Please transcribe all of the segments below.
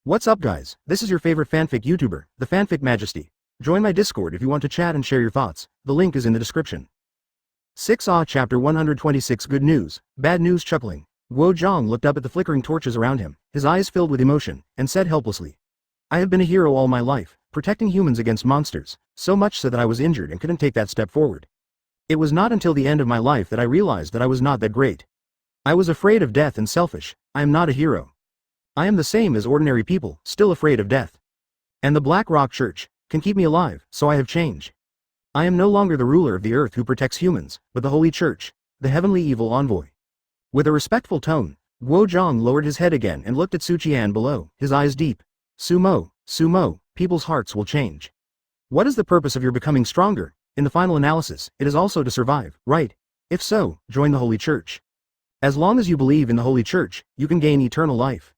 What's up guys, this is your favorite fanfic YouTuber, the Fanfic Majesty. Join my Discord if you want to chat and share your thoughts, the link is in the description. 6 Chapter 126 Good News, Bad News Chuckling. Gojo looked up at the flickering torches around him, his eyes filled with emotion, and said helplessly. I have been a hero all my life, protecting humans against monsters, so much so that I was injured and couldn't take that step forward. It was not until the end of my life that I realized that I was not that great. I was afraid of death and selfish. I am not a hero. I am the same as ordinary people, still afraid of death. And the Black Rock Church can keep me alive, so I have changed. I am no longer the ruler of the earth who protects humans, but the Holy Church, the heavenly evil envoy. With a respectful tone, Gojo lowered his head again and looked at Suchian below, his eyes deep. Sumo, people's hearts will change. What is the purpose of your becoming stronger? In the final analysis, it is also to survive, right? If so, join the Holy Church. As long as you believe in the Holy Church, you can gain eternal life.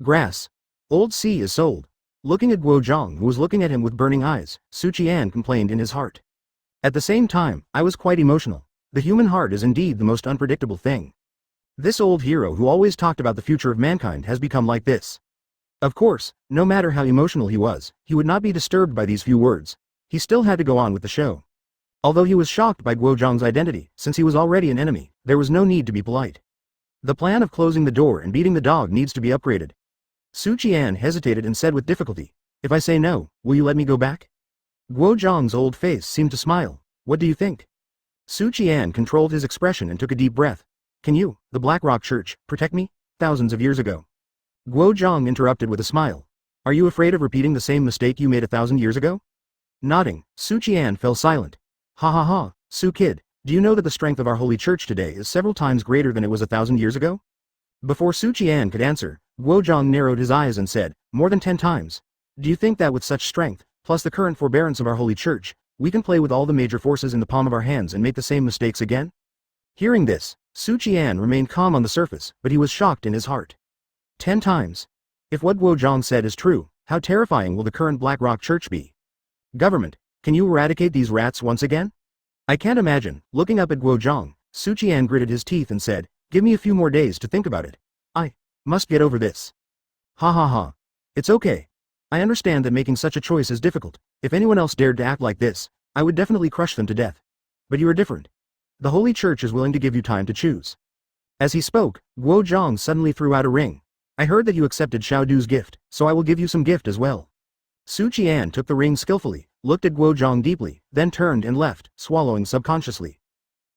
Grass. Old sea is sold. Looking at Gojo, who was looking at him with burning eyes, Suchian complained in his heart. At the same time, I was quite emotional. The human heart is indeed the most unpredictable thing. This old hero who always talked about the future of mankind has become like this. Of course, no matter how emotional he was, he would not be disturbed by these few words. He still had to go on with the show. Although he was shocked by Gojo's identity, since he was already an enemy, there was no need to be polite. The plan of closing the door and beating the dog needs to be upgraded. Suchian hesitated and said with difficulty, if I say no, will you let me go back? Gojo's old face seemed to smile. What do you think? Suchian controlled his expression and took a deep breath. Can you, the Black Rock Church, protect me? Thousands of years ago. Gojo interrupted with a smile. Are you afraid of repeating the same mistake you made 1,000 years ago? Nodding, Suchian fell silent. Ha ha ha, Su kid, do you know that the strength of our Holy Church today is several times greater than it was 1,000 years ago? Before Suchian could answer, Gojo narrowed his eyes and said, more than 10 times. Do you think that with such strength, plus the current forbearance of our Holy Church, we can play with all the major forces in the palm of our hands and make the same mistakes again? Hearing this, Suchian remained calm on the surface, but he was shocked in his heart. 10 times. If what Gojo said is true, how terrifying will the current Black Rock Church be? Government, can you eradicate these rats once again? I can't imagine. Looking up at Gojo, Suchian gritted his teeth and said, give me a few more days to think about it. I must get over this. Ha ha ha. It's okay. I understand that making such a choice is difficult. If anyone else dared to act like this, I would definitely crush them to death. But you are different. The Holy Church is willing to give you time to choose. As he spoke, Gojo suddenly threw out a ring. I heard that you accepted Xiaodu's gift, so I will give you some gift as well. Suchian took the ring skillfully, looked at Gojo deeply, then turned and left, swallowing subconsciously.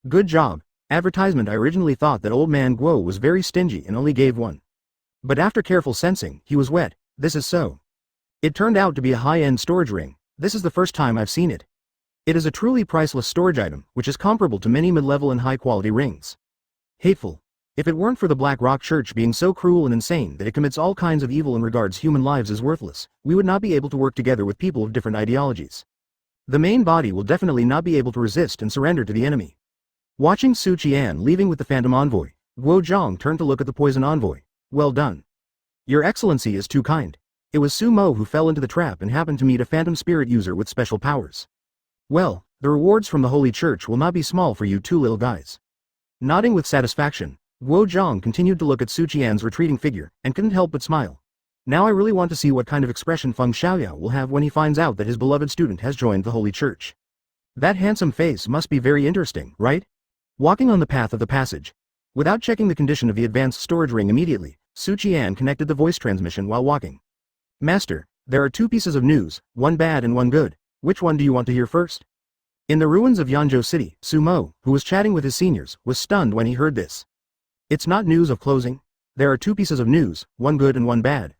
Good job. Advertisement. I originally thought that old man Guo was very stingy and only gave one. But after careful sensing, he was wet. This is so. It turned out to be a high-end storage ring. This is the first time I've seen it. It is a truly priceless storage item, which is comparable to many mid-level and high-quality rings. Hateful. If it weren't for the Black Rock Church being so cruel and insane that it commits all kinds of evil and regards human lives as worthless, we would not be able to work together with people of different ideologies. The main body will definitely not be able to resist and surrender to the enemy. Watching Suchian leaving with the Phantom Envoy, Gojo turned to look at the Poison Envoy. Well done. Your Excellency is too kind. It was Sumo who fell into the trap and happened to meet a Phantom Spirit user with special powers. Well, the rewards from the Holy Church will not be small for you two little guys. Nodding with satisfaction, Gojo continued to look at Suchian's retreating figure, and couldn't help but smile. Now I really want to see what kind of expression Feng Xiaoyao will have when he finds out that his beloved student has joined the Holy Church. That handsome face must be very interesting, right? Walking on the path of the passage. Without checking the condition of the advanced storage ring immediately, Suchian connected the voice transmission while walking. Master, there are 2 pieces of news, one bad and one good. Which one do you want to hear first? In the ruins of Yanzhou City, Sumo, who was chatting with his seniors, was stunned when he heard this. It's not news of closing. There are 2 pieces of news, one good and one bad.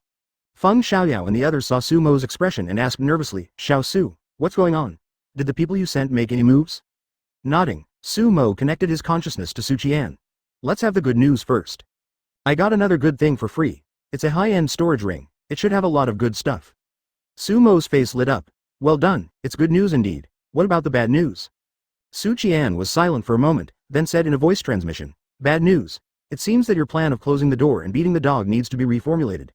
Feng Xiaoyao and the others saw Sumo's expression and asked nervously, Xiao Su, what's going on? Did the people you sent make any moves? Nodding, Sumo connected his consciousness to Suchian. Let's have the good news first. I got another good thing for free. It's a high-end storage ring. It should have a lot of good stuff. Sumo's face lit up. Well done, it's good news indeed. What about the bad news? Suchian was silent for a moment, then said in a voice transmission, bad news. It seems that your plan of closing the door and beating the dog needs to be reformulated.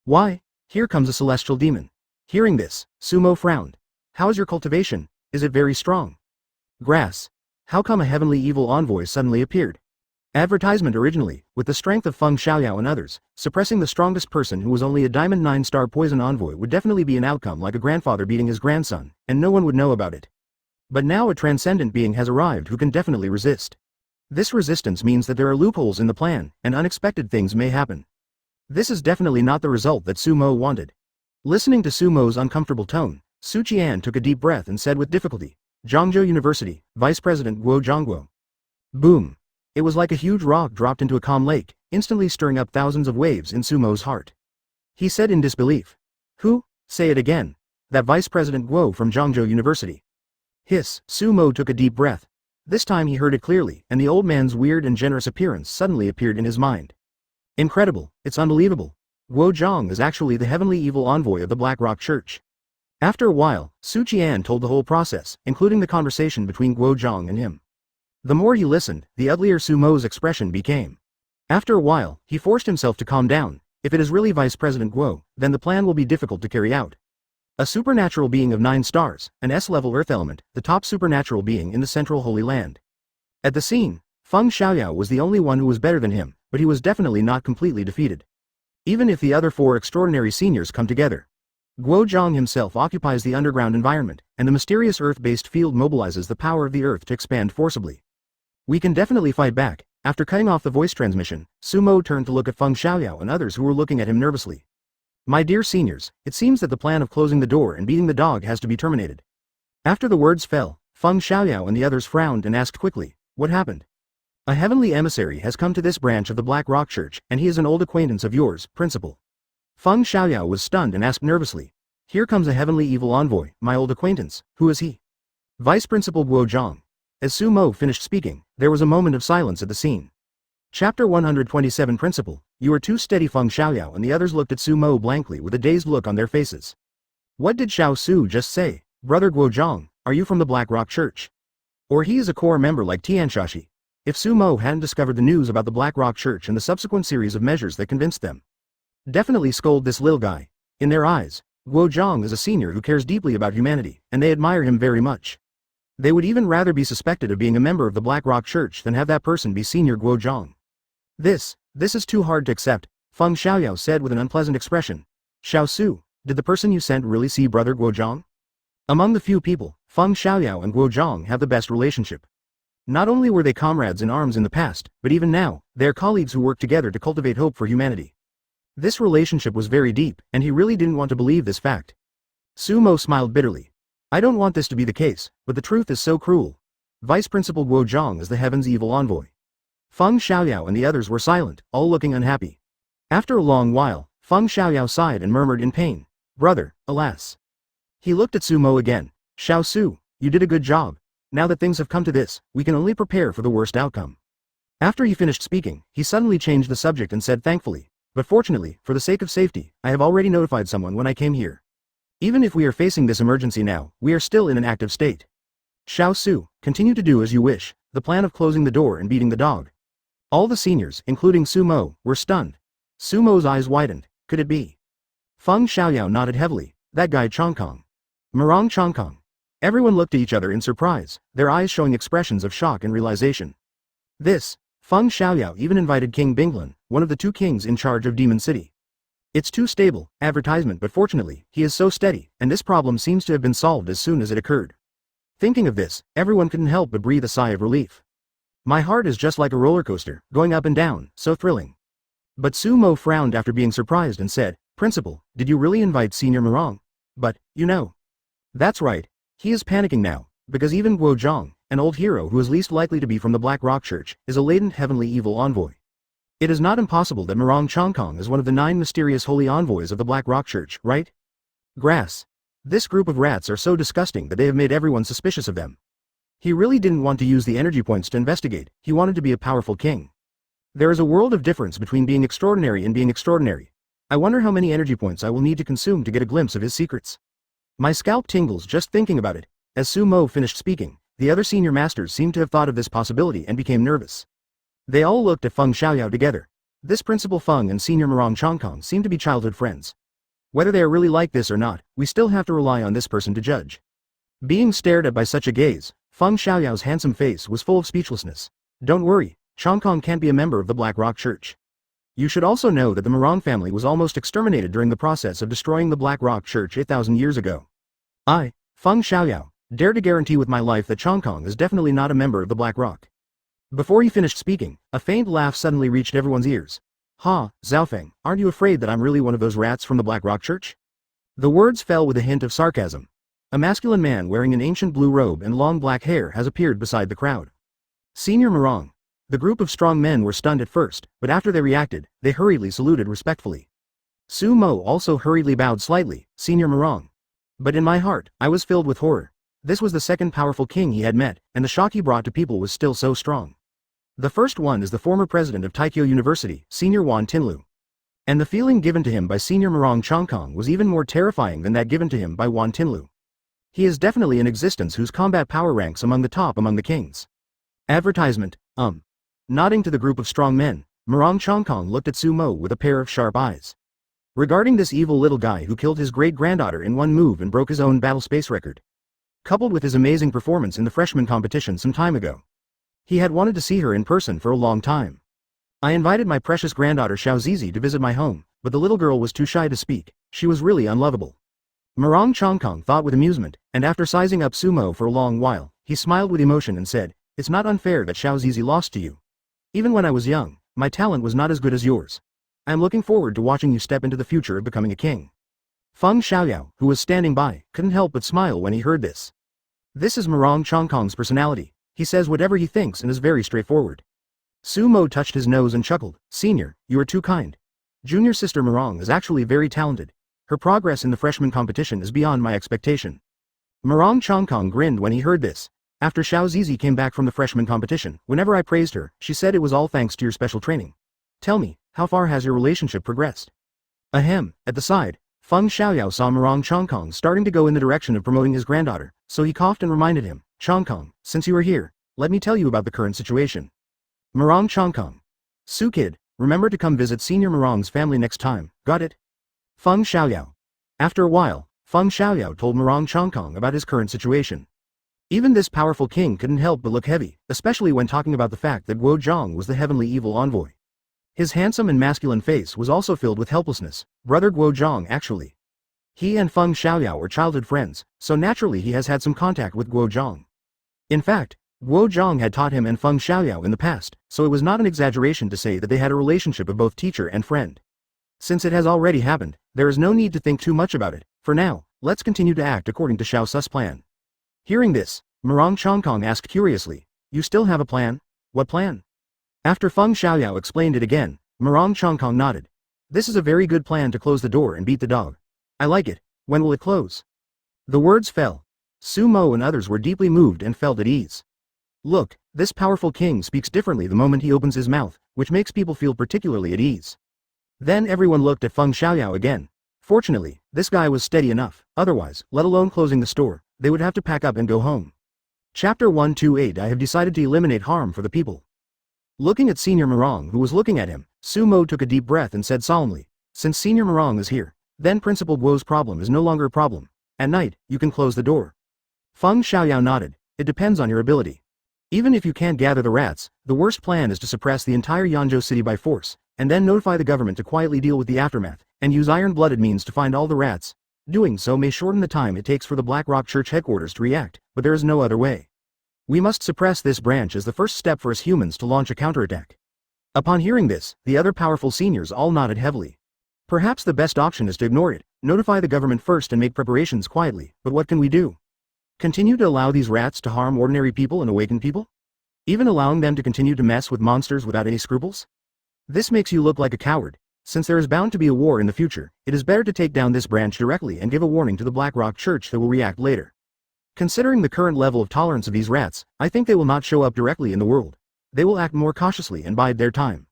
Why? Here comes a celestial demon. Hearing this, Sumo frowned. How is your cultivation? Is it very strong? Grass. How come a heavenly evil envoy suddenly appeared? Advertisement originally, with the strength of Feng Xiaoyao and others, suppressing the strongest person who was only a Diamond 9-star poison envoy would definitely be an outcome like a grandfather beating his grandson, and no one would know about it. But now a transcendent being has arrived who can definitely resist. This resistance means that there are loopholes in the plan, and unexpected things may happen. This is definitely not the result that Sumo wanted. Listening to Sumo's uncomfortable tone, Su Qian took a deep breath and said with difficulty, "Zhangzhou University, Vice President Guo Zhongguo." Boom. It was like a huge rock dropped into a calm lake, instantly stirring up thousands of waves in Sumo's heart. He said in disbelief. "Who? Say it again." "That Vice President Guo from Zhangzhou University." Hiss. Sumo took a deep breath. This time he heard it clearly, and the old man's weird and generous appearance suddenly appeared in his mind. Incredible, it's unbelievable. Guo Zhang is actually the heavenly evil envoy of the Black Rock Church. After a while, Su Qian told the whole process, including the conversation between Guo Zhang and him. The more he listened, the uglier Sumo's expression became. After a while, he forced himself to calm down. If it is really Vice President Guo, then the plan will be difficult to carry out. A supernatural being of 9 stars, an S-level earth element, the top supernatural being in the central Holy Land. At the scene, Feng Xiaoyao was the only one who was better than him, but he was definitely not completely defeated. Even if the other 4 extraordinary seniors come together. Guo Zhang himself occupies the underground environment, and the mysterious earth-based field mobilizes the power of the earth to expand forcibly. We can definitely fight back. After cutting off the voice transmission, Sumo turned to look at Feng Xiaoyao and others who were looking at him nervously. "My dear seniors, it seems that the plan of closing the door and beating the dog has to be terminated." After the words fell, Feng Xiaoyao and the others frowned and asked quickly, "What happened?" "A heavenly emissary has come to this branch of the Black Rock Church, and he is an old acquaintance of yours, Principal." Feng Xiaoyao was stunned and asked nervously, "Here comes a heavenly evil envoy, my old acquaintance, who is he?" "Vice Principal Guo Zhang." As Sumo finished speaking, there was a moment of silence at the scene. Chapter 127 Principal, you are too steady. Feng Xiaoyao and the others looked at Sumo blankly with a dazed look on their faces. What did Xiao Su just say? Brother Guo Zhang, are you from the Black Rock Church? Or he is a core member like Tianshashi? If Sumo hadn't discovered the news about the Black Rock Church and the subsequent series of measures that convinced them. Definitely scold this little guy. In their eyes, Guo Zhang is a senior who cares deeply about humanity, and they admire him very much. They would even rather be suspected of being a member of the Black Rock Church than have that person be Senior Guo Zhang. This is too hard to accept, Feng Xiaoyao said with an unpleasant expression. Xiao Su, did the person you sent really see Brother Guo Zhang? Among the few people, Feng Xiaoyao and Guo Zhang have the best relationship. Not only were they comrades in arms in the past, but even now, they are colleagues who work together to cultivate hope for humanity. This relationship was very deep, and he really didn't want to believe this fact. Sumo smiled bitterly. I don't want this to be the case, but the truth is so cruel. Vice Principal Guo Zhang is the heaven's evil envoy. Feng Xiaoyao and the others were silent, all looking unhappy. After a long while, Feng Xiaoyao sighed and murmured in pain. Brother, alas. He looked at Sumo again. Xiao Su, you did a good job. Now that things have come to this, we can only prepare for the worst outcome. After he finished speaking, he suddenly changed the subject and said thankfully, but fortunately, for the sake of safety, I have already notified someone when I came here. Even if we are facing this emergency now, we are still in an active state. Xiao Su, continue to do as you wish, the plan of closing the door and beating the dog. All the seniors, including Sumo, were stunned. Sumo's eyes widened. Could it be? Feng Xiaoyao nodded heavily. That guy Chongkong. Murong Chongkong. Everyone looked at each other in surprise, their eyes showing expressions of shock and realization. Feng Xiaoyao even invited King Binglan, one of the 2 kings in charge of Demon City. It's too stable, advertisement, but fortunately, he is so steady, and this problem seems to have been solved as soon as it occurred. Thinking of this, everyone couldn't help but breathe a sigh of relief. My heart is just like a roller coaster, going up and down, so thrilling. But Sumo frowned after being surprised and said, Principal, did you really invite Senior Murong? But, you know. That's right, he is panicking now, because even Guo Zhang, an old hero who is least likely to be from the Black Rock Church, is a latent heavenly evil envoy. It is not impossible that Murong Chongkong is one of the 9 mysterious holy envoys of the Black Rock Church, right? Grass. This group of rats are so disgusting that they have made everyone suspicious of them. He really didn't want to use the energy points to investigate, he wanted to be a powerful king. There is a world of difference between being extraordinary and being extraordinary. I wonder how many energy points I will need to consume to get a glimpse of his secrets. My scalp tingles just thinking about it. As Sumo finished speaking, the other senior masters seemed to have thought of this possibility and became nervous. They all looked at Feng Xiaoyao together. This Principal Feng and Senior Murong Chongkong seem to be childhood friends. Whether they are really like this or not, we still have to rely on this person to judge. Being stared at by such a gaze, Feng Xiaoyao's handsome face was full of speechlessness. Don't worry, Chongkong can't be a member of the Black Rock Church. You should also know that the Morong family was almost exterminated during the process of destroying the Black Rock Church 8,000 years ago. I, Feng Xiaoyao, dare to guarantee with my life that Chongkong is definitely not a member of the Black Rock. Before he finished speaking, a faint laugh suddenly reached everyone's ears. Ha, Zhaofeng, aren't you afraid that I'm really one of those rats from the Black Rock Church? The words fell with a hint of sarcasm. A masculine man wearing an ancient blue robe and long black hair has appeared beside the crowd. Senior Morong. The group of strong men were stunned at first, but after they reacted, they hurriedly saluted respectfully. Su Mo also hurriedly bowed slightly, Senior Morong. But in my heart, I was filled with horror. This was the second powerful king he had met, and the shock he brought to people was still so strong. The first one is the former president of Taikyo University, Senior Wan Tinlu. And the feeling given to him by Senior Morong Chongkong was even more terrifying than that given to him by Wan Tinlu. He is definitely an existence whose combat power ranks among the top among the kings. Advertisement, Nodding to the group of strong men, Morong Chongkong looked at Su Mo with a pair of sharp eyes. Regarding this evil little guy who killed his great-granddaughter in one move and broke his own battle space record. Coupled with his amazing performance in the freshman competition some time ago. He had wanted to see her in person for a long time. I invited my precious granddaughter Xiaozizi to visit my home, but the little girl was too shy to speak. She was really unlovable. Morong Chongkong thought with amusement, and after sizing up Su Mo for a long while, he smiled with emotion and said, "It's not unfair that Xiaozizi lost to you. Even when I was young, my talent was not as good as yours. I am looking forward to watching you step into the future of becoming a king." Feng Xiaoyao, who was standing by, couldn't help but smile when he heard this. This is Morong Chongkong's personality. He says whatever he thinks and is very straightforward. Su Mo touched his nose and chuckled, "Senior, you are too kind. Junior sister Morong is actually very talented. Her progress in the freshman competition is beyond my expectation." Morong Chongkong grinned when he heard this. After Xiaozizi came back from the freshman competition, whenever I praised her, she said it was all thanks to your special training. Tell me, how far has your relationship progressed? Ahem, at the side, Feng Xiaoyao saw Morong Chongkong starting to go in the direction of promoting his granddaughter, so he coughed and reminded him, "Chongkong, since you are here, let me tell you about the current situation." Morong Chongkong. "Su kid, remember to come visit Senior Morong's family next time, got it?" Feng Xiaoyao. After a while, Feng Xiaoyao told Morong Chongkong about his current situation. Even this powerful king couldn't help but look heavy, especially when talking about the fact that Guo was the heavenly evil envoy. His handsome and masculine face was also filled with helplessness, brother Guo actually. He and Feng Xiaoyao are childhood friends, so naturally he has had some contact with Guo. In fact, Guo had taught him and Feng Xiaoyao in the past, so it was not an exaggeration to say that they had a relationship of both teacher and friend. Since it has already happened, there is no need to think too much about it. For now, let's continue to act according to Xiao Su's plan. Hearing this, Morong Chongkong asked curiously, "You still have a plan? What plan?" After Feng Xiaoyao explained it again, Morong Chongkong nodded. "This is a very good plan to close the door and beat the dog. I like it. When will it close?" The words fell. Su Mo and others were deeply moved and felt at ease. Look, this powerful king speaks differently the moment he opens his mouth, which makes people feel particularly at ease. Then everyone looked at Feng Xiaoyao again. Fortunately, this guy was steady enough, otherwise, let alone closing the store, they would have to pack up and go home. Chapter 128 I have decided to eliminate harm for the people. Looking at Senior Morong who was looking at him, Su Mo took a deep breath and said solemnly, "Since Senior Morong is here, then Principal Guo's problem is no longer a problem. At night, you can close the door." Feng Xiaoyao nodded, "It depends on your ability. Even if you can't gather the rats, the worst plan is to suppress the entire Yanzhou city by force, and then notify the government to quietly deal with the aftermath, and use iron-blooded means to find all the rats. Doing so may shorten the time it takes for the Black Rock Church headquarters to react, but there is no other way. We must suppress this branch as the first step for us humans to launch a counterattack." Upon hearing this, the other powerful seniors all nodded heavily. Perhaps the best option is to ignore it, notify the government first and make preparations quietly, but what can we do? Continue to allow these rats to harm ordinary people and awaken people? Even allowing them to continue to mess with monsters without any scruples? This makes you look like a coward. Since there is bound to be a war in the future, it is better to take down this branch directly and give a warning to the Black Rock Church that will react later. Considering the current level of tolerance of these rats, I think they will not show up directly in the world. They will act more cautiously and bide their time.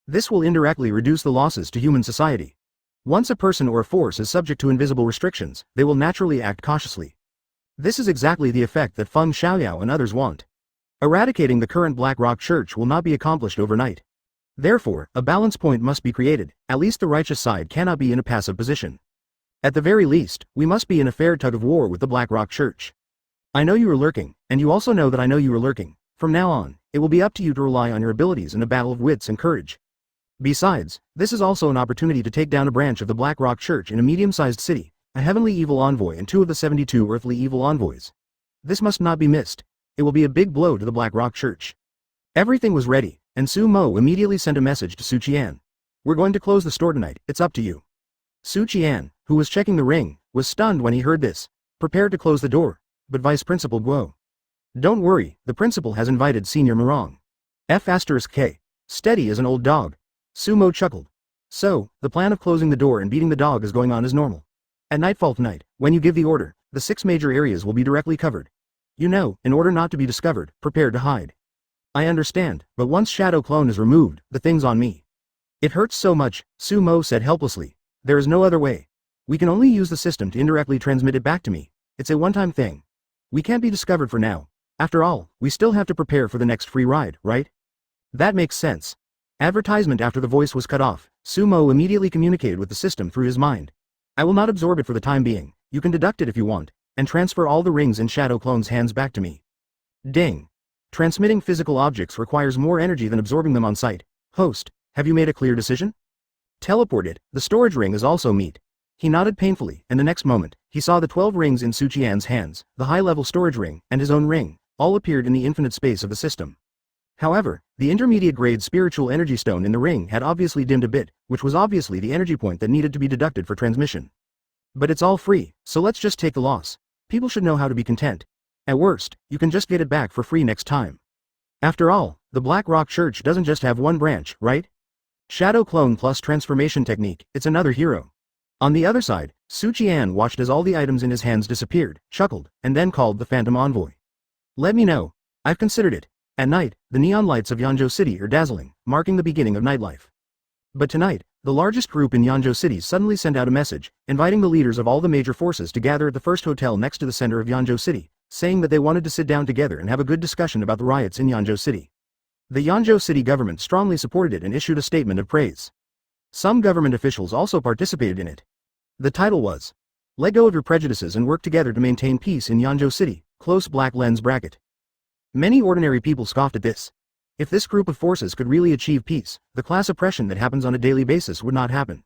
This will indirectly reduce the losses to human society. Once a person or a force is subject to invisible restrictions, they will naturally act cautiously. This is exactly the effect that Feng Xiaoyao and others want. Eradicating the current Black Rock Church will not be accomplished overnight. Therefore, a balance point must be created. At least the righteous side cannot be in a passive position. At the very least, we must be in a fair tug of war with the Black Rock Church. I know you are lurking, and you also know that I know you are lurking. From now on, It will be up to you to rely on your abilities in a battle of wits and courage. Besides, this is also an opportunity to take down a branch of the Black Rock Church in a medium-sized city, a heavenly evil envoy and 2 of the 72 earthly evil envoys. This must not be missed. It will be a big blow to the Black Rock Church. Everything was ready, and Su Mo immediately sent a message to Su Qian. We're going to close the store tonight, it's up to you. Su Qian, who was checking the ring, was stunned when he heard this, prepared to close the door, but Vice Principal Guo. Don't worry, the principal has invited Senior Murong. F*K. Steady as an old dog. Su Mo chuckled. So, the plan of closing the door and beating the dog is going on as normal. At nightfall tonight, when you give the order, the 6 major areas will be directly covered. You know, in order not to be discovered, prepare to hide. I understand, but once Shadow Clone is removed, the thing's on me. It hurts so much, Su Mo said helplessly. There is no other way. We can only use the system to indirectly transmit it back to me. It's a one-time thing. We can't be discovered for now. After all, we still have to prepare for the next free ride, right? That makes sense. Advertisement. After the voice was cut off, Su Mo immediately communicated with the system through his mind. I will not absorb it for the time being. You can deduct it if you want, and transfer all the rings in Shadow Clone's hands back to me. Ding. Transmitting physical objects requires more energy than absorbing them on site. Host, have you made a clear decision? Teleport it. The storage ring is also meat. He nodded painfully, and the next moment, he saw the 12 rings in Su Qian's hands, the high-level storage ring, and his own ring, all appeared in the infinite space of the system. However, the intermediate-grade spiritual energy stone in the ring had obviously dimmed a bit, which was obviously the energy point that needed to be deducted for transmission. But it's all free, so let's just take the loss. People should know how to be content. At worst, you can just get it back for free next time. After all, the Black Rock Church doesn't just have one branch, right? Shadow Clone plus transformation technique, it's another hero. On the other side, Su Qian watched as all the items in his hands disappeared, chuckled, and then called the Phantom Envoy. Let me know. I've considered it. At night, the neon lights of Yanzhou City are dazzling, marking the beginning of nightlife. But tonight, the largest group in Yanzhou City suddenly sent out a message, inviting the leaders of all the major forces to gather at the first hotel next to the center of Yanzhou City, saying that they wanted to sit down together and have a good discussion about the riots in Yanzhou City. The Yanzhou City government strongly supported it and issued a statement of praise. Some government officials also participated in it. The title was, Let Go of Your Prejudices and Work Together to Maintain Peace in Yanzhou City, close black lens bracket. Many ordinary people scoffed at this. If this group of forces could really achieve peace, the class oppression that happens on a daily basis would not happen.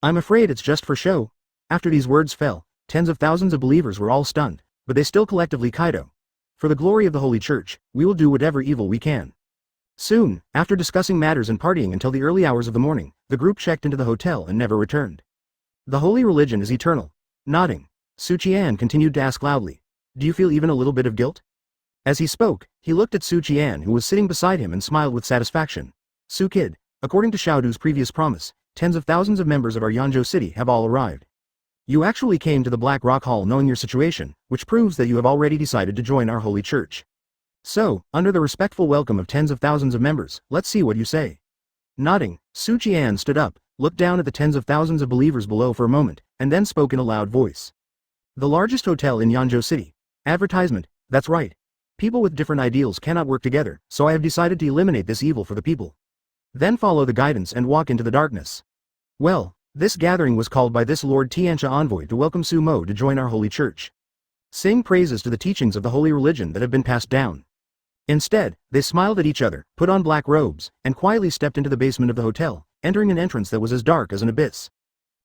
I'm afraid it's just for show. After these words fell, tens of thousands of believers were all stunned, but they still collectively Kaido. For the glory of the Holy Church, we will do whatever evil we can. Soon, after discussing matters and partying until the early hours of the morning, the group checked into the hotel and never returned. The holy religion is eternal. Nodding, Su Qian continued to ask loudly, do you feel even a little bit of guilt? As he spoke, he looked at Su Qian who was sitting beside him and smiled with satisfaction. Su Kid, according to Xiaodu's previous promise, tens of thousands of members of our Yanzhou City have all arrived. You actually came to the Black Rock Hall knowing your situation, which proves that you have already decided to join our holy church. So, under the respectful welcome of tens of thousands of members, let's see what you say. Nodding, Su Qian stood up, looked down at the tens of thousands of believers below for a moment, and then spoke in a loud voice. The largest hotel in Yanzhou City. Advertisement, that's right. People with different ideals cannot work together, so I have decided to eliminate this evil for the people. Then follow the guidance and walk into the darkness. Well, this gathering was called by this Lord Tianxia envoy to welcome Su Mo to join our holy church. Sing praises to the teachings of the holy religion that have been passed down. Instead, they smiled at each other, put on black robes, and quietly stepped into the basement of the hotel, entering an entrance that was as dark as an abyss.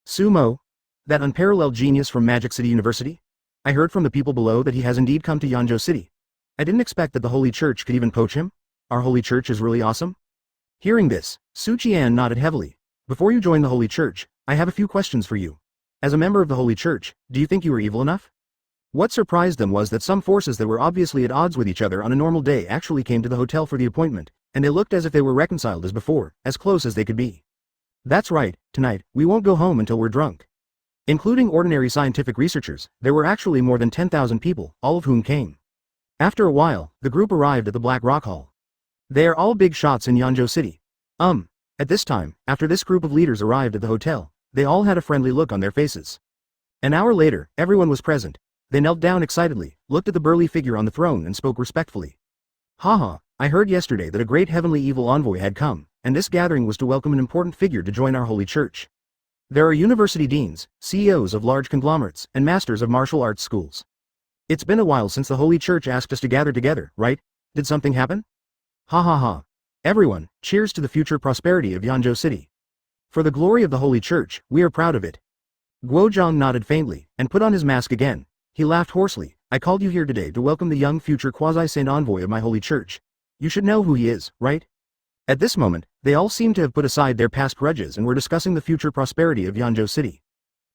Su Mo? That unparalleled genius from Magic City University? I heard from the people below that he has indeed come to Yanzhou City. I didn't expect that the holy church could even poach him. Our holy church is really awesome. Hearing this, Su Qian nodded heavily. Before you join the holy church, I have a few questions for you. As a member of the holy church, do you think you are evil enough? What surprised them was that some forces that were obviously at odds with each other on a normal day actually came to the hotel for the appointment, and they looked as if they were reconciled as before, as close as they could be. That's right, tonight, we won't go home until we're drunk. Including ordinary scientific researchers, there were actually more than 10,000 people, all of whom came. After a while, the group arrived at the Black Rock Hall. They are all big shots in Yanzhou City. At this time, after this group of leaders arrived at the hotel, they all had a friendly look on their faces. An hour later, everyone was present. They knelt down excitedly, looked at the burly figure on the throne and spoke respectfully. Haha, I heard yesterday that a great heavenly evil envoy had come, and this gathering was to welcome an important figure to join our holy church. There are university deans, CEOs of large conglomerates, and masters of martial arts schools. It's been a while since the holy church asked us to gather together, right? Did something happen? Ha ha ha. Everyone, cheers to the future prosperity of Yanzhou City. For the glory of the Holy Church, we are proud of it. Guozhong nodded faintly, and put on his mask again. He laughed hoarsely. I called you here today to welcome the young future quasi-saint envoy of my holy church. You should know who he is, right? At this moment, they all seemed to have put aside their past grudges and were discussing the future prosperity of Yanzhou City.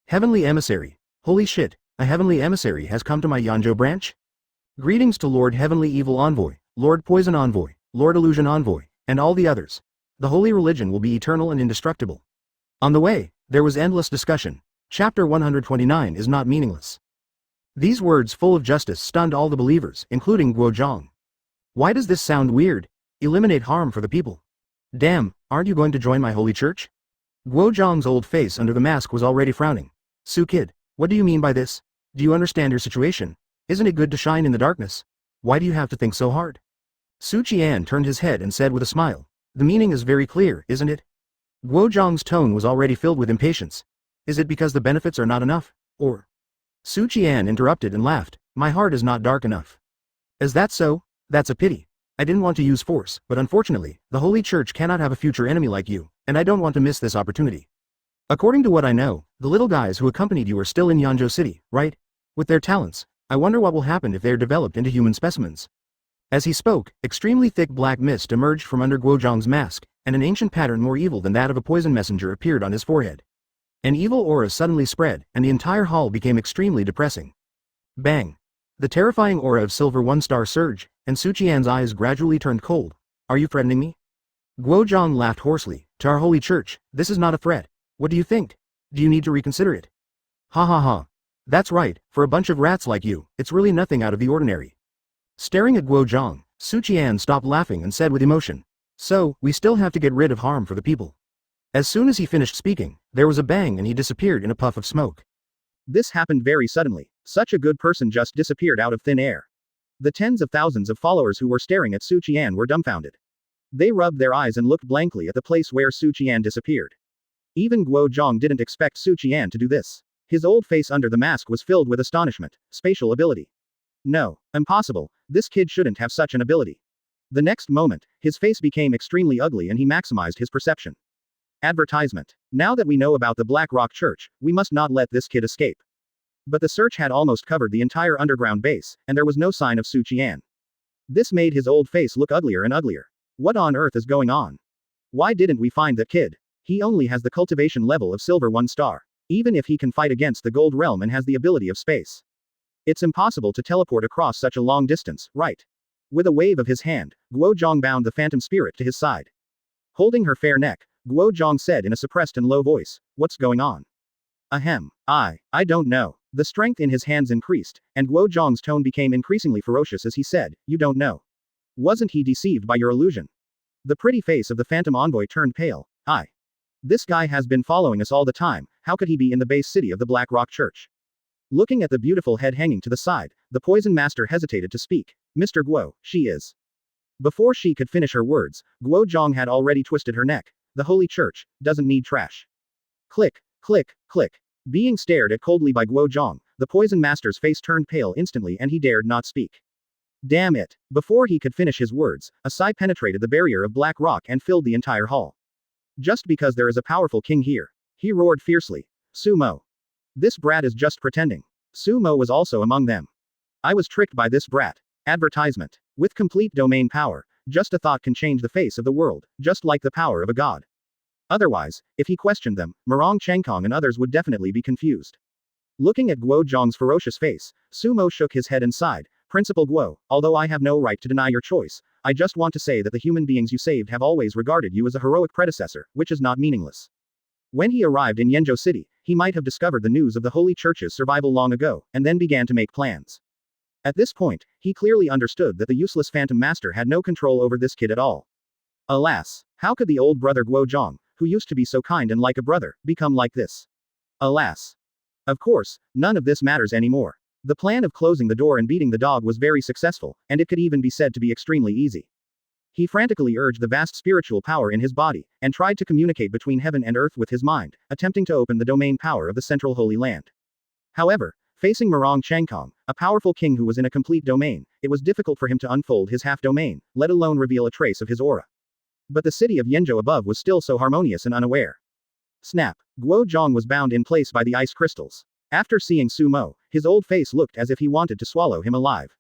Heavenly Emissary. Holy shit, a heavenly emissary has come to my Yanzhou branch? Greetings to Lord Heavenly Evil Envoy, Lord Poison Envoy, Lord Illusion Envoy, and all the others. The holy religion will be eternal and indestructible. On the way, there was endless discussion. Chapter 129 is not meaningless. These words full of justice stunned all the believers, including Guozhong. Why does this sound weird? Eliminate harm for the people. Damn, aren't you going to join my holy church? Guozhong's old face under the mask was already frowning. Su kid, what do you mean by this? Do you understand your situation? Isn't it good to shine in the darkness? Why do you have to think so hard? Su Qian turned his head and said with a smile. The meaning is very clear, isn't it? Guozhong's tone was already filled with impatience. Is it because the benefits are not enough? Or? Su Qian interrupted and laughed. My heart is not dark enough. Is that so? That's a pity. I didn't want to use force, but unfortunately, the Holy Church cannot have a future enemy like you, and I don't want to miss this opportunity. According to what I know, the little guys who accompanied you are still in Yanzhou City, right? With their talents, I wonder what will happen if they are developed into human specimens. As he spoke, extremely thick black mist emerged from under Guozhong's mask, and an ancient pattern more evil than that of a poison messenger appeared on his forehead. An evil aura suddenly spread, and the entire hall became extremely depressing. Bang! The terrifying aura of Silver One-Star surged, and Su Qian's eyes gradually turned cold. Are you threatening me? Guozhong laughed hoarsely. To our holy church, this is not a threat. What do you think? Do you need to reconsider it? Ha ha ha. That's right, for a bunch of rats like you, it's really nothing out of the ordinary. Staring at Guozhong, Su Qian stopped laughing and said with emotion. So, we still have to get rid of harm for the people. As soon as he finished speaking, there was a bang and he disappeared in a puff of smoke. This happened very suddenly. Such a good person just disappeared out of thin air. The tens of thousands of followers who were staring at Su Qian were dumbfounded. They rubbed their eyes and looked blankly at the place where Su Qian disappeared. Even Guozhong didn't expect Su Qian to do this. His old face under the mask was filled with astonishment. Spatial ability. No, impossible, this kid shouldn't have such an ability. The next moment, his face became extremely ugly and he maximized his perception. Advertisement. Now that we know about the Black Rock Church, we must not let this kid escape. But the search had almost covered the entire underground base, and there was no sign of Su Qian. This made his old face look uglier and uglier. What on earth is going on? Why didn't we find that kid? He only has the cultivation level of Silver 1 Star. Even if he can fight against the Gold Realm and has the ability of space. It's impossible to teleport across such a long distance, right? With a wave of his hand, Guozhong bound the phantom spirit to his side. Holding her fair neck, Guozhong said in a suppressed and low voice, what's going on? Ahem. I don't know. The strength in his hands increased, and Guozhong's tone became increasingly ferocious as he said, you don't know. Wasn't he deceived by your illusion? The pretty face of the phantom envoy turned pale. This guy has been following us all the time, how could he be in the base city of the Black Rock Church? Looking at the beautiful head hanging to the side, the poison master hesitated to speak. Mr. Guo, she is. Before she could finish her words, Guozhong had already twisted her neck. The Holy Church doesn't need trash. Click, click, click. Being stared at coldly by Guozhong, the poison master's face turned pale instantly and he dared not speak. Damn it. Before he could finish his words, a sigh penetrated the barrier of black rock and filled the entire hall. Just because there is a powerful king here. He roared fiercely. Sumo. This brat is just pretending. Sumo was also among them. I was tricked by this brat. Advertisement. With complete domain power, just a thought can change the face of the world, just like the power of a god. Otherwise, if he questioned them, Murong Changkong and others would definitely be confused. Looking at Guozhong's ferocious face, Sumo shook his head and sighed. Principal Guo, although I have no right to deny your choice, I just want to say that the human beings you saved have always regarded you as a heroic predecessor, which is not meaningless. When he arrived in Yanzhou City, he might have discovered the news of the Holy Church's survival long ago, and then began to make plans. At this point, he clearly understood that the useless Phantom Master had no control over this kid at all. Alas, how could the old brother Guozhong, who used to be so kind and like a brother, become like this? Alas. Of course, none of this matters anymore. The plan of closing the door and beating the dog was very successful, and it could even be said to be extremely easy. He frantically urged the vast spiritual power in his body, and tried to communicate between heaven and earth with his mind, attempting to open the domain power of the central Holy Land. However, Facing Morong Changkong, a powerful king who was in a complete domain, it was difficult for him to unfold his half-domain, let alone reveal a trace of his aura. But the city of Yenzhou above was still so harmonious and unaware. Snap. Guo Zhong was bound in place by the ice crystals. After seeing Su Mo, his old face looked as if he wanted to swallow him alive.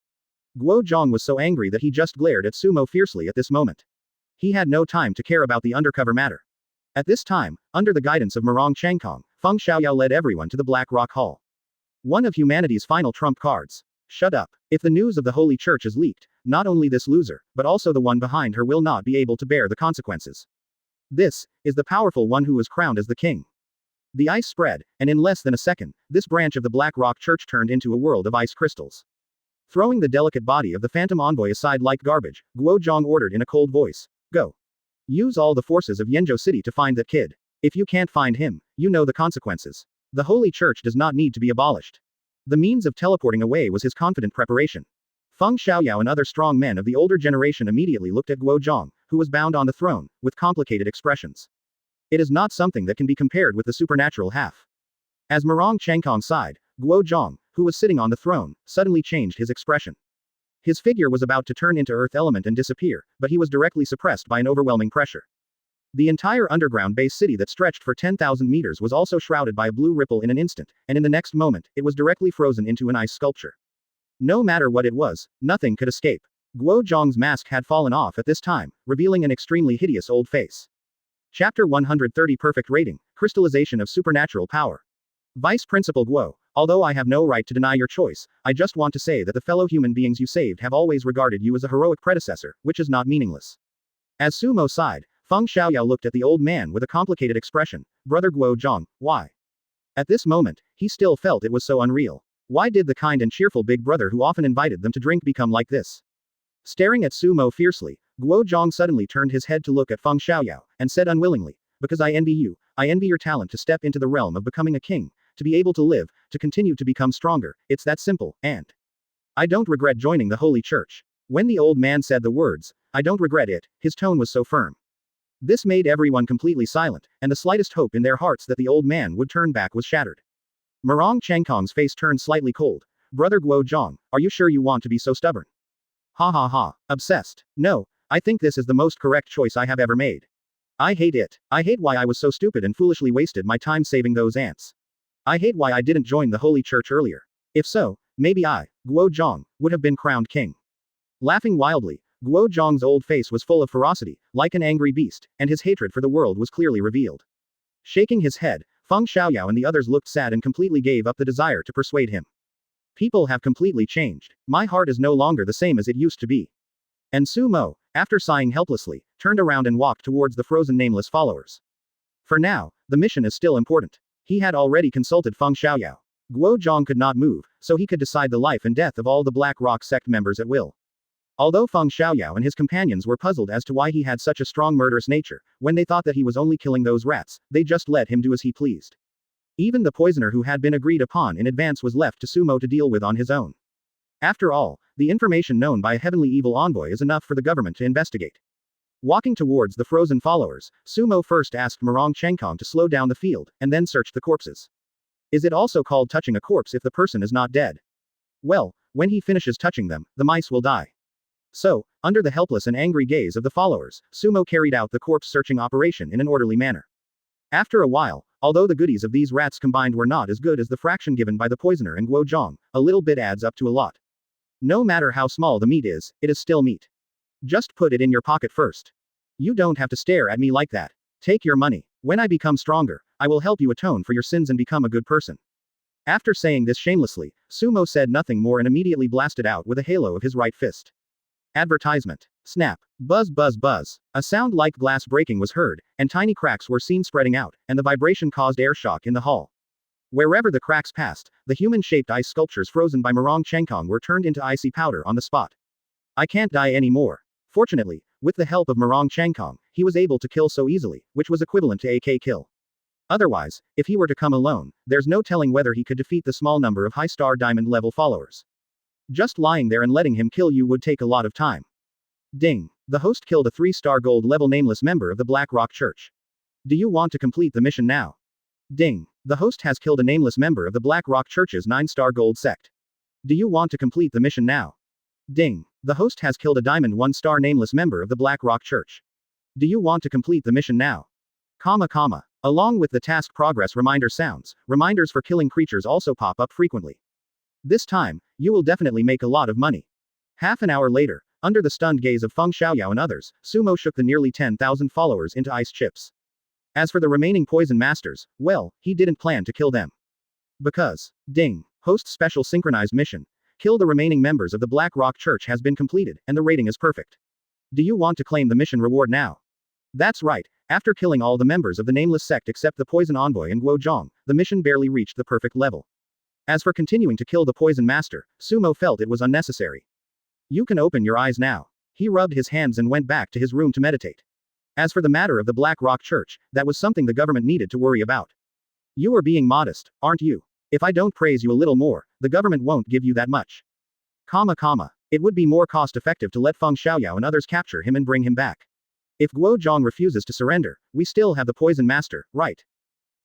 Guo Zhong was so angry that he just glared at Su Mo fiercely at this moment. He had no time to care about the undercover matter. At this time, under the guidance of Morong Changkong, Feng Xiaoyao led everyone to the Black Rock Hall. One of humanity's final trump cards. Shut up. If the news of the Holy Church is leaked, not only this loser, but also the one behind her will not be able to bear the consequences. This is the powerful one who was crowned as the king. The ice spread, and in less than a second, this branch of the Black Rock Church turned into a world of ice crystals. Throwing the delicate body of the phantom envoy aside like garbage, Guo Zhong ordered in a cold voice, "Go. Use all the forces of Yenzhou City to find that kid. If you can't find him, you know the consequences. The Holy Church does not need to be abolished." The means of teleporting away was his confident preparation. Feng Xiaoyao and other strong men of the older generation immediately looked at Guo Zhong, who was bound on the throne, with complicated expressions. It is not something that can be compared with the supernatural half. As Morong Changkong sighed, Guo Zhong, who was sitting on the throne, suddenly changed his expression. His figure was about to turn into earth element and disappear, but he was directly suppressed by an overwhelming pressure. The entire underground base city that stretched for 10,000 meters was also shrouded by a blue ripple in an instant, and in the next moment, it was directly frozen into an ice sculpture. No matter what it was, nothing could escape. Guo Zhong's mask had fallen off at this time, revealing an extremely hideous old face. Chapter 130 Perfect Rating, Crystallization of Supernatural Power. Vice Principal Guo, although I have no right to deny your choice, I just want to say that the fellow human beings you saved have always regarded you as a heroic predecessor, which is not meaningless. As Su Mo sighed, Feng Xiaoyao looked at the old man with a complicated expression. Brother Guo Zhong, why? At this moment, he still felt it was so unreal. Why did the kind and cheerful big brother who often invited them to drink become like this? Staring at Su Mo fiercely, Guo Zhong suddenly turned his head to look at Feng Xiaoyao, and said unwillingly, "Because I envy you, I envy your talent to step into the realm of becoming a king, to be able to live, to continue to become stronger, it's that simple, and I don't regret joining the Holy Church." When the old man said the words, "I don't regret it," his tone was so firm. This made everyone completely silent, and the slightest hope in their hearts that the old man would turn back was shattered. Morong Changkong's face turned slightly cold. "Brother Guo Zhong, are you sure you want to be so stubborn?" "Ha ha ha. Obsessed. No, I think this is the most correct choice I have ever made. I hate it. I hate why I was so stupid and foolishly wasted my time saving those ants. I hate why I didn't join the Holy Church earlier. If so, maybe I, Guo Zhong, would have been crowned king." Laughing wildly, Guo Zhong's old face was full of ferocity, like an angry beast, and his hatred for the world was clearly revealed. Shaking his head, Feng Xiaoyao and the others looked sad and completely gave up the desire to persuade him. People have completely changed. My heart is no longer the same as it used to be. And Su Mo, after sighing helplessly, turned around and walked towards the frozen nameless followers. For now, the mission is still important. He had already consulted Feng Xiaoyao. Guo Zhong could not move, so he could decide the life and death of all the Black Rock sect members at will. Although Feng Xiaoyao and his companions were puzzled as to why he had such a strong murderous nature, when they thought that he was only killing those rats, they just let him do as he pleased. Even the poisoner who had been agreed upon in advance was left to Su Mo to deal with on his own. After all, the information known by a heavenly evil envoy is enough for the government to investigate. Walking towards the frozen followers, Su Mo first asked Morong Changkong to slow down the field, and then searched the corpses. Is it also called touching a corpse if the person is not dead? Well, when he finishes touching them, the mice will die. So, under the helpless and angry gaze of the followers, Su Mo carried out the corpse-searching operation in an orderly manner. After a while, although the goodies of these rats combined were not as good as the fraction given by the poisoner and Guo Zhong, a little bit adds up to a lot. No matter how small the meat is, it is still meat. Just put it in your pocket first. You don't have to stare at me like that. Take your money. When I become stronger, I will help you atone for your sins and become a good person. After saying this shamelessly, Su Mo said nothing more and immediately blasted out with a halo of his right fist. Advertisement. Snap. Buzz buzz buzz. A sound like glass breaking was heard, and tiny cracks were seen spreading out, and the vibration caused air shock in the hall. Wherever the cracks passed, the human-shaped ice sculptures frozen by Morong Changkong were turned into icy powder on the spot. I can't die anymore. Fortunately, with the help of Morong Changkong, he was able to kill so easily, which was equivalent to AK kill. Otherwise, if he were to come alone, there's no telling whether he could defeat the small number of high-star diamond level followers. Just lying there and letting him kill you would take a lot of time. Ding. The host killed a 3-star gold level nameless member of the Black Rock Church. Do you want to complete the mission now? Ding. The host has killed a nameless member of the Black Rock Church's 9-star gold sect. Do you want to complete the mission now? Ding. The host has killed a diamond 1-star nameless member of the Black Rock Church. Do you want to complete the mission now? Along with the task progress reminder sounds, reminders for killing creatures also pop up frequently. This time, you will definitely make a lot of money. Half an hour later, under the stunned gaze of Feng Xiaoyao and others, Sumo shook the nearly 10,000 followers into ice chips. As for the remaining poison masters, well, he didn't plan to kill them. Because, ding, host's special synchronized mission, kill the remaining members of the Black Rock Church has been completed, and the rating is perfect. Do you want to claim the mission reward now? That's right, after killing all the members of the nameless sect except the poison envoy and Guozhong, the mission barely reached the perfect level. As for continuing to kill the poison master, Sumo felt it was unnecessary. You can open your eyes now. He rubbed his hands and went back to his room to meditate. As for the matter of the Black Rock Church, that was something the government needed to worry about. You are being modest, aren't you? If I don't praise you a little more, the government won't give you that much. It would be more cost-effective to let Feng Xiaoyao and others capture him and bring him back. If Guozhong refuses to surrender, we still have the poison master, right?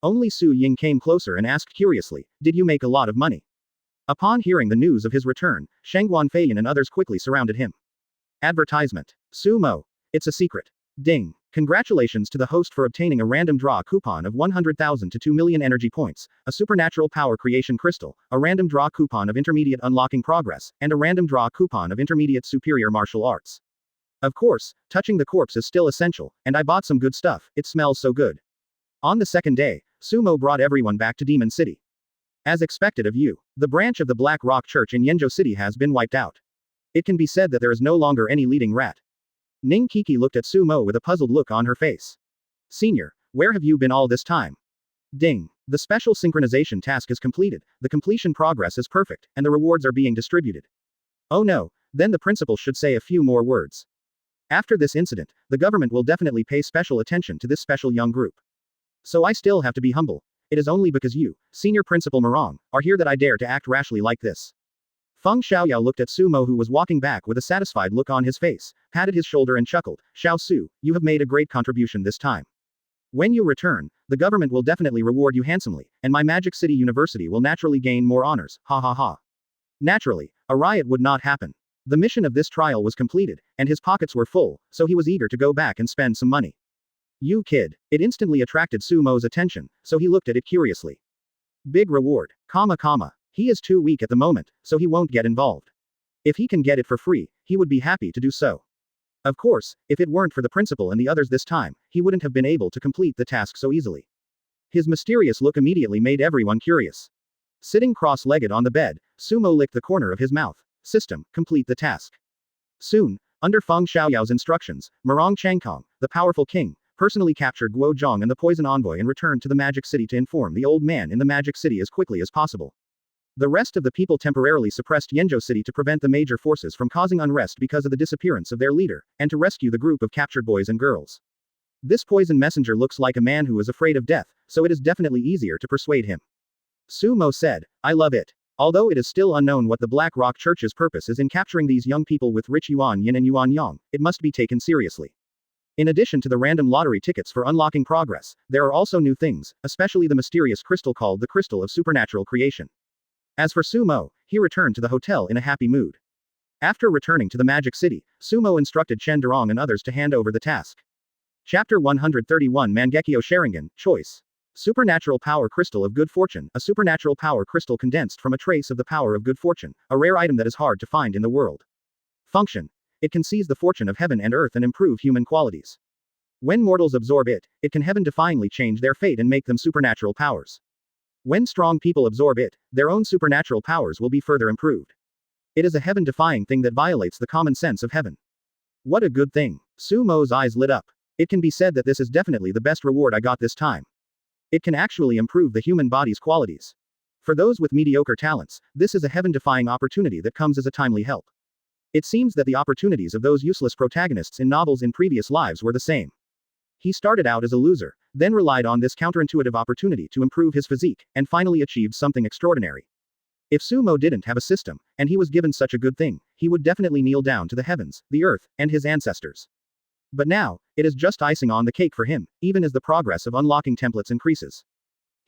Only Su Ying came closer and asked curiously, did you make a lot of money? Upon hearing the news of his return, Shangguan Feiyan and others quickly surrounded him. Advertisement. Sumo. It's a secret. Ding. Congratulations to the host for obtaining a random draw coupon of 100,000 to 2 million energy points, a supernatural power creation crystal, a random draw coupon of intermediate unlocking progress, and a random draw coupon of intermediate superior martial arts. Of course, touching the corpse is still essential, and I bought some good stuff, it smells so good. On the second day, Sumo brought everyone back to Demon City. As expected of you, the branch of the Black Rock Church in Yanzhou City has been wiped out. It can be said that there is no longer any leading rat. Ning Kiki looked at Sumo with a puzzled look on her face. Senior, where have you been all this time? Ding. The special synchronization task is completed, the completion progress is perfect, and the rewards are being distributed. Oh no, then the principal should say a few more words. After this incident, the government will definitely pay special attention to this special young group. So I still have to be humble. It is only because you, Senior Principal Morong, are here that I dare to act rashly like this. Feng Xiaoyao looked at Sumo who was walking back with a satisfied look on his face, patted his shoulder and chuckled, Xiao Su, you have made a great contribution this time. When you return, the government will definitely reward you handsomely, and my Magic City University will naturally gain more honors, ha ha ha. Naturally, a riot would not happen. The mission of this trial was completed, and his pockets were full, so he was eager to go back and spend some money. You kid. It instantly attracted Sumo's attention, so he looked at it curiously. Big reward, He is too weak at the moment, so he won't get involved. If he can get it for free, he would be happy to do so. Of course, if it weren't for the principal and the others this time, he wouldn't have been able to complete the task so easily. His mysterious look immediately made everyone curious. Sitting cross-legged on the bed, Sumo licked the corner of his mouth. System, complete the task. Soon, under Feng Xiaoyao's instructions, Morong Changkong, the powerful king, personally captured Guozhong and the poison envoy and returned to the Magic City to inform the old man in the Magic City as quickly as possible. The rest of the people temporarily suppressed Yanzhou City to prevent the major forces from causing unrest because of the disappearance of their leader, and to rescue the group of captured boys and girls. This poison messenger looks like a man who is afraid of death, so it is definitely easier to persuade him. Sumo said, I love it. Although it is still unknown what the Black Rock Church's purpose is in capturing these young people with rich Yuan Yin and Yuan Yang, it must be taken seriously. In addition to the random lottery tickets for unlocking progress, there are also new things, especially the mysterious crystal called the Crystal of Supernatural Creation. As for Sumo, he returned to the hotel in a happy mood. After returning to the Magic City, Sumo instructed Chen Durong and others to hand over the task. Chapter 131 Mangekyo Sharingan, Choice. Supernatural Power Crystal of Good Fortune, a supernatural power crystal condensed from a trace of the power of good fortune, a rare item that is hard to find in the world. Function. It can seize the fortune of heaven and earth and improve human qualities. When mortals absorb it, it can heaven-defyingly change their fate and make them supernatural powers. When strong people absorb it, their own supernatural powers will be further improved. It is a heaven-defying thing that violates the common sense of heaven. What a good thing. Sumo's eyes lit up. It can be said that this is definitely the best reward I got this time. It can actually improve the human body's qualities. For those with mediocre talents, this is a heaven-defying opportunity that comes as a timely help. It seems that the opportunities of those useless protagonists in novels in previous lives were the same. He started out as a loser, then relied on this counterintuitive opportunity to improve his physique, and finally achieved something extraordinary. If Sumo didn't have a system, and he was given such a good thing, he would definitely kneel down to the heavens, the earth, and his ancestors. But now, it is just icing on the cake for him, even as the progress of unlocking templates increases.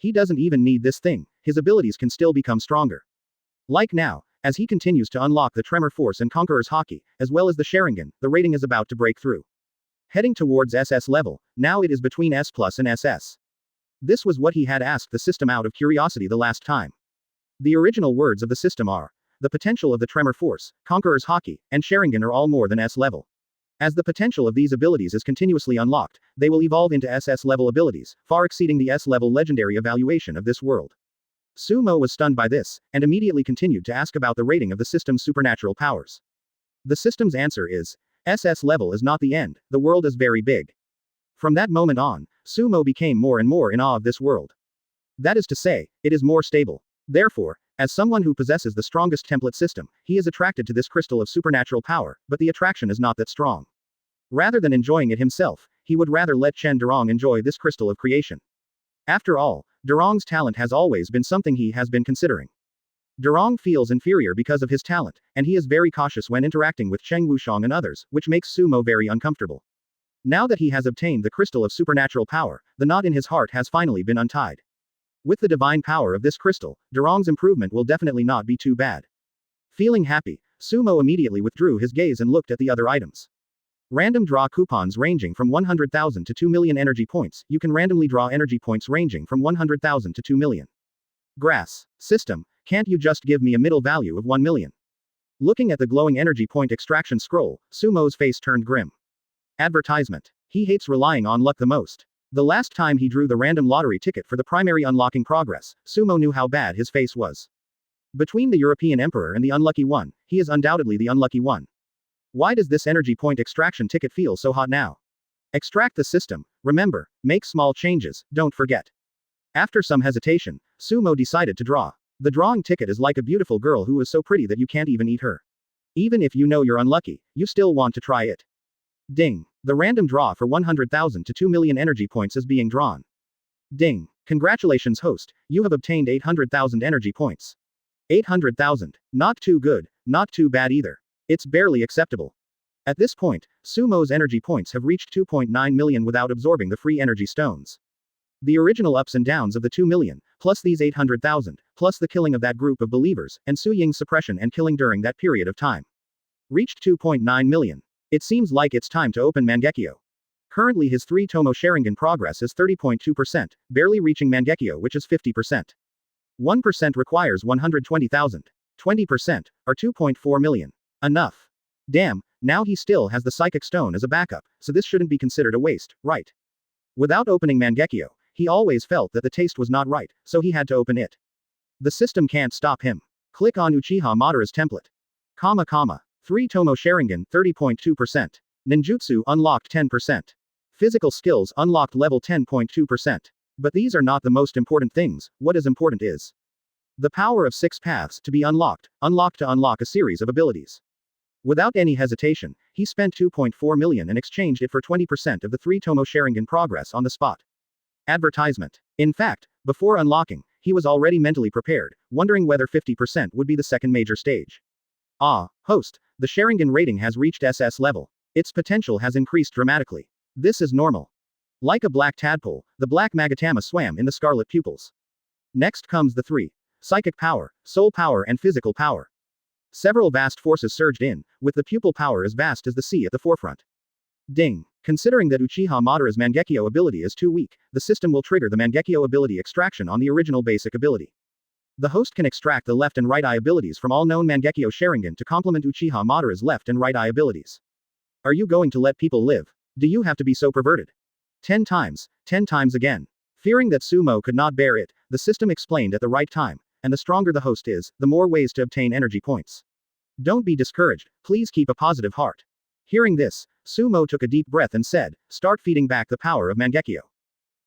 He doesn't even need this thing, his abilities can still become stronger. Like now, as he continues to unlock the Tremor Force and Conqueror's Haki, as well as the Sharingan, the rating is about to break through. Heading towards SS level, now it is between S+ and SS. This was what he had asked the system out of curiosity the last time. The original words of the system are, the potential of the Tremor Force, Conqueror's Haki, and Sharingan are all more than S level. As the potential of these abilities is continuously unlocked, they will evolve into SS level abilities, far exceeding the S level legendary evaluation of this world. Sumo was stunned by this, and immediately continued to ask about the rating of the system's supernatural powers. The system's answer is, SS level is not the end, the world is very big. From that moment on, Sumo became more and more in awe of this world. That is to say, it is more stable. Therefore, as someone who possesses the strongest template system, he is attracted to this crystal of supernatural power, but the attraction is not that strong. Rather than enjoying it himself, he would rather let Chen Durong enjoy this crystal of creation. After all, Durong's talent has always been something he has been considering. Durong feels inferior because of his talent, and he is very cautious when interacting with Cheng Wushang and others, which makes Sumo very uncomfortable. Now that he has obtained the crystal of supernatural power, the knot in his heart has finally been untied. With the divine power of this crystal, Durong's improvement will definitely not be too bad. Feeling happy, Sumo immediately withdrew his gaze and looked at the other items. Random draw coupons ranging from 100,000 to 2 million energy points. You can randomly draw energy points ranging from 100,000 to 2 million. Grass. System, can't you just give me a middle value of 1 million? Looking at the glowing energy point extraction scroll, Sumo's face turned grim. Advertisement. He hates relying on luck the most. The last time he drew the random lottery ticket for the primary unlocking progress, Sumo knew how bad his face was. Between the European Emperor and the unlucky one, he is undoubtedly the unlucky one. Why does this energy point extraction ticket feel so hot now? Extract the system. Remember, make small changes, don't forget. After some hesitation, Sumo decided to draw. The drawing ticket is like a beautiful girl who is so pretty that you can't even eat her. Even if you know you're unlucky, you still want to try it. Ding. The random draw for 100,000 to 2 million energy points is being drawn. Ding. Congratulations host, you have obtained 800,000 energy points. 800,000. Not too good, not too bad either. It's barely acceptable. At this point, Sumo's energy points have reached 2.9 million without absorbing the free energy stones. The original ups and downs of the 2 million, plus these 800,000, plus the killing of that group of believers, and Su Ying's suppression and killing during that period of time. Reached 2.9 million. It seems like it's time to open Mangekyo. Currently his 3 Tomo Sharingan progress is 30.2%, barely reaching Mangekyo which is 50%. 1% requires 120,000. 20%, or 2.4 million. Enough. Damn, now he still has the psychic stone as a backup, so this shouldn't be considered a waste, right? Without opening Mangekyo, he always felt that the taste was not right, so he had to open it. The system can't stop him. Click on Uchiha Madara's template. 3 Tomo Sharingan, 30.2%. Ninjutsu unlocked 10%. Physical skills unlocked level 10.2%. But these are not the most important things, what is important is the power of 6 paths to be unlocked to unlock a series of abilities. Without any hesitation, he spent 2.4 million and exchanged it for 20% of the 3 Tomo Sharingan progress on the spot. Advertisement. In fact, before unlocking, he was already mentally prepared, wondering whether 50% would be the second major stage. Ah, host, the Sharingan rating has reached SS level. Its potential has increased dramatically. This is normal. Like a black tadpole, the black Magatama swam in the scarlet pupils. Next comes the 3. Psychic power, soul power and physical power. Several vast forces surged in, with the pupil power as vast as the sea at the forefront. Ding. Considering that Uchiha Madara's Mangekyo ability is too weak, the system will trigger the Mangekyo ability extraction on the original basic ability. The host can extract the left and right eye abilities from all known Mangekyo Sharingan to complement Uchiha Madara's left and right eye abilities. Are you going to let people live? Do you have to be so perverted? 10 times again. Fearing that Sumo could not bear it, the system explained at the right time, and the stronger the host is, the more ways to obtain energy points. Don't be discouraged, please keep a positive heart. Hearing this, Sumo took a deep breath and said, start feeding back the power of Mangekyo.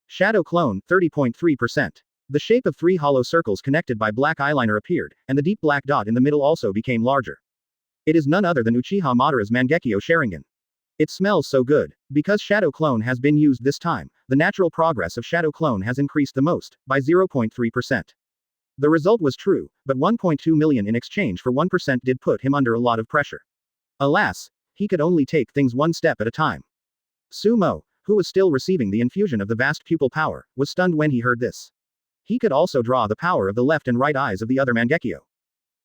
Shadow Clone, 30.3%. The shape of 3 hollow circles connected by black eyeliner appeared, and the deep black dot in the middle also became larger. It is none other than Uchiha Madara's Mangekyo Sharingan. It smells so good. Because Shadow Clone has been used this time, the natural progress of Shadow Clone has increased the most, by 0.3%. The result was true, but 1.2 million in exchange for 1% did put him under a lot of pressure. Alas, he could only take things one step at a time. Sumo, who was still receiving the infusion of the vast pupil power, was stunned when he heard this. He could also draw the power of the left and right eyes of the other Mangekyo.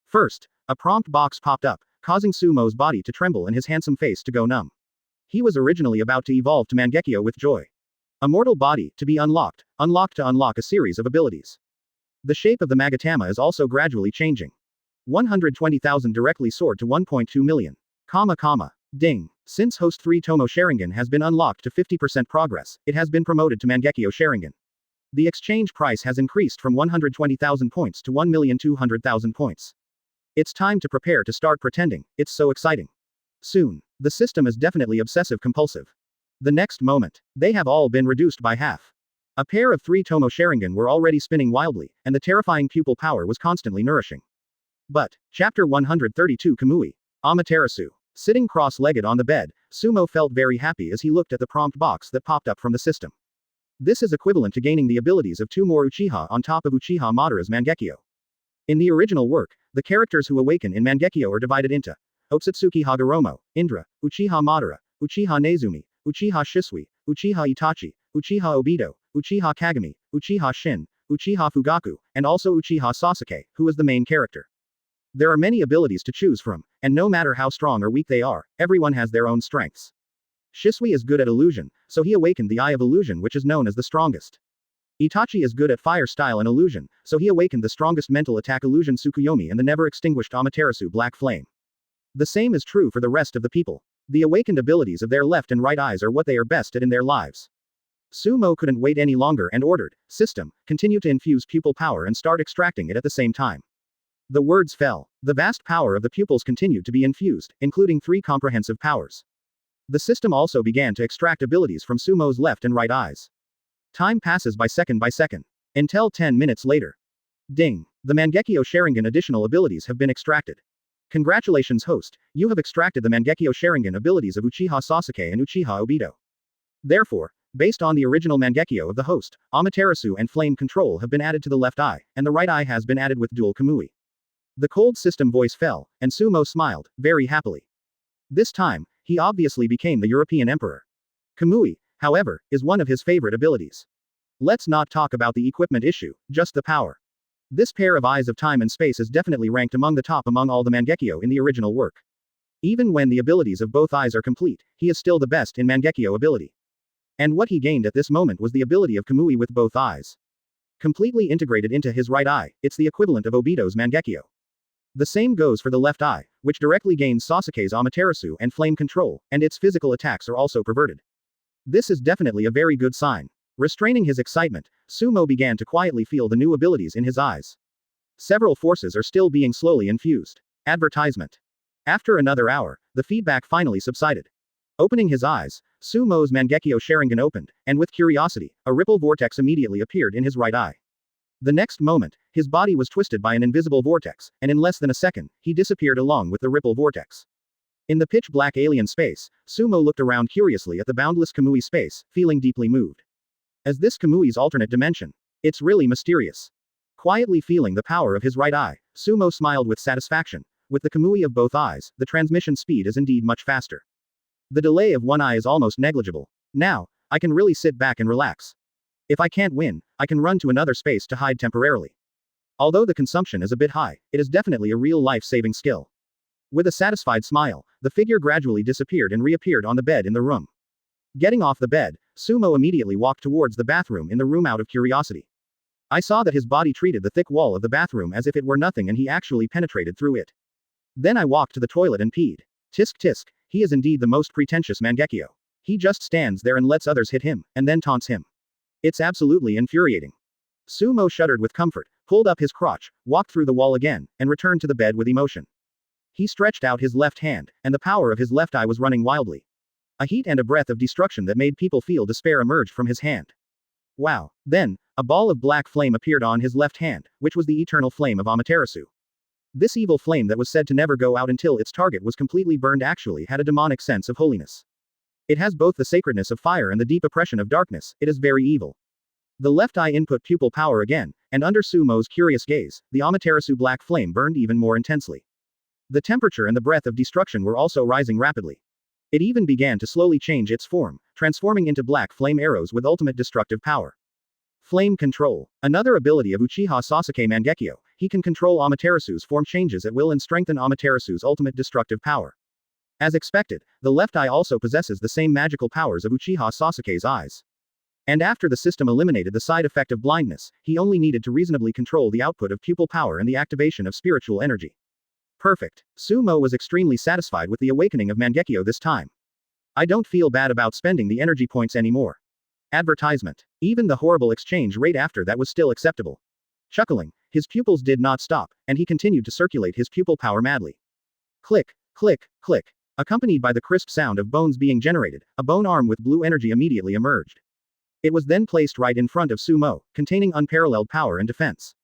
First, a prompt box popped up, causing Sumo's body to tremble and his handsome face to go numb. He was originally about to evolve to Mangekyo with joy. A mortal body, to be unlocked to unlock a series of abilities. The shape of the Magatama is also gradually changing. 120,000 directly soared to 1.2 million. Ding. Since Host 3 Tomo Sharingan has been unlocked to 50% progress, it has been promoted to Mangekyo Sharingan. The exchange price has increased from 120,000 points to 1,200,000 points. It's time to prepare to start pretending, it's so exciting. Soon. The system is definitely obsessive-compulsive. The next moment, they have all been reduced by half. A pair of 3 Tomo Sharingan were already spinning wildly, and the terrifying pupil power was constantly nourishing. But, Chapter 132 Kamui. Amaterasu. Sitting cross-legged on the bed, Sumo felt very happy as he looked at the prompt box that popped up from the system. This is equivalent to gaining the abilities of 2 more Uchiha on top of Uchiha Madara's Mangekyo. In the original work, the characters who awaken in Mangekyo are divided into Otsutsuki Hagoromo, Indra, Uchiha Madara, Uchiha Nezumi, Uchiha Shisui, Uchiha Itachi, Uchiha Obito, Uchiha Kagami, Uchiha Shin, Uchiha Fugaku, and also Uchiha Sasuke, who is the main character. There are many abilities to choose from, and no matter how strong or weak they are, everyone has their own strengths. Shisui is good at illusion, so he awakened the Eye of Illusion, which is known as the strongest. Itachi is good at fire style and illusion, so he awakened the strongest mental attack illusion Tsukuyomi and the never extinguished Amaterasu Black Flame. The same is true for the rest of the people. The awakened abilities of their left and right eyes are what they are best at in their lives. Sumo couldn't wait any longer and ordered, "System, continue to infuse pupil power and start extracting it at the same time." The words fell. The vast power of the pupils continued to be infused, including 3 comprehensive powers. The system also began to extract abilities from Sumo's left and right eyes. Time passes by second, until 10 minutes later. Ding. The Mangekyo Sharingan additional abilities have been extracted. Congratulations host, you have extracted the Mangekyo Sharingan abilities of Uchiha Sasuke and Uchiha Obito. Therefore, based on the original Mangekyo of the host, Amaterasu and Flame Control have been added to the left eye, and the right eye has been added with Dual Kamui. The cold system voice fell, and Sumo smiled, very happily. This time, he obviously became the European Emperor. Kamui, however, is one of his favorite abilities. Let's not talk about the equipment issue, just the power. This pair of eyes of time and space is definitely ranked among the top among all the Mangekyo in the original work. Even when the abilities of both eyes are complete, he is still the best in Mangekyo ability. And what he gained at this moment was the ability of Kamui with both eyes. Completely integrated into his right eye, it's the equivalent of Obito's Mangekyo. The same goes for the left eye, which directly gains Sasuke's Amaterasu and Flame Control, and its physical attacks are also perverted. This is definitely a very good sign. Restraining his excitement, Sumo began to quietly feel the new abilities in his eyes. Several forces are still being slowly infused. Advertisement. After another hour, the feedback finally subsided. Opening his eyes, Sumo's Mangekyo Sharingan opened, and with curiosity, a ripple vortex immediately appeared in his right eye. The next moment, his body was twisted by an invisible vortex, and in less than a second, he disappeared along with the ripple vortex. In the pitch-black alien space, Sumo looked around curiously at the boundless Kamui space, feeling deeply moved. As this Kamui's alternate dimension? It's really mysterious. Quietly feeling the power of his right eye, Sumo smiled with satisfaction. With the Kamui of both eyes, the transmission speed is indeed much faster. The delay of one eye is almost negligible. Now, I can really sit back and relax. If I can't win, I can run to another space to hide temporarily. Although the consumption is a bit high, it is definitely a real life-saving skill. With a satisfied smile, the figure gradually disappeared and reappeared on the bed in the room. Getting off the bed, Sumo immediately walked towards the bathroom in the room out of curiosity. I saw that his body treated the thick wall of the bathroom as if it were nothing and he actually penetrated through it. Then I walked to the toilet and peed. Tisk tisk, he is indeed the most pretentious Mangekyo. He just stands there and lets others hit him, and then taunts him. It's absolutely infuriating. Sumo shuddered with comfort, pulled up his crotch, walked through the wall again, and returned to the bed with emotion. He stretched out his left hand, and the power of his left eye was running wildly. A heat and a breath of destruction that made people feel despair emerged from his hand. Wow. Then, a ball of black flame appeared on his left hand, which was the eternal flame of Amaterasu. This evil flame that was said to never go out until its target was completely burned actually had a demonic sense of holiness. It has both the sacredness of fire and the deep oppression of darkness, it is very evil. The left eye input pupil power again, and under Sumo's curious gaze, the Amaterasu black flame burned even more intensely. The temperature and the breath of destruction were also rising rapidly. It even began to slowly change its form, transforming into black flame arrows with ultimate destructive power. Flame Control. Another ability of Uchiha Sasuke Mangekyo, he can control Amaterasu's form changes at will and strengthen Amaterasu's ultimate destructive power. As expected, the left eye also possesses the same magical powers of Uchiha Sasuke's eyes. And after the system eliminated the side effect of blindness, he only needed to reasonably control the output of pupil power and the activation of spiritual energy. Perfect. Sumo was extremely satisfied with the awakening of Mangekyo this time. I don't feel bad about spending the energy points anymore. Advertisement. Even the horrible exchange rate after that was still acceptable. Chuckling, his pupils did not stop, and he continued to circulate his pupil power madly. Click, click, click. Accompanied by the crisp sound of bones being generated, a bone arm with blue energy immediately emerged. It was then placed right in front of Sumo, containing unparalleled power and defense.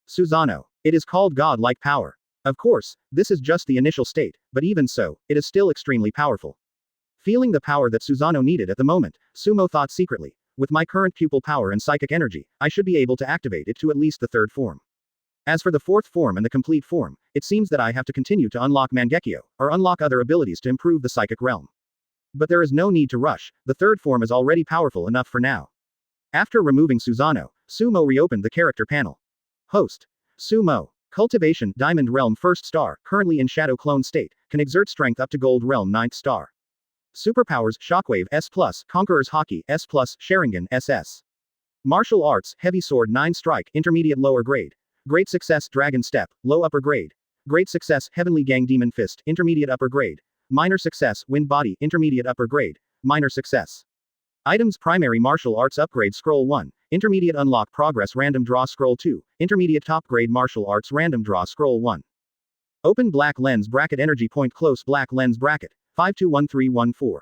Susanoo. It is called god-like power. Of course, this is just the initial state, but even so, it is still extremely powerful. Feeling the power that Susanoo needed at the moment, Sumo thought secretly, with my current pupil power and psychic energy, I should be able to activate it to at least the third form. As for the fourth form and the complete form, it seems that I have to continue to unlock Mangekyo, or unlock other abilities to improve the psychic realm. But there is no need to rush, the third form is already powerful enough for now. After removing Susanoo, Sumo reopened the character panel. Host. Sumo. Cultivation, Diamond Realm 1st star, currently in Shadow Clone state, can exert strength up to Gold Realm 9th star. Superpowers, Shockwave S+, Conqueror's Haki S+, Sharingan SS. Martial Arts, Heavy Sword 9 Strike, Intermediate Lower Grade. Great Success Dragon Step, Low Upper Grade. Great Success Heavenly Gang Demon Fist, Intermediate Upper Grade. Minor Success Wind Body, Intermediate Upper Grade. Minor Success. Items Primary Martial Arts Upgrade Scroll 1, Intermediate Unlock Progress Random Draw Scroll 2, Intermediate Top Grade Martial Arts Random Draw Scroll 1. Open Black Lens Bracket Energy Point Close Black Lens Bracket, 521314.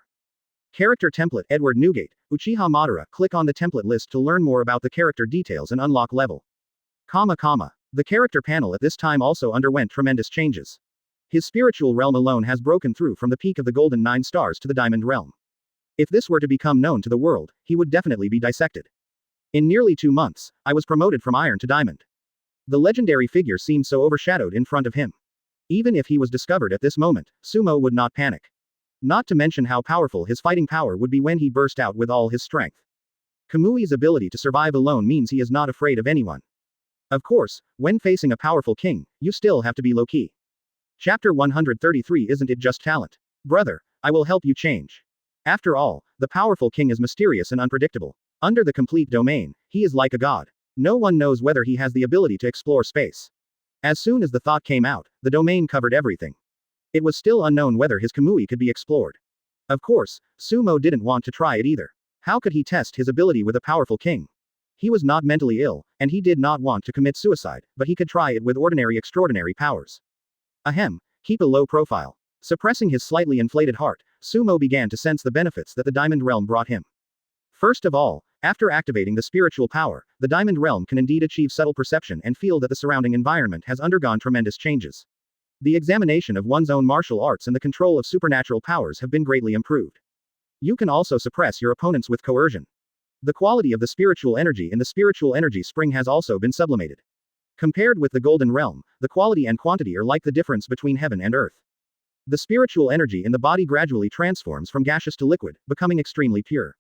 Character Template Edward Newgate, Uchiha Madara. Click on the template list to learn more about the character details and unlock level. The character panel at this time also underwent tremendous changes. His spiritual realm alone has broken through from the peak of the golden 9 stars to the diamond realm. If this were to become known to the world, he would definitely be dissected. In nearly 2 months, I was promoted from iron to diamond. The legendary figure seemed so overshadowed in front of him. Even if he was discovered at this moment, Sumo would not panic. Not to mention how powerful his fighting power would be when he burst out with all his strength. Kamui's ability to survive alone means he is not afraid of anyone. Of course, when facing a powerful king, you still have to be low-key. Chapter 133. Isn't it just talent? Brother, I will help you change. After all, the powerful king is mysterious and unpredictable. Under the complete domain, he is like a god. No one knows whether he has the ability to explore space. As soon as the thought came out, the domain covered everything. It was still unknown whether his Kamui could be explored. Of course, Sumo didn't want to try it either. How could he test his ability with a powerful king? He was not mentally ill, and he did not want to commit suicide, but he could try it with ordinary extraordinary powers. Ahem, keep a low profile. Suppressing his slightly inflated heart, Sumo began to sense the benefits that the Diamond Realm brought him. First of all, after activating the spiritual power, the Diamond Realm can indeed achieve subtle perception and feel that the surrounding environment has undergone tremendous changes. The examination of one's own martial arts and the control of supernatural powers have been greatly improved. You can also suppress your opponents with coercion. The quality of the spiritual energy in the spiritual energy spring has also been sublimated. Compared with the Golden Realm, the quality and quantity are like the difference between heaven and earth. The spiritual energy in the body gradually transforms from gaseous to liquid, becoming extremely pure.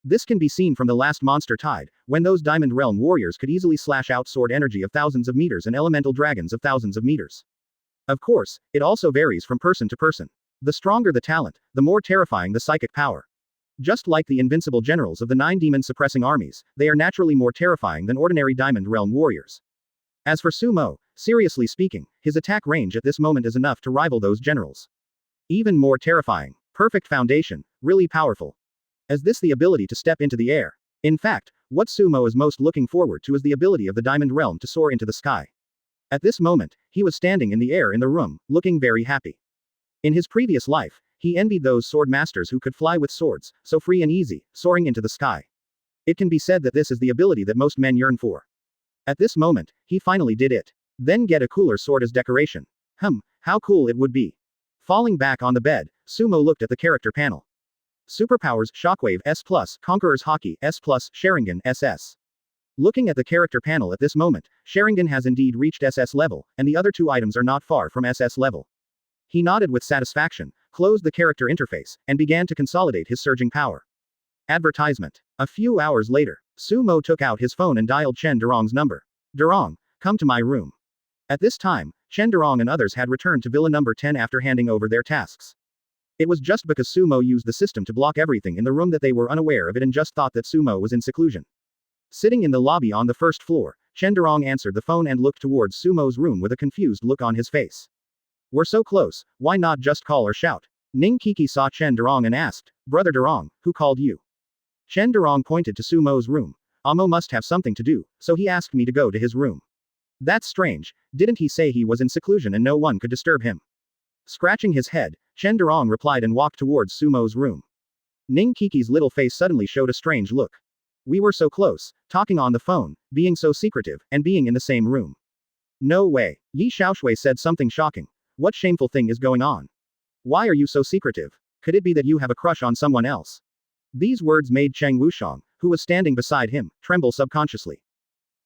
This can be seen from the last monster tide, when those Diamond Realm warriors could easily slash out sword energy of thousands of meters and elemental dragons of thousands of meters. Of course, it also varies from person to person. The stronger the talent, the more terrifying the psychic power. Just like the invincible generals of the 9 demon-suppressing armies, they are naturally more terrifying than ordinary Diamond Realm warriors. As for Sumo, seriously speaking, his attack range at this moment is enough to rival those generals. Even more terrifying. Perfect foundation, really powerful. Is this the ability to step into the air? In fact, what Sumo is most looking forward to is the ability of the Diamond Realm to soar into the sky. At this moment, he was standing in the air in the room, looking very happy. In his previous life, he envied those sword masters who could fly with swords, so free and easy, soaring into the sky. It can be said that this is the ability that most men yearn for. At this moment, he finally did it. Then get a cooler sword as decoration. How cool it would be. Falling back on the bed, Sumo looked at the character panel. Superpowers, Shockwave S+, Conqueror's Haki S+, Sharingan SS. Looking at the character panel at this moment, Sharingan has indeed reached SS level, and the other 2 items are not far from SS level. He nodded with satisfaction, closed the character interface, and began to consolidate his surging power. Advertisement. A few hours later, Sumo took out his phone and dialed Chen Durong's number. Durong, come to my room. At this time, Chen Durong and others had returned to Villa number 10 after handing over their tasks. It was just because Sumo used the system to block everything in the room that they were unaware of it and just thought that Sumo was in seclusion. Sitting in the lobby on the first floor, Chen Durong answered the phone and looked towards Sumo's room with a confused look on his face. We're so close, why not just call or shout? Ning Kiki saw Chen Durong and asked, Brother Durong, who called you? Chen Durong pointed to Sumo's room. Amo must have something to do, so he asked me to go to his room. That's strange, didn't he say he was in seclusion and no one could disturb him? Scratching his head, Chen Durong replied and walked towards Sumo's room. Ning Kiki's little face suddenly showed a strange look. We were so close, talking on the phone, being so secretive, and being in the same room. No way, Yi Xiaoshui said something shocking. What shameful thing is going on? Why are you so secretive? Could it be that you have a crush on someone else? These words made Cheng Wushang, who was standing beside him, tremble subconsciously.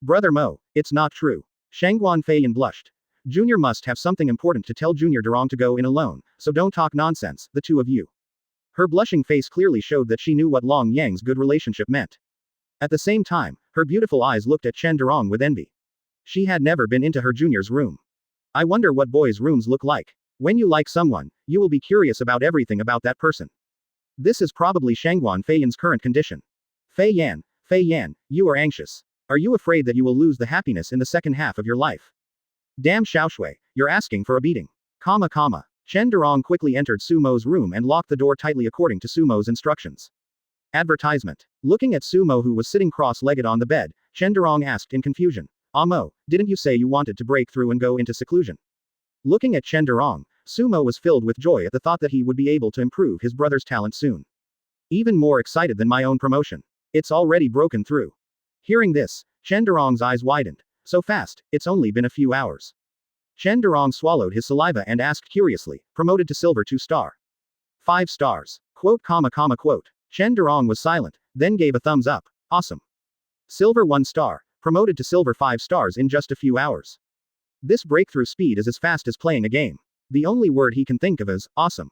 Brother Mo, it's not true. Shangguan Feiyan blushed. Junior must have something important to tell Junior Durong to go in alone, so don't talk nonsense, the two of you. Her blushing face clearly showed that she knew what Long Yang's good relationship meant. At the same time, her beautiful eyes looked at Chen Durong with envy. She had never been into her junior's room. I wonder what boys' rooms look like. When you like someone, you will be curious about everything about that person. This is probably Shangguan Feiyan's current condition. Fei Yan, you are anxious. Are you afraid that you will lose the happiness in the second half of your life? Damn Xiaoshui, you're asking for a beating. Chen Durong quickly entered Sumo's room and locked the door tightly according to Sumo's instructions. Advertisement. Looking at Sumo who was sitting cross-legged on the bed, Chen Durong asked in confusion. Amo, didn't you say you wanted to break through and go into seclusion? Looking at Chen Durong, Sumo was filled with joy at the thought that he would be able to improve his brother's talent soon. Even more excited than my own promotion. It's already broken through. Hearing this, Chen Durong's eyes widened. So fast, it's only been a few hours. Chen Durong swallowed his saliva and asked curiously, promoted to silver 2-star. 5 stars. Quote. Chen Durong was silent, then gave a thumbs up. Awesome. Silver 1 star, promoted to silver 5 stars in just a few hours. This breakthrough speed is as fast as playing a game. The only word he can think of is, awesome.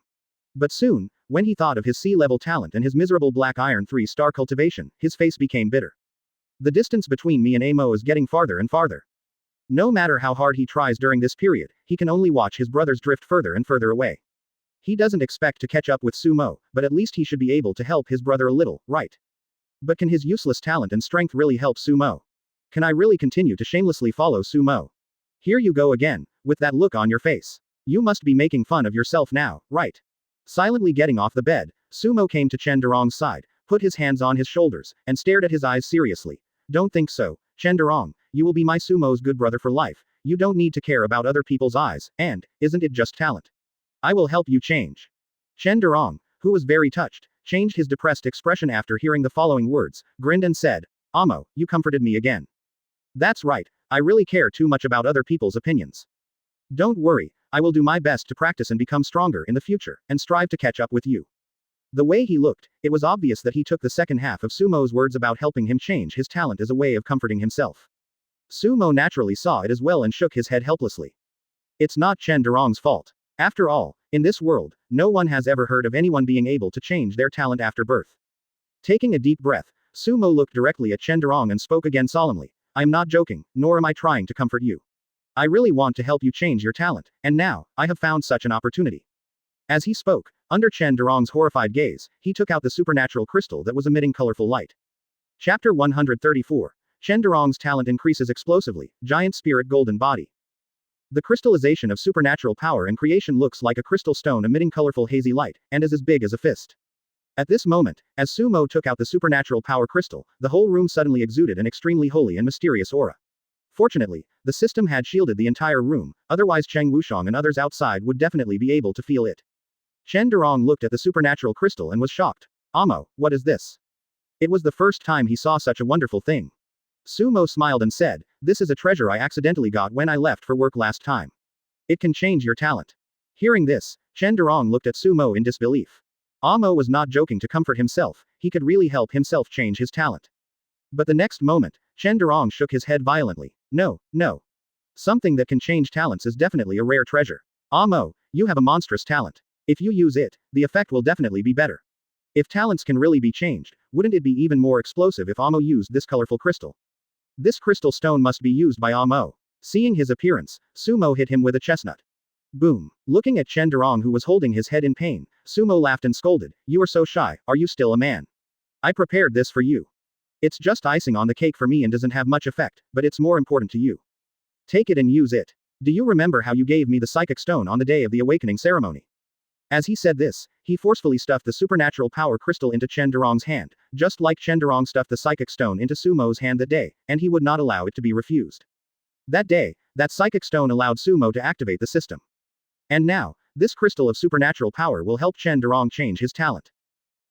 But soon, when he thought of his sea-level talent and his miserable black iron 3-star cultivation, his face became bitter. The distance between me and Amo is getting farther and farther. No matter how hard he tries during this period, he can only watch his brothers drift further and further away. He doesn't expect to catch up with Sumo, but at least he should be able to help his brother a little, right? But can his useless talent and strength really help Sumo? Can I really continue to shamelessly follow Sumo? Here you go again, with that look on your face. You must be making fun of yourself now, right? Silently getting off the bed, Sumo came to Chen Durong's side, put his hands on his shoulders, and stared at his eyes seriously. Don't think so, Chen Durong, you will be my Sumo's good brother for life, you don't need to care about other people's eyes, and, isn't it just talent? I will help you change. Chen Durong, who was very touched, changed his depressed expression after hearing the following words, grinned and said, Amo, you comforted me again. That's right, I really care too much about other people's opinions. Don't worry, I will do my best to practice and become stronger in the future, and strive to catch up with you. The way he looked, it was obvious that he took the second half of Sumo's words about helping him change his talent as a way of comforting himself. Sumo naturally saw it as well and shook his head helplessly. It's not Chen Durong's fault. After all, in this world, no one has ever heard of anyone being able to change their talent after birth. Taking a deep breath, Sumo looked directly at Chen Durong and spoke again solemnly. I am not joking, nor am I trying to comfort you. I really want to help you change your talent, and now, I have found such an opportunity. As he spoke, under Chen Durong's horrified gaze, he took out the supernatural crystal that was emitting colorful light. Chapter 134. Chen Durong's talent increases explosively, giant spirit golden body. The crystallization of supernatural power and creation looks like a crystal stone emitting colorful hazy light, and is as big as a fist. At this moment, as Sumo took out the supernatural power crystal, the whole room suddenly exuded an extremely holy and mysterious aura. Fortunately, the system had shielded the entire room, otherwise Cheng Wushang and others outside would definitely be able to feel it. Chen Durong looked at the supernatural crystal and was shocked. Amo, what is this? It was the first time he saw such a wonderful thing. Sumo smiled and said, this is a treasure I accidentally got when I left for work last time. It can change your talent. Hearing this, Chen Durong looked at Sumo in disbelief. Amo was not joking to comfort himself, he could really help himself change his talent. But the next moment, Chen Durong shook his head violently. No. Something that can change talents is definitely a rare treasure. Amo, you have a monstrous talent. If you use it, the effect will definitely be better. If talents can really be changed, wouldn't it be even more explosive if Amo used this colorful crystal? This crystal stone must be used by Amo. Seeing his appearance, Sumo hit him with a chestnut. Boom. Looking at Chen Durong, who was holding his head in pain, Sumo laughed and scolded, "You are so shy, are you still a man? I prepared this for you. It's just icing on the cake for me and doesn't have much effect, but it's more important to you. Take it and use it. Do you remember how you gave me the psychic stone on the day of the awakening ceremony?" As he said this, he forcefully stuffed the supernatural power crystal into Chen Durong's hand, just like Chen Durong stuffed the psychic stone into Sumo's hand that day, and he would not allow it to be refused. That day, that psychic stone allowed Sumo to activate the system. And now, this crystal of supernatural power will help Chen Durong change his talent.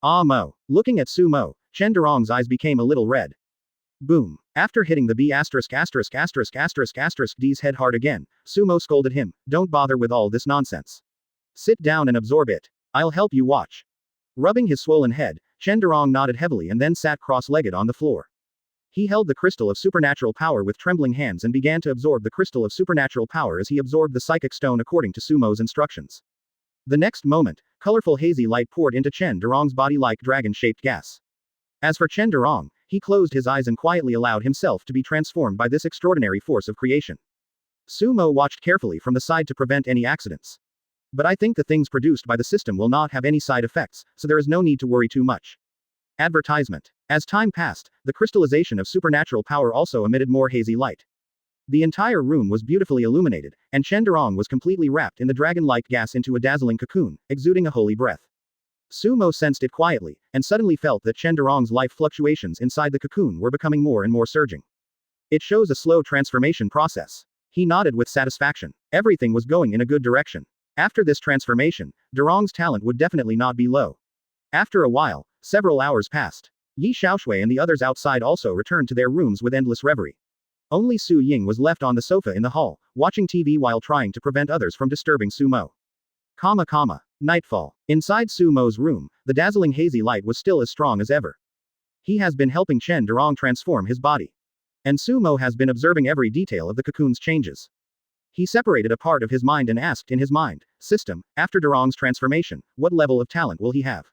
Mo. Looking at Sumo, Chen Durong's eyes became a little red. Boom. After hitting the D's head hard again, Sumo scolded him, "Don't bother with all this nonsense. Sit down and absorb it. I'll help you watch." Rubbing his swollen head, Chen Durong nodded heavily and then sat cross-legged on the floor. He held the crystal of supernatural power with trembling hands and began to absorb the crystal of supernatural power as he absorbed the psychic stone according to Sumo's instructions. The next moment, colorful hazy light poured into Chen Durong's body like dragon-shaped gas. As for Chen Durong, he closed his eyes and quietly allowed himself to be transformed by this extraordinary force of creation. Sumo watched carefully from the side to prevent any accidents. "But I think the things produced by the system will not have any side effects, so there is no need to worry too much." Advertisement. As time passed, the crystallization of supernatural power also emitted more hazy light. The entire room was beautifully illuminated, and Chen Durong was completely wrapped in the dragon-like gas into a dazzling cocoon, exuding a holy breath. Sumo sensed it quietly, and suddenly felt that Chen Durong's life fluctuations inside the cocoon were becoming more and more surging. It shows a slow transformation process. He nodded with satisfaction. Everything was going in a good direction. After this transformation, Durong's talent would definitely not be low. After a while, several hours passed. Yi Xiaoshui and the others outside also returned to their rooms with endless reverie. Only Su Ying was left on the sofa in the hall, watching TV while trying to prevent others from disturbing Sumo. Nightfall. Inside Sumo's room, the dazzling hazy light was still as strong as ever. He has been helping Chen Durong transform his body. And Sumo has been observing every detail of the cocoon's changes. He separated a part of his mind and asked in his mind, "System, after Durong's transformation, what level of talent will he have?"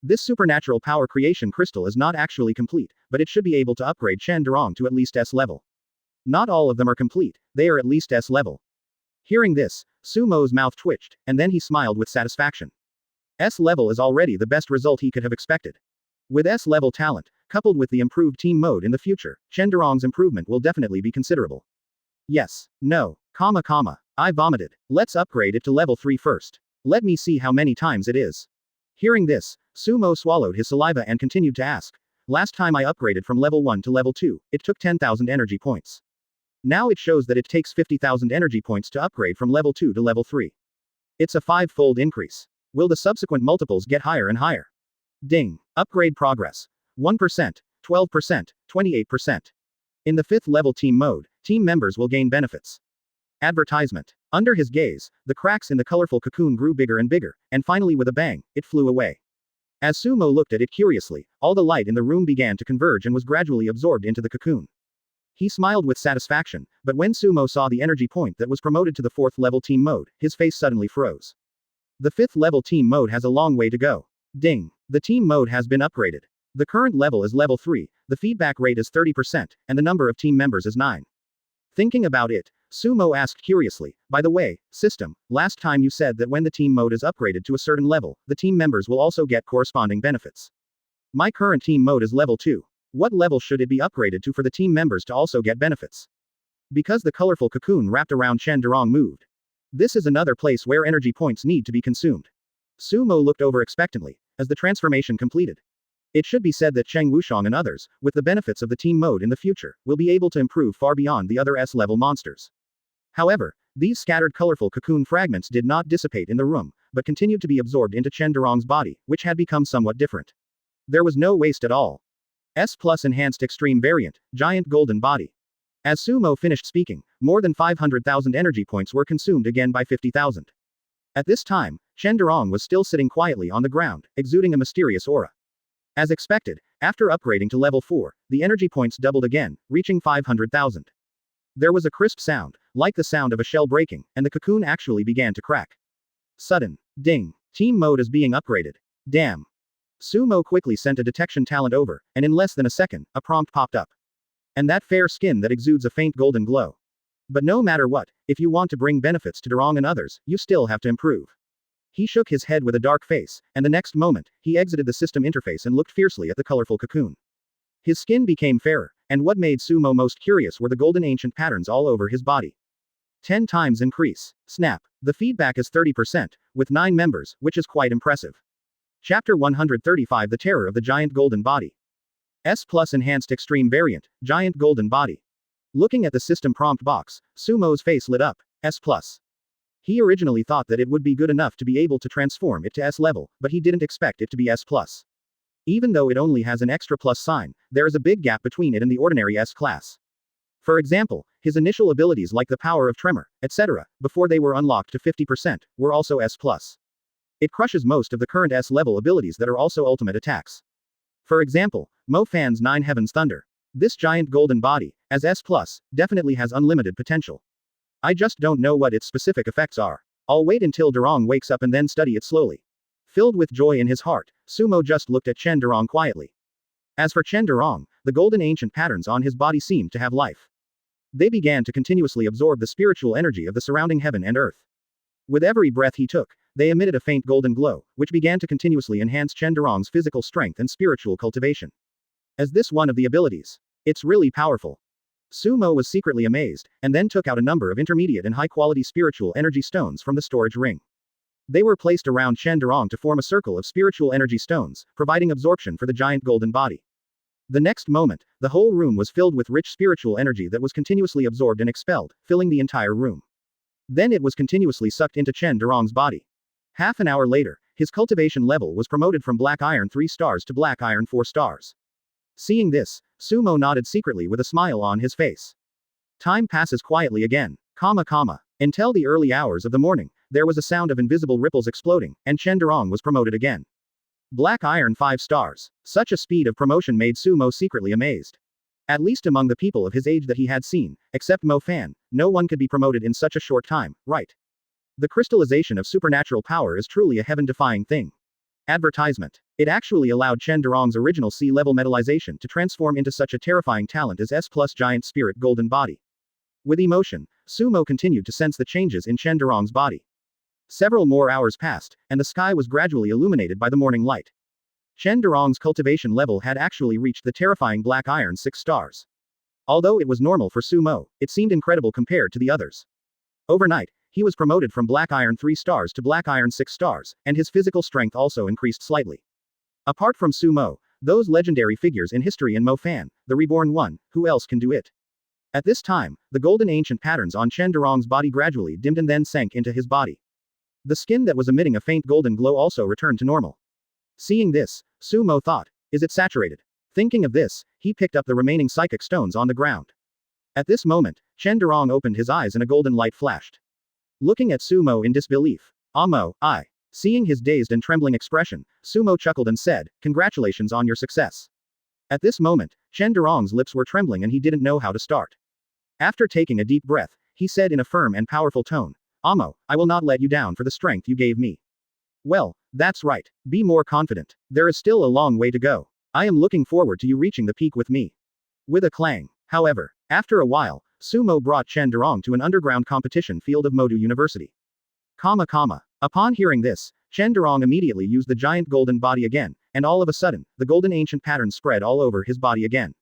This supernatural power creation crystal is not actually complete, but it should be able to upgrade Chen Durong to at least S level. Not all of them are complete, they are at least S level. Hearing this, Sumo's mouth twitched, and then he smiled with satisfaction. S level is already the best result he could have expected. With S level talent, coupled with the improved team mode in the future, Chen Durong's improvement will definitely be considerable. Yes. No. I vomited. Let's upgrade it to level 3 first. Let me see how many times it is. Hearing this, Sumo swallowed his saliva and continued to ask. Last time I upgraded from level 1 to level 2, it took 10,000 energy points. Now it shows that it takes 50,000 energy points to upgrade from level 2 to level 3. It's a 5-fold increase. Will the subsequent multiples get higher and higher? Ding. Upgrade progress. 1%, 12%, 28%. In the 5th level team mode, team members will gain benefits. Advertisement. Under his gaze, the cracks in the colorful cocoon grew bigger and bigger, and finally with a bang, it flew away. As Sumo looked at it curiously, all the light in the room began to converge and was gradually absorbed into the cocoon. He smiled with satisfaction, but when Sumo saw the energy point that was promoted to the 4th level team mode, his face suddenly froze. The 5th level team mode has a long way to go. Ding. The team mode has been upgraded. The current level is level 3, the feedback rate is 30%, and the number of team members is 9. Thinking about it, Sumo asked curiously, "By the way, system, last time you said that when the team mode is upgraded to a certain level, the team members will also get corresponding benefits. My current team mode is level 2. What level should it be upgraded to for the team members to also get benefits?" Because the colorful cocoon wrapped around Chen Durong moved. This is another place where energy points need to be consumed. Sumo looked over expectantly, as the transformation completed. It should be said that Cheng Wushang and others, with the benefits of the team mode in the future, will be able to improve far beyond the other S-level monsters. However, these scattered colorful cocoon fragments did not dissipate in the room, but continued to be absorbed into Chen Durong's body, which had become somewhat different. There was no waste at all. S plus enhanced extreme variant, giant golden body. As Sumo finished speaking, more than 500,000 energy points were consumed again by 50,000. At this time, Chen Durong was still sitting quietly on the ground, exuding a mysterious aura. As expected, after upgrading to level 4, the energy points doubled again, reaching 500,000. There was a crisp sound, like the sound of a shell breaking, and the cocoon actually began to crack. Sudden. Ding. Team mode is being upgraded. Damn. Sumo quickly sent a detection talent over, and in less than a second, a prompt popped up. And that fair skin that exudes a faint golden glow. But no matter what, if you want to bring benefits to Durong and others, you still have to improve. He shook his head with a dark face, and the next moment, he exited the system interface and looked fiercely at the colorful cocoon. His skin became fairer, and what made Sumo most curious were the golden ancient patterns all over his body. 10 times increase. Snap. The feedback is 30%, with 9 members, which is quite impressive. Chapter 135 The Terror of the Giant Golden Body. S Plus Enhanced Extreme Variant, Giant Golden Body. Looking at the system prompt box, Sumo's face lit up. S Plus. He originally thought that it would be good enough to be able to transform it to S level, but he didn't expect it to be S Plus. Even though it only has an extra plus sign, there is a big gap between it and the ordinary S class. For example, his initial abilities like the power of Tremor, etc., before they were unlocked to 50%, were also S+. It crushes most of the current S-level abilities that are also ultimate attacks. For example, Mo Fan's 9 Heavens Thunder. This giant golden body, as S+, definitely has unlimited potential. I just don't know what its specific effects are. I'll wait until Durong wakes up and then study it slowly. Filled with joy in his heart, Sumo just looked at Chen Durong quietly. As for Chen Durong, the golden ancient patterns on his body seemed to have life. They began to continuously absorb the spiritual energy of the surrounding heaven and earth. With every breath he took, they emitted a faint golden glow, which began to continuously enhance Chen Durong's physical strength and spiritual cultivation. As this one of the abilities. It's really powerful. Sumo was secretly amazed, and then took out a number of intermediate and high-quality spiritual energy stones from the storage ring. They were placed around Chen Durong to form a circle of spiritual energy stones, providing absorption for the giant golden body. The next moment, the whole room was filled with rich spiritual energy that was continuously absorbed and expelled, filling the entire room. Then it was continuously sucked into Chen Durong's body. Half an hour later, his cultivation level was promoted from Black Iron 3 stars to Black Iron 4 stars. Seeing this, Sumo nodded secretly with a smile on his face. Time passes quietly again. Until the early hours of the morning, there was a sound of invisible ripples exploding, and Chen Durong was promoted again. Black Iron 5 stars. Such a speed of promotion made Sumo secretly amazed. At least among the people of his age that he had seen, except Mo Fan, no one could be promoted in such a short time, right? The crystallization of supernatural power is truly a heaven-defying thing. Advertisement. It actually allowed Chen Durong's original C-level metallization to transform into such a terrifying talent as S+ Giant Spirit Golden Body. With emotion, Sumo continued to sense the changes in Chen Durong's body. Several more hours passed, and the sky was gradually illuminated by the morning light. Chen Durong's cultivation level had actually reached the terrifying Black Iron 6 stars. Although it was normal for Sumo, it seemed incredible compared to the others. Overnight, he was promoted from Black Iron 3 stars to Black Iron 6 stars, and his physical strength also increased slightly. Apart from Sumo, those legendary figures in history and Mo Fan, the reborn one, who else can do it? At this time, the golden ancient patterns on Chen Durong's body gradually dimmed and then sank into his body. The skin that was emitting a faint golden glow also returned to normal. Seeing this, Sumo thought, is it saturated? Thinking of this, he picked up the remaining psychic stones on the ground. At this moment, Chen Durong opened his eyes and a golden light flashed. Looking at Sumo in disbelief. Seeing his dazed and trembling expression, Sumo chuckled and said, congratulations on your success. At this moment, Chen Durong's lips were trembling and he didn't know how to start. After taking a deep breath, he said in a firm and powerful tone, Amo, I will not let you down for the strength you gave me. Well, that's right. Be more confident. There is still a long way to go. I am looking forward to you reaching the peak with me. With a clang. However, after a while, Sumo brought Chen Durong to an underground competition field of Modu University. Upon hearing this, Chen Durong immediately used the giant golden body again, and all of a sudden, the golden ancient pattern spread all over his body again.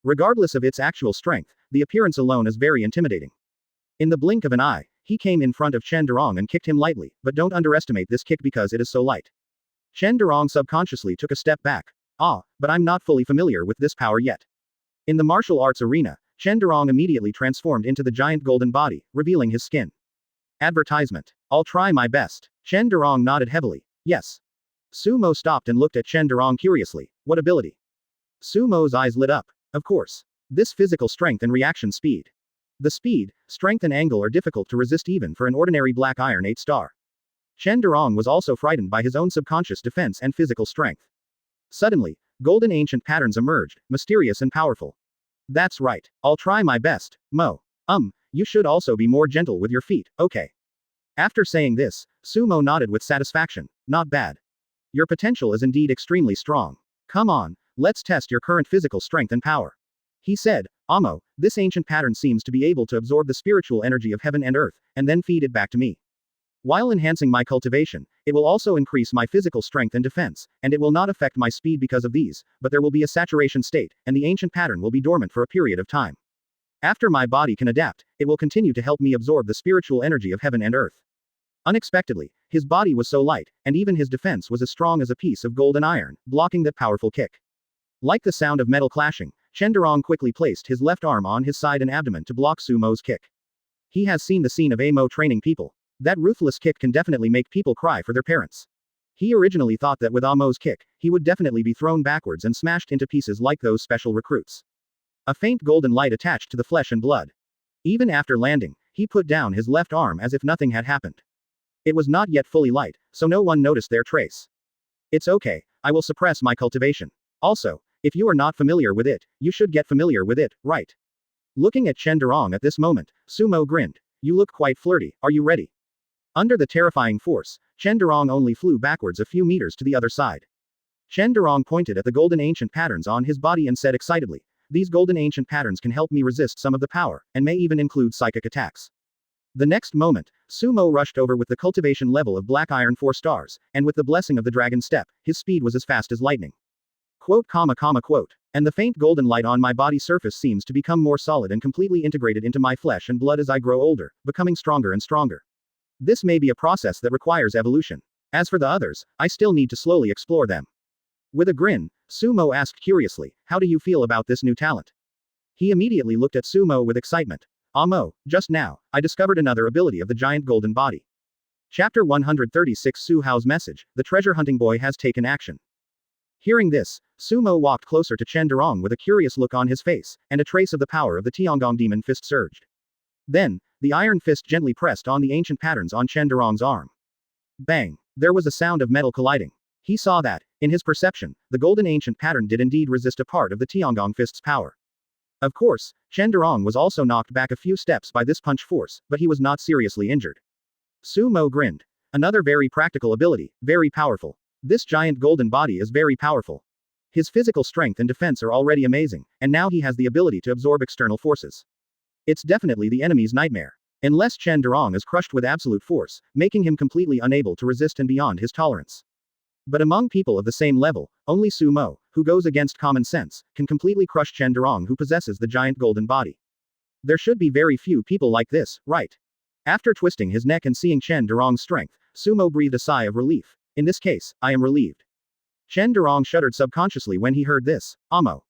Regardless of its actual strength, the appearance alone is very intimidating. In the blink of an eye, he came in front of Chen Durong and kicked him lightly, but don't underestimate this kick because it is so light. Chen Durong subconsciously took a step back. But I'm not fully familiar with this power yet. In the martial arts arena, Chen Durong immediately transformed into the giant golden body, revealing his skin. Advertisement. I'll try my best. Chen Durong nodded heavily. Yes. Sumo stopped and looked at Chen Durong curiously. What ability? Sumo's eyes lit up. Of course. This physical strength and reaction speed. The speed, strength and angle are difficult to resist even for an ordinary Black Iron 8 star. Chen Durong was also frightened by his own subconscious defense and physical strength. Suddenly, golden ancient patterns emerged, mysterious and powerful. That's right. I'll try my best, Mo. You should also be more gentle with your feet, okay? After saying this, Sumo nodded with satisfaction. Not bad. Your potential is indeed extremely strong. Come on, let's test your current physical strength and power. He said, Amo, this ancient pattern seems to be able to absorb the spiritual energy of heaven and earth, and then feed it back to me. While enhancing my cultivation, it will also increase my physical strength and defense, and it will not affect my speed because of these, but there will be a saturation state, and the ancient pattern will be dormant for a period of time. After my body can adapt, it will continue to help me absorb the spiritual energy of heaven and earth. Unexpectedly, his body was so light, and even his defense was as strong as a piece of gold and iron, blocking that powerful kick. Like the sound of metal clashing, Shenderong quickly placed his left arm on his side and abdomen to block Sumo's kick. He has seen the scene of Amo training people. That ruthless kick can definitely make people cry for their parents. He originally thought that with Amo's kick, he would definitely be thrown backwards and smashed into pieces like those special recruits. A faint golden light attached to the flesh and blood. Even after landing, he put down his left arm as if nothing had happened. It was not yet fully light, so no one noticed their trace. It's okay, I will suppress my cultivation. Also, if you are not familiar with it, you should get familiar with it, right? Looking at Shenderong at this moment, Sumo grinned. You look quite flirty, are you ready? Under the terrifying force, Shenderong only flew backwards a few meters to the other side. Shenderong pointed at the golden ancient patterns on his body and said excitedly, these golden ancient patterns can help me resist some of the power, and may even include psychic attacks. The next moment, Sumo rushed over with the cultivation level of black iron 4 stars, and with the blessing of the dragon step, his speed was as fast as lightning. Quote, quote. And the faint golden light on my body surface seems to become more solid and completely integrated into my flesh and blood as I grow older, becoming stronger and stronger. This may be a process that requires evolution. As for the others, I still need to slowly explore them. With a grin, Sumo asked curiously, how do you feel about this new talent? He immediately looked at Sumo with excitement. Amo, just now, I discovered another ability of the giant golden body. Chapter 136 Su Hao's message, the treasure hunting boy has taken action. Hearing this, Sumo walked closer to Shenderong with a curious look on his face, and a trace of the power of the Tiangong demon fist surged. Then, the iron fist gently pressed on the ancient patterns on Shenderong's arm. Bang! There was a sound of metal colliding. He saw that, in his perception, the golden ancient pattern did indeed resist a part of the Tiangong fist's power. Of course, Shenderong was also knocked back a few steps by this punch force, but he was not seriously injured. Sumo grinned. Another very practical ability, very powerful. This giant golden body is very powerful. His physical strength and defense are already amazing, and now he has the ability to absorb external forces. It's definitely the enemy's nightmare. Unless Shenderong is crushed with absolute force, making him completely unable to resist and beyond his tolerance. But among people of the same level, only Sumo, who goes against common sense, can completely crush Shenderong who possesses the giant golden body. There should be very few people like this, right? After twisting his neck and seeing Shenderong's strength, Sumo breathed a sigh of relief. In this case, I am relieved. Shenderong shuddered subconsciously when he heard this. Amo.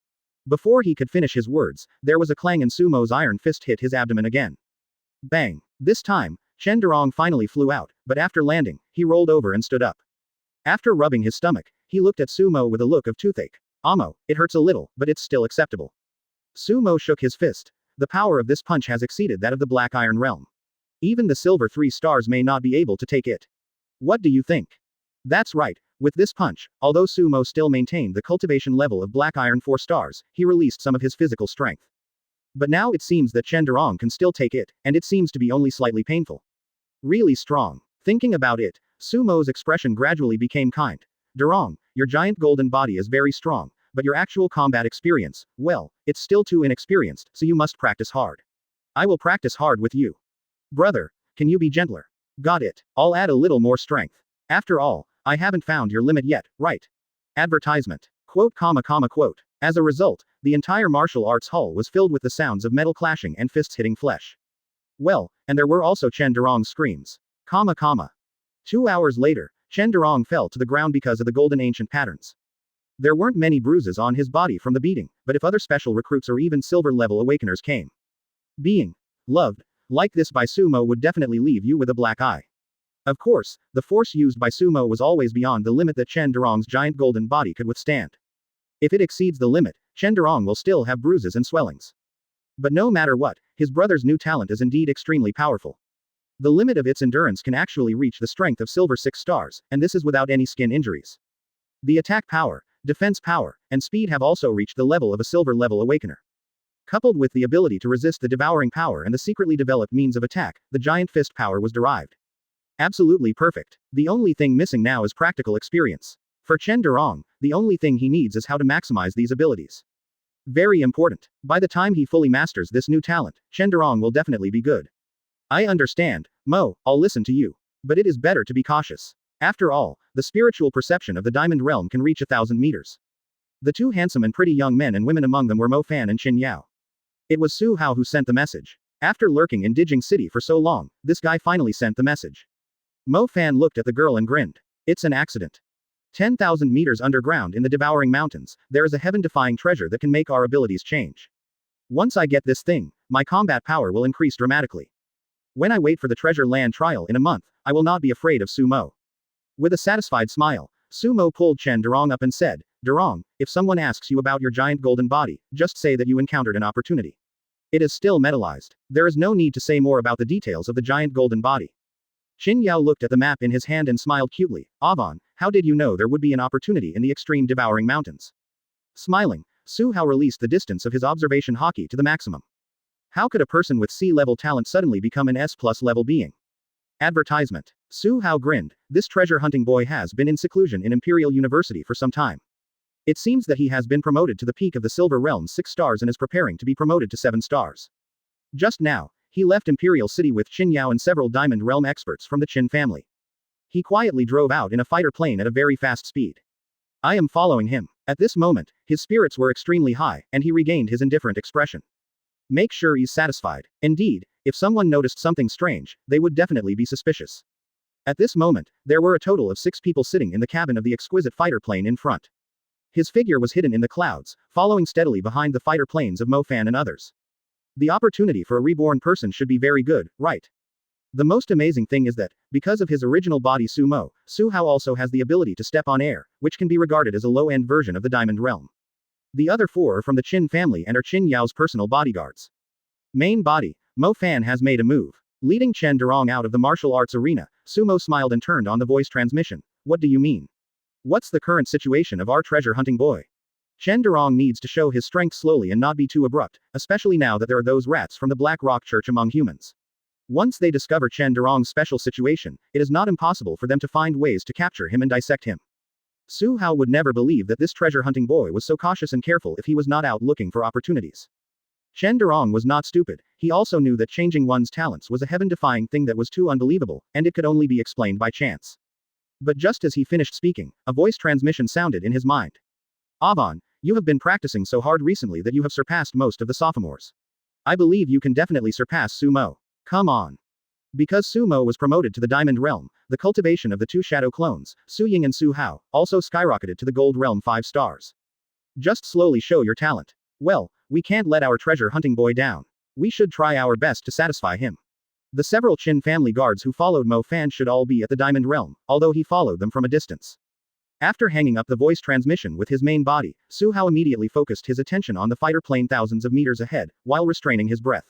Before he could finish his words, there was a clang and Sumo's iron fist hit his abdomen again. Bang. This time, Shenderong finally flew out, but after landing, he rolled over and stood up. After rubbing his stomach, he looked at Sumo with a look of toothache. Amo, it hurts a little, but it's still acceptable. Sumo shook his fist. The power of this punch has exceeded that of the Black Iron realm. Even the Silver 3 stars may not be able to take it. What do you think? That's right, with this punch, although Sumo still maintained the cultivation level of Black Iron 4 stars, he released some of his physical strength. But now it seems that Shenderong can still take it, and it seems to be only slightly painful. Really strong. Thinking about it, Sumo's expression gradually became kind. Derong, your giant golden body is very strong, but your actual combat experience, well, it's still too inexperienced, so you must practice hard. I will practice hard with you. Brother, can you be gentler? Got it. I'll add a little more strength. After all, I haven't found your limit yet, right? Advertisement. Quote. As a result, the entire martial arts hall was filled with the sounds of metal clashing and fists hitting flesh. Well, and there were also Shenderong's screams. 2 hours later, Shenderong fell to the ground because of the golden ancient patterns. There weren't many bruises on his body from the beating, but if other special recruits or even silver-level awakeners came. Being loved like this by Sumo would definitely leave you with a black eye. Of course, the force used by Sumo was always beyond the limit that Shenderong's giant golden body could withstand. If it exceeds the limit, Shenderong will still have bruises and swellings. But no matter what, his brother's new talent is indeed extremely powerful. The limit of its endurance can actually reach the strength of Silver 6 stars, and this is without any skin injuries. The attack power, defense power, and speed have also reached the level of a silver-level awakener. Coupled with the ability to resist the devouring power and the secretly developed means of attack, the giant fist power was derived. Absolutely perfect. The only thing missing now is practical experience. For Chen Durong, the only thing he needs is how to maximize these abilities. Very important. By the time he fully masters this new talent, Chen Durong will definitely be good. I understand, Mo, I'll listen to you. But it is better to be cautious. After all, the spiritual perception of the Diamond Realm can reach 1,000 meters. The two handsome and pretty young men and women among them were Mo Fan and Qin Yao. It was Su Hao who sent the message. After lurking in Dijing City for so long, this guy finally sent the message. Mo Fan looked at the girl and grinned. It's an accident. 10,000 meters underground in the Devouring Mountains, there is a heaven-defying treasure that can make our abilities change. Once I get this thing, my combat power will increase dramatically. When I wait for the treasure land trial in a month, I will not be afraid of Su Mo. With a satisfied smile, Su Mo pulled Chen Durong up and said, Durong, if someone asks you about your giant golden body, just say that you encountered an opportunity. It is still metallized. There is no need to say more about the details of the giant golden body. Qin Yao looked at the map in his hand and smiled cutely. Avon, how did you know there would be an opportunity in the extreme Devouring Mountains? Smiling, Su Hao released the distance of his observation haki to the maximum. How could a person with C-level talent suddenly become an S+ level being? Advertisement. Su Hao grinned. This treasure hunting boy has been in seclusion in Imperial University for some time. It seems that he has been promoted to the peak of the Silver Realm's 6 stars and is preparing to be promoted to 7 stars. Just now, he left Imperial City with Qin Yao and several Diamond Realm experts from the Qin family. He quietly drove out in a fighter plane at a very fast speed. I am following him. At this moment, his spirits were extremely high, and he regained his indifferent expression. Make sure he's satisfied. Indeed, if someone noticed something strange, they would definitely be suspicious. At this moment, there were a total of 6 people sitting in the cabin of the exquisite fighter plane in front. His figure was hidden in the clouds, following steadily behind the fighter planes of Mo Fan and others. The opportunity for a reborn person should be very good, right? The most amazing thing is that, because of his original body Su Hao also has the ability to step on air, which can be regarded as a low-end version of the Diamond Realm. The other 4 are from the Qin family and are Qin Yao's personal bodyguards. Main body, Mo Fan has made a move. Leading Chen Durong out of the martial arts arena, Su Mo smiled and turned on the voice transmission. What do you mean? What's the current situation of our treasure hunting boy? Chen Durong needs to show his strength slowly and not be too abrupt, especially now that there are those rats from the Black Rock Church among humans. Once they discover Chen Durong's special situation, it is not impossible for them to find ways to capture him and dissect him. Su Hao would never believe that this treasure hunting boy was so cautious and careful if he was not out looking for opportunities. Chen Durong was not stupid, he also knew that changing one's talents was a heaven-defying thing that was too unbelievable, and it could only be explained by chance. But just as he finished speaking, a voice transmission sounded in his mind. Avon, you have been practicing so hard recently that you have surpassed most of the sophomores. I believe you can definitely surpass Su Mo. Come on. Because Su Mo was promoted to the Diamond Realm, the cultivation of the 2 shadow clones, Su Ying and Su Hao, also skyrocketed to the Gold Realm 5 stars. Just slowly show your talent. Well, we can't let our treasure hunting boy down. We should try our best to satisfy him. The several Qin family guards who followed Mo Fan should all be at the Diamond Realm, although he followed them from a distance. After hanging up the voice transmission with his main body, Su Hao immediately focused his attention on the fighter plane thousands of meters ahead, while restraining his breath.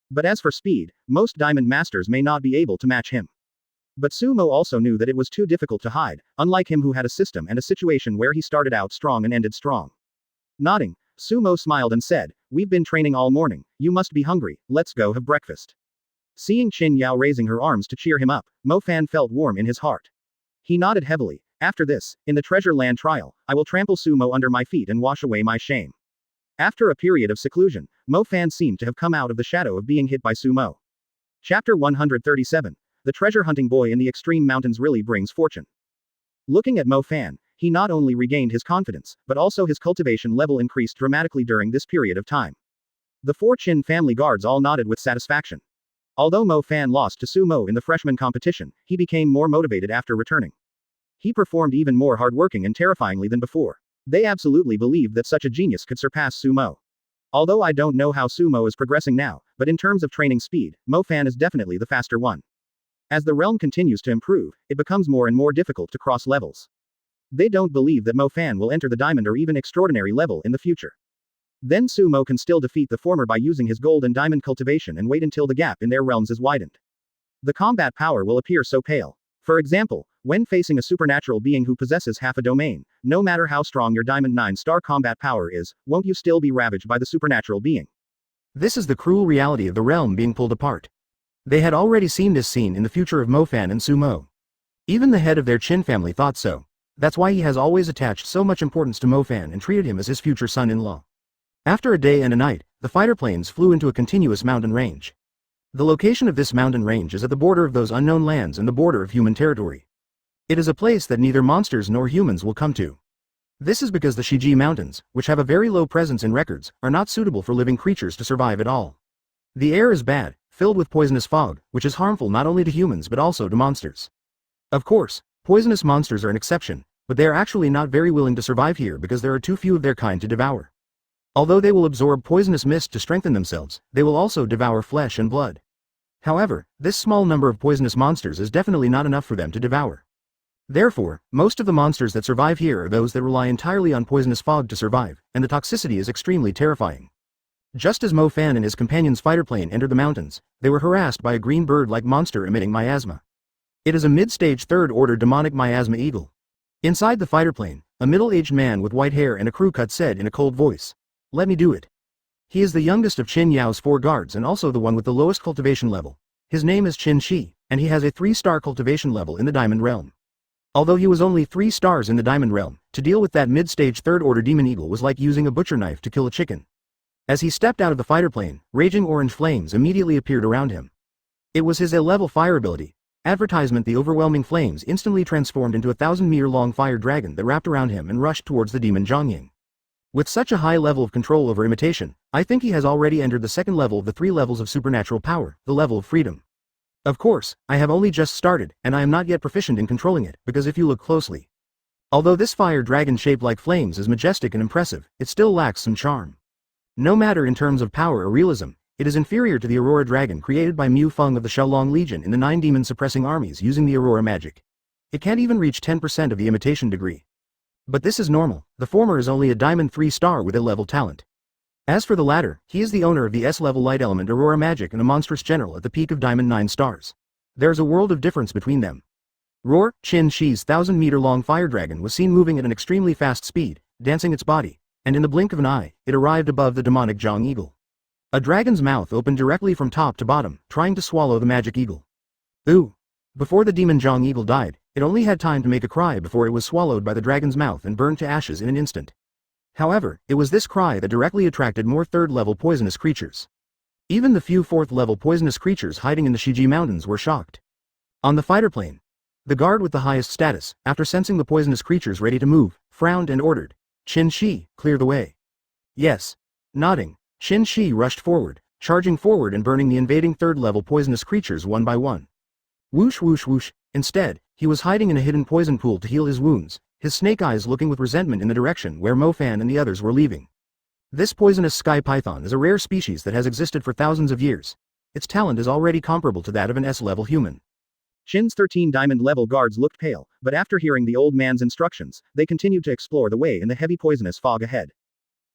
But as for speed, most Diamond Masters may not be able to match him. But Su Mo also knew that it was too difficult to hide, unlike him who had a system and a situation where he started out strong and ended strong. Nodding, Su Mo smiled and said, we've been training all morning, you must be hungry, let's go have breakfast. Seeing Qin Yao raising her arms to cheer him up, Mo Fan felt warm in his heart. He nodded heavily. After this, in the treasure land trial, I will trample Su Mo under my feet and wash away my shame. After a period of seclusion, Mo Fan seemed to have come out of the shadow of being hit by Su Mo. Chapter 137. The treasure hunting boy in the extreme mountains really brings fortune. Looking at Mo Fan, he not only regained his confidence, but also his cultivation level increased dramatically during this period of time. The 4 Qin family guards all nodded with satisfaction. Although Mo Fan lost to Su Mo in the freshman competition, he became more motivated after returning. He performed even more hardworking and terrifyingly than before. They absolutely believed that such a genius could surpass Su Mo. Although I don't know how Su Mo is progressing now, but in terms of training speed, Mo Fan is definitely the faster one. As the realm continues to improve, it becomes more and more difficult to cross levels. They don't believe that Mo Fan will enter the diamond or even extraordinary level in the future. Then Su Mo can still defeat the former by using his gold and diamond cultivation and wait until the gap in their realms is widened. The combat power will appear so pale. For example, when facing a supernatural being who possesses half a domain, no matter how strong your diamond 9-star combat power is, won't you still be ravaged by the supernatural being? This is the cruel reality of the realm being pulled apart. They had already seen this scene in the future of Mo Fan and Su Mo. Even the head of their Qin family thought so. That's why he has always attached so much importance to Mofan and treated him as his future son-in-law. After a day and a night, the fighter planes flew into a continuous mountain range. The location of this mountain range is at the border of those unknown lands and the border of human territory. It is a place that neither monsters nor humans will come to. This is because the Shiji Mountains, which have a very low presence in records, are not suitable for living creatures to survive at all. The air is bad, filled with poisonous fog, which is harmful not only to humans but also to monsters. Of course, poisonous monsters are an exception, but they are actually not very willing to survive here because there are too few of their kind to devour. Although they will absorb poisonous mist to strengthen themselves, they will also devour flesh and blood. However, this small number of poisonous monsters is definitely not enough for them to devour. Therefore, most of the monsters that survive here are those that rely entirely on poisonous fog to survive, and the toxicity is extremely terrifying. Just as Mofan and his companion's fighter plane entered the mountains, they were harassed by a green bird-like monster emitting miasma. It is a mid-stage third-order demonic miasma eagle. Inside the fighter plane, a middle-aged man with white hair and a crew cut said in a cold voice, "Let me do it." He is the youngest of Qin Yao's 4 guards and also the one with the lowest cultivation level. His name is Qin Shi, and he has a 3-star cultivation level in the Diamond Realm. Although he was only 3 stars in the Diamond Realm, to deal with that mid-stage third-order demon eagle was like using a butcher knife to kill a chicken. As he stepped out of the fighter plane, raging orange flames immediately appeared around him. It was his A-level fire ability. Advertisement: the overwhelming flames instantly transformed into a 1,000-meter-long fire dragon that wrapped around him and rushed towards the demon Zhongying. With such a high level of control over imitation, I think he has already entered the second level of the 3 levels of supernatural power, the level of freedom. Of course, I have only just started, and I am not yet proficient in controlling it, because if you look closely, although this fire dragon shaped like flames is majestic and impressive, it still lacks some charm. No matter in terms of power or realism, it is inferior to the Aurora Dragon created by Mu Feng of the Xiaolong Legion in the 9 demon-suppressing armies using the Aurora magic. It can't even reach 10% of the imitation degree. But this is normal. The former is only a Diamond 3-star with A-level talent. As for the latter, he is the owner of the S-level light element Aurora magic and a monstrous general at the peak of Diamond 9 stars. There's a world of difference between them. Roar, Qin Shi's 1,000-meter-long fire dragon was seen moving at an extremely fast speed, dancing its body, and in the blink of an eye, it arrived above the demonic Zhang Eagle. A dragon's mouth opened directly from top to bottom, trying to swallow the magic eagle. Ooh! Before the demon Zhang Eagle died, it only had time to make a cry before it was swallowed by the dragon's mouth and burned to ashes in an instant. However, it was this cry that directly attracted more 3rd-level poisonous creatures. Even the few 4th-level poisonous creatures hiding in the Shiji Mountains were shocked. On the fighter plane, the guard with the highest status, after sensing the poisonous creatures ready to move, frowned and ordered, "Qin Shi, clear the way." Yes. Nodding, Qin Shi rushed forward, charging forward and burning the invading 3rd-level poisonous creatures one by one. Whoosh whoosh whoosh. Instead, he was hiding in a hidden poison pool to heal his wounds, his snake eyes looking with resentment in the direction where Mofan and the others were leaving. This poisonous sky python is a rare species that has existed for thousands of years. Its talent is already comparable to that of an S-level human. Qin's 13 diamond-level guards looked pale, but after hearing the old man's instructions, they continued to explore the way in the heavy poisonous fog ahead.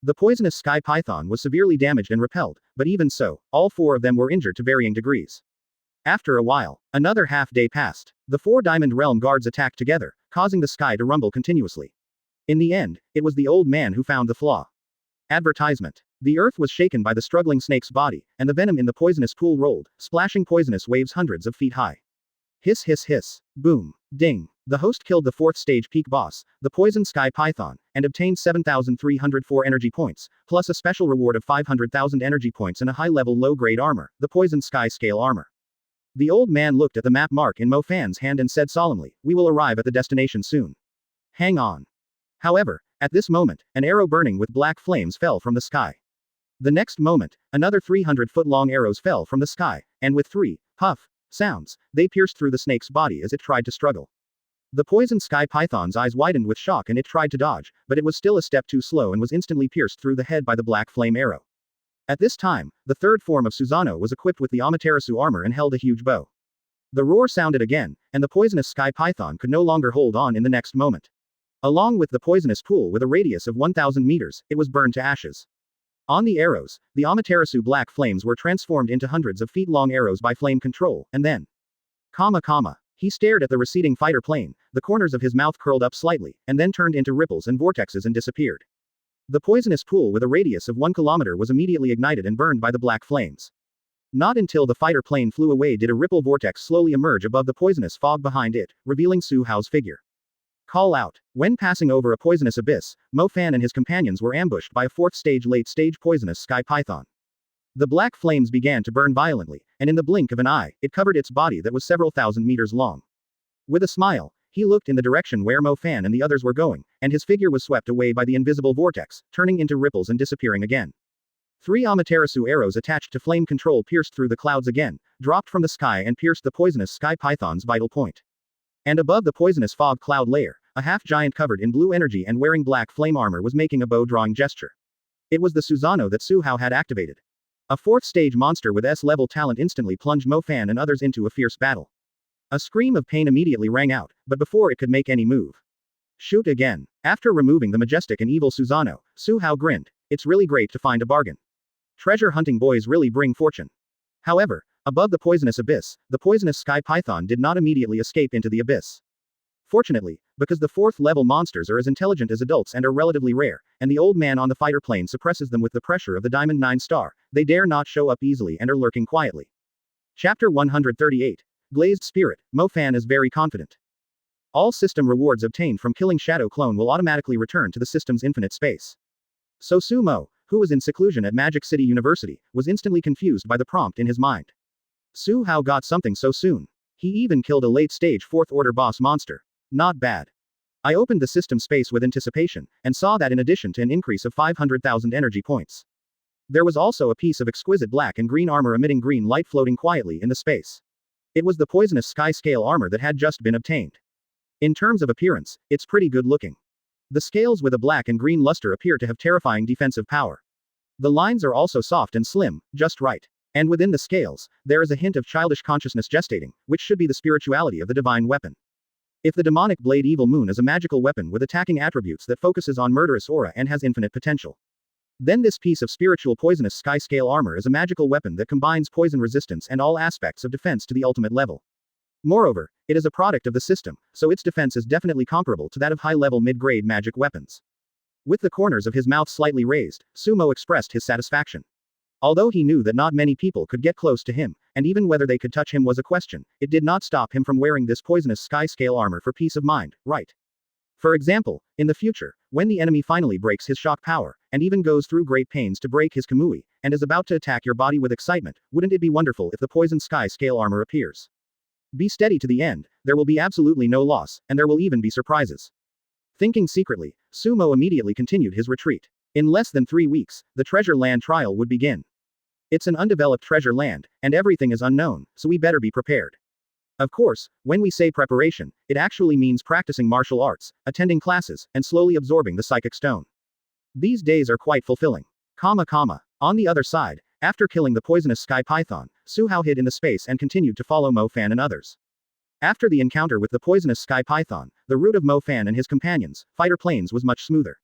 The poisonous sky python was severely damaged and repelled, but even so, all 4 of them were injured to varying degrees. After a while, another half-day passed. The 4 Diamond Realm guards attacked together, causing the sky to rumble continuously. In the end, it was the old man who found the flaw. Advertisement. The earth was shaken by the struggling snake's body, and the venom in the poisonous pool rolled, splashing poisonous waves hundreds of feet high. Hiss hiss hiss. Boom. Ding. The host killed the 4th stage peak boss, the poison sky python, and obtained 7,304 energy points, plus a special reward of 500,000 energy points and a high-level low-grade armor, the poison sky scale armor. The old man looked at the map mark in Mofan's hand and said solemnly, "We will arrive at the destination soon. Hang on." However, at this moment, an arrow burning with black flames fell from the sky. The next moment, another 300-foot-long arrows fell from the sky, and with 3 puff sounds, they pierced through the snake's body as it tried to struggle. The poison sky python's eyes widened with shock and it tried to dodge, but it was still a step too slow and was instantly pierced through the head by the black flame arrow. At this time, the 3rd form of Susanoo was equipped with the Amaterasu armor and held a huge bow. The roar sounded again, and the poisonous sky python could no longer hold on in the next moment. Along with the poisonous pool with a radius of 1,000 meters, it was burned to ashes. On the arrows, the Amaterasu black flames were transformed into hundreds of feet-long arrows by flame control, and then... He stared at the receding fighter plane, the corners of his mouth curled up slightly, and then turned into ripples and vortexes and disappeared. The poisonous pool with a radius of 1 kilometer was immediately ignited and burned by the black flames. Not until the fighter plane flew away did a ripple vortex slowly emerge above the poisonous fog behind it, revealing Su Hao's figure. Call out. When passing over a poisonous abyss, Mo Fan and his companions were ambushed by a fourth-stage late-stage poisonous sky python. The black flames began to burn violently, and in the blink of an eye, it covered its body that was several thousand meters long. With a smile, he looked in the direction where Mo Fan and the others were going, and his figure was swept away by the invisible vortex, turning into ripples and disappearing again. 3 Amaterasu arrows attached to flame control pierced through the clouds again, dropped from the sky and pierced the poisonous sky python's vital point. And above the poisonous fog cloud layer, a half-giant covered in blue energy and wearing black flame armor was making a bow-drawing gesture. It was the Susanoo that Suhao had activated. A fourth-stage monster with S-level talent instantly plunged Mo Fan and others into a fierce battle. A scream of pain immediately rang out, but before it could make any move. Shoot again. After removing the majestic and evil Susanoo, Suhao grinned. It's really great to find a bargain. Treasure hunting boys really bring fortune. However, above the poisonous abyss, the poisonous sky python did not immediately escape into the abyss. Fortunately, because the fourth-level monsters are as intelligent as adults and are relatively rare, and the old man on the fighter plane suppresses them with the pressure of the Diamond 9 star, they dare not show up easily and are lurking quietly. Chapter 138. Glazed Spirit, Mo Fan is very confident. All system rewards obtained from killing Shadow Clone will automatically return to the system's infinite space. So Su Mo, who was in seclusion at Magic City University, was instantly confused by the prompt in his mind. Suhao got something so soon. He even killed a late-stage fourth-order boss monster. Not bad. I opened the system space with anticipation, and saw that in addition to an increase of 500,000 energy points, there was also a piece of exquisite black and green armor emitting green light floating quietly in the space. It was the poisonous sky scale armor that had just been obtained. In terms of appearance, it's pretty good looking. The scales with a black and green luster appear to have terrifying defensive power. The lines are also soft and slim, just right. And within the scales, there is a hint of childish consciousness gestating, which should be the spirituality of the divine weapon. If the demonic blade Evil Moon is a magical weapon with attacking attributes that focuses on murderous aura and has infinite potential, then this piece of spiritual poisonous sky scale armor is a magical weapon that combines poison resistance and all aspects of defense to the ultimate level. Moreover, it is a product of the system, so its defense is definitely comparable to that of high-level mid-grade magic weapons. With the corners of his mouth slightly raised, Sumo expressed his satisfaction. Although he knew that not many people could get close to him, and even whether they could touch him was a question, it did not stop him from wearing this poisonous sky-scale armor for peace of mind, right? For example, in the future, when the enemy finally breaks his shock power, and even goes through great pains to break his Kamui, and is about to attack your body with excitement, wouldn't it be wonderful if the poison sky-scale armor appears? Be steady to the end, there will be absolutely no loss, and there will even be surprises. Thinking secretly, Sumo immediately continued his retreat. In less than 3 weeks, the treasure land trial would begin. It's an undeveloped treasure land, and everything is unknown, so we better be prepared. Of course, when we say preparation, it actually means practicing martial arts, attending classes, and slowly absorbing the psychic stone. These days are quite fulfilling. On the other side, after killing the poisonous sky python, Suhao hid in the space and continued to follow Mo Fan and others. After the encounter with the poisonous sky python, the route of Mo Fan and his companions, fighter planes was much smoother.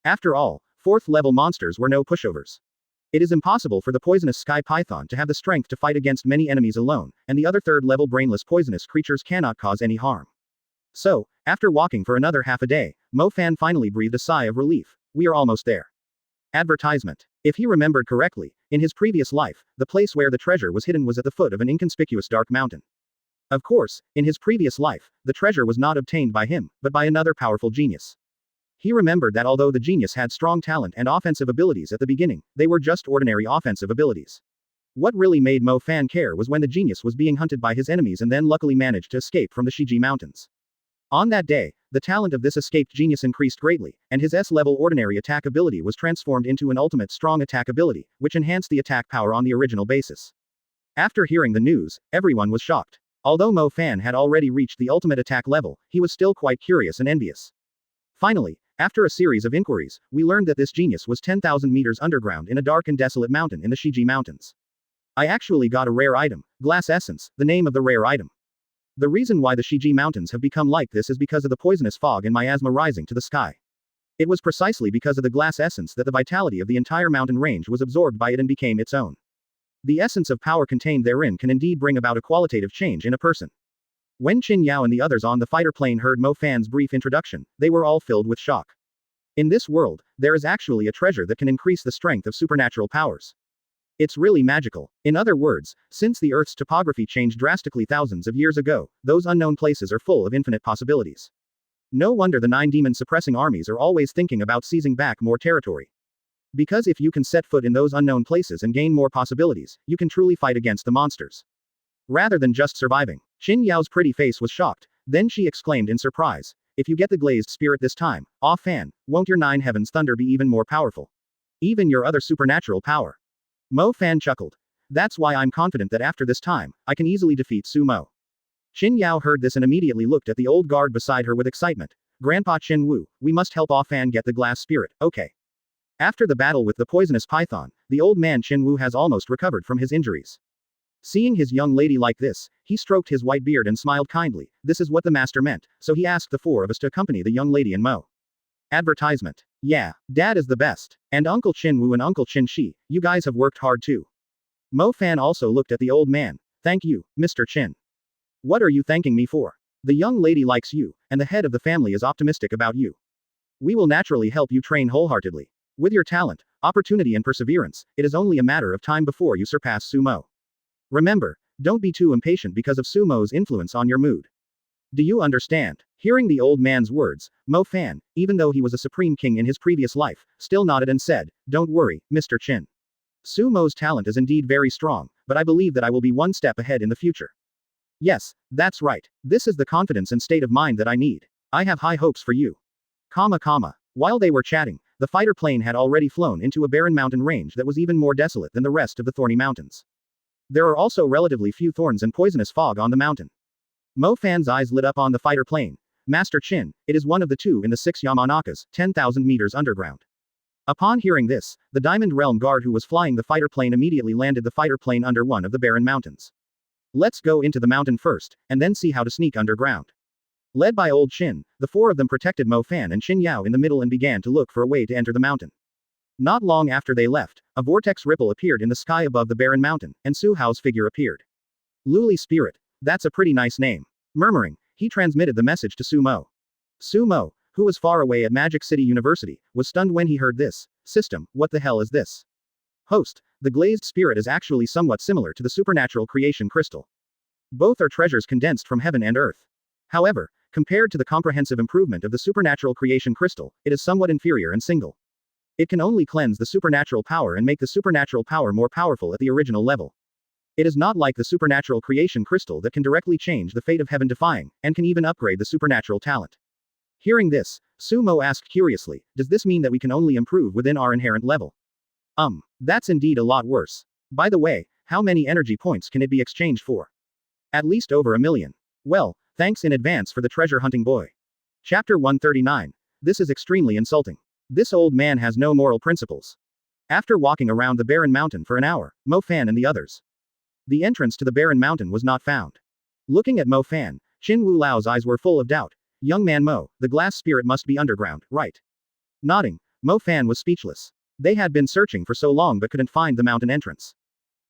After all, 4th-level monsters were no pushovers. It is impossible for the poisonous sky python to have the strength to fight against many enemies alone, and the other 3rd-level brainless poisonous creatures cannot cause any harm. So, after walking for another half a day, Mo Fan finally breathed a sigh of relief. We are almost there. Advertisement. If he remembered correctly, in his previous life, the place where the treasure was hidden was at the foot of an inconspicuous dark mountain. Of course, in his previous life, the treasure was not obtained by him, but by another powerful genius. He remembered that although the genius had strong talent and offensive abilities at the beginning, they were just ordinary offensive abilities. What really made Mo Fan care was when the genius was being hunted by his enemies and then luckily managed to escape from the Shiji Mountains. On that day, the talent of this escaped genius increased greatly, and his S-level ordinary attack ability was transformed into an ultimate strong attack ability, which enhanced the attack power on the original basis. After hearing the news, everyone was shocked. Although Mo Fan had already reached the ultimate attack level, he was still quite curious and envious. Finally, after a series of inquiries, we learned that this genius was 10,000 meters underground in a dark and desolate mountain in the Shiji Mountains. I actually got a rare item, glass essence, the name of the rare item. The reason why the Shiji Mountains have become like this is because of the poisonous fog and miasma rising to the sky. It was precisely because of the glass essence that the vitality of the entire mountain range was absorbed by it and became its own. The essence of power contained therein can indeed bring about a qualitative change in a person. When Qin Yao and the others on the fighter plane heard Mo Fan's brief introduction, they were all filled with shock. In this world, there is actually a treasure that can increase the strength of supernatural powers. It's really magical. In other words, since the Earth's topography changed drastically thousands of years ago, those unknown places are full of infinite possibilities. No wonder the 9 demon-suppressing armies are always thinking about seizing back more territory. Because if you can set foot in those unknown places and gain more possibilities, you can truly fight against the monsters. Rather than just surviving. Xin Yao's pretty face was shocked, then she exclaimed in surprise. If you get the glazed spirit this time, Fan, won't your 9 heavens thunder be even more powerful? Even your other supernatural power. Mo Fan chuckled. That's why I'm confident that after this time, I can easily defeat Su Mo. Xin Yao heard this and immediately looked at the old guard beside her with excitement. Grandpa Qin Wu, we must help Fan get the glass spirit, okay. After the battle with the poisonous python, the old man Qin Wu has almost recovered from his injuries. Seeing his young lady like this, he stroked his white beard and smiled kindly. This is what the master meant, so he asked the 4 of us to accompany the young lady and Mo. Advertisement. Yeah, Dad is the best. And Uncle Qin Wu and Uncle Qin Shi, you guys have worked hard too. Mo Fan also looked at the old man. Thank you, Mr. Qin. What are you thanking me for? The young lady likes you, and the head of the family is optimistic about you. We will naturally help you train wholeheartedly. With your talent, opportunity and perseverance, it is only a matter of time before you surpass Su Mo. Remember, don't be too impatient because of Su Mo's influence on your mood. Do you understand? Hearing the old man's words, Mo Fan, even though he was a supreme king in his previous life, still nodded and said, Don't worry, Mr. Qin. Su Mo's talent is indeed very strong, but I believe that I will be one step ahead in the future. Yes, that's right. This is the confidence and state of mind that I need. I have high hopes for you. While they were chatting, the fighter plane had already flown into a barren mountain range that was even more desolate than the rest of the thorny mountains. There are also relatively few thorns and poisonous fog on the mountain. Mo Fan's eyes lit up on the fighter plane. Master Qin, it is one of the 2 in the 6 Yamanakas, 10,000 meters underground. Upon hearing this, the Diamond Realm guard who was flying the fighter plane immediately landed the fighter plane under one of the barren mountains. Let's go into the mountain first, and then see how to sneak underground. Led by Old Qin, the 4 of them protected Mo Fan and Xin Yao in the middle and began to look for a way to enter the mountain. Not long after they left, a vortex ripple appeared in the sky above the barren mountain, and Su Hao's figure appeared. Luli Spirit. That's a pretty nice name. Murmuring, he transmitted the message to Su Mo. Su Mo, who was far away at Magic City University, was stunned when he heard this. System, what the hell is this? Host, the glazed spirit is actually somewhat similar to the supernatural creation crystal. Both are treasures condensed from heaven and earth. However, compared to the comprehensive improvement of the supernatural creation crystal, it is somewhat inferior and single. It can only cleanse the supernatural power and make the supernatural power more powerful at the original level. It is not like the supernatural creation crystal that can directly change the fate of heaven defying, and can even upgrade the supernatural talent. Hearing this, Su Mo asked curiously, does this mean that we can only improve within our inherent level? That's indeed a lot worse. By the way, how many energy points can it be exchanged for? At least over 1 million. Well, thanks in advance for the treasure hunting boy. Chapter 139. This is extremely insulting. This old man has no moral principles. After walking around the barren mountain for an hour, Mo Fan and the others. The entrance to the barren mountain was not found. Looking at Mo Fan, Qin Wu Lao's eyes were full of doubt. Young man Mo, the glass spirit must be underground, right? Nodding, Mo Fan was speechless. They had been searching for so long but couldn't find the mountain entrance.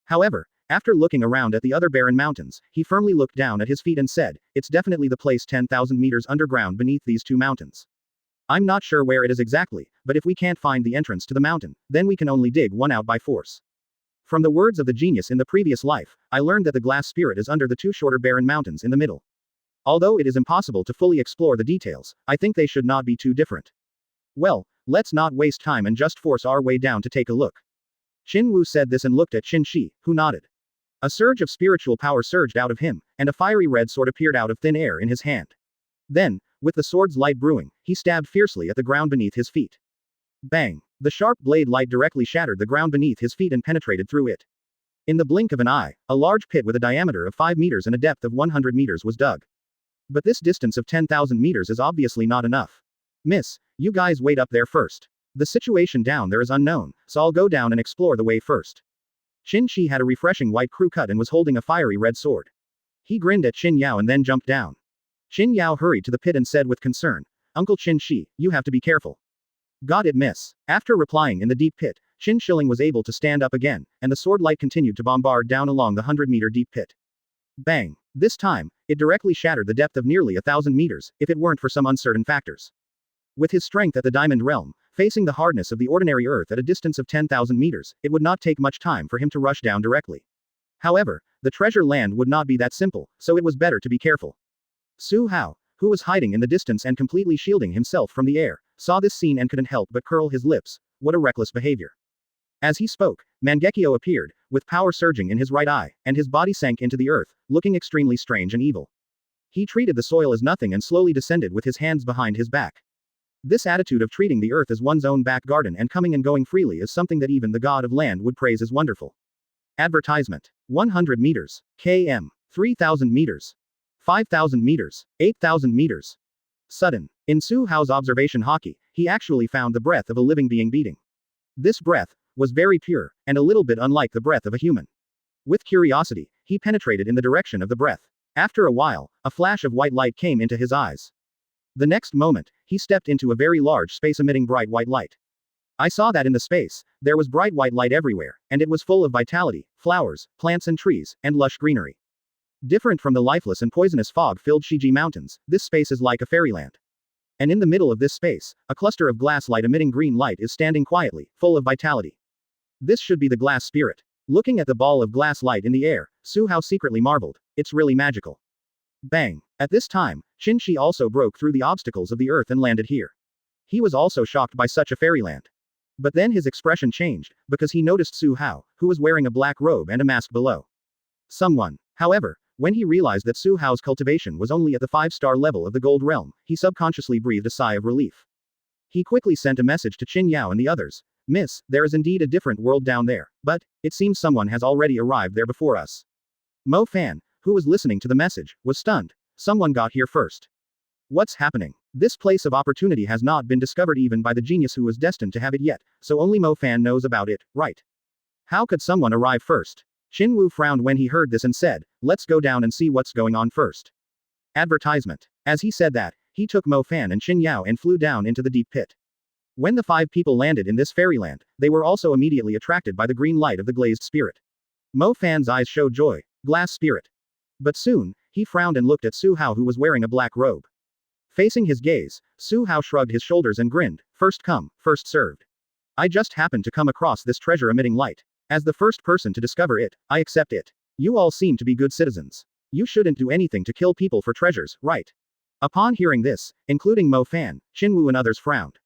However, after looking around at the other barren mountains, he firmly looked down at his feet and said, it's definitely the place 10,000 meters underground beneath these 2 mountains. I'm not sure where it is exactly, but if we can't find the entrance to the mountain, then we can only dig one out by force. From the words of the genius in the previous life, I learned that the glass spirit is under the 2 shorter barren mountains in the middle. Although it is impossible to fully explore the details, I think they should not be too different. Well, let's not waste time and just force our way down to take a look. Qin Wu said this and looked at Qin Shi, who nodded. A surge of spiritual power surged out of him, and a fiery red sword appeared out of thin air in his hand. Then, with the sword's light brewing, he stabbed fiercely at the ground beneath his feet. Bang! The sharp blade light directly shattered the ground beneath his feet and penetrated through it. In the blink of an eye, a large pit with a diameter of 5 meters and a depth of 100 meters was dug. But this distance of 10,000 meters is obviously not enough. Miss, you guys wait up there first. The situation down there is unknown, so I'll go down and explore the way first. Qin Shi had a refreshing white crew cut and was holding a fiery red sword. He grinned at Qin Yao and then jumped down. Qin Yao hurried to the pit and said with concern, Uncle Qin Shi, you have to be careful. Got it, miss. After replying in the deep pit, Qin Shilling was able to stand up again, and the sword light continued to bombard down along the 100-meter deep pit. Bang! This time, it directly shattered the depth of nearly 1,000 meters, if it weren't for some uncertain factors. With his strength at the Diamond Realm, facing the hardness of the ordinary Earth at a distance of 10,000 meters, it would not take much time for him to rush down directly. However, the treasure land would not be that simple, so it was better to be careful. Su Hao, who was hiding in the distance and completely shielding himself from the air, saw this scene and couldn't help but curl his lips. What a reckless behavior. As he spoke, Mangekyo appeared, with power surging in his right eye, and his body sank into the earth, looking extremely strange and evil. He treated the soil as nothing and slowly descended with his hands behind his back. This attitude of treating the earth as one's own back garden and coming and going freely is something that even the god of land would praise as wonderful. Advertisement. 100 meters. km. 3,000 meters. 5,000 meters. 8,000 meters. Sudden. In Su-Hao's observation haki, he actually found the breath of a living being beating. This breath was very pure, and a little bit unlike the breath of a human. With curiosity, he penetrated in the direction of the breath. After a while, a flash of white light came into his eyes. The next moment, he stepped into a very large space emitting bright white light. I saw that in the space, there was bright white light everywhere, and it was full of vitality, flowers, plants and trees, and lush greenery. Different from the lifeless and poisonous fog-filled Shiji Mountains, this space is like a fairyland. And in the middle of this space, a cluster of glass light emitting green light is standing quietly, full of vitality. This should be the glass spirit. Looking at the ball of glass light in the air, Su-Hao secretly marveled. It's really magical. Bang. At this time, Qin-Shi also broke through the obstacles of the earth and landed here. He was also shocked by such a fairyland. But then his expression changed, because he noticed Su-Hao, who was wearing a black robe and a mask below. Someone. However, when he realized that Su-Hao's cultivation was only at the 5-star level of the Gold Realm, he subconsciously breathed a sigh of relief. He quickly sent a message to Qin Yao and the others. Miss, there is indeed a different world down there, but, it seems someone has already arrived there before us. Mo Fan, who was listening to the message, was stunned. Someone got here first. What's happening? This place of opportunity has not been discovered even by the genius who was destined to have it yet, so only Mo Fan knows about it, right? How could someone arrive first? Qin Wu frowned when he heard this and said, let's go down and see what's going on first. Advertisement. As he said that, he took Mo Fan and Qin Yao and flew down into the deep pit. When the 5 people landed in this fairyland, they were also immediately attracted by the green light of the glazed spirit. Mo Fan's eyes showed joy. Glass spirit. But soon, he frowned and looked at Su-Hao who was wearing a black robe. Facing his gaze, Su-Hao shrugged his shoulders and grinned. First come, first served. I just happened to come across this treasure-emitting light. As the first person to discover it, I accept it. You all seem to be good citizens. You shouldn't do anything to kill people for treasures, right? Upon hearing this, including Mo Fan, Qin Wu and others frowned.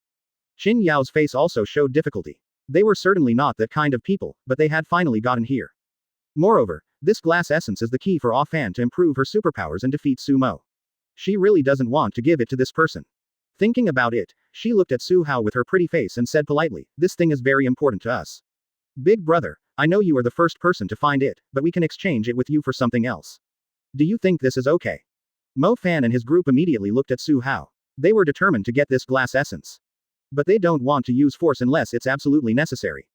Qin Yao's face also showed difficulty. They were certainly not that kind of people, but they had finally gotten here. Moreover, this glass essence is the key for Ah Fan to improve her superpowers and defeat Su Mo. She really doesn't want to give it to this person. Thinking about it, she looked at Su-Hao with her pretty face and said politely, this thing is very important to us. Big brother, I know you are the first person to find it, but we can exchange it with you for something else. Do you think this is okay? Mo Fan and his group immediately looked at Su-Hao. They were determined to get this glass essence. But they don't want to use force unless it's absolutely necessary.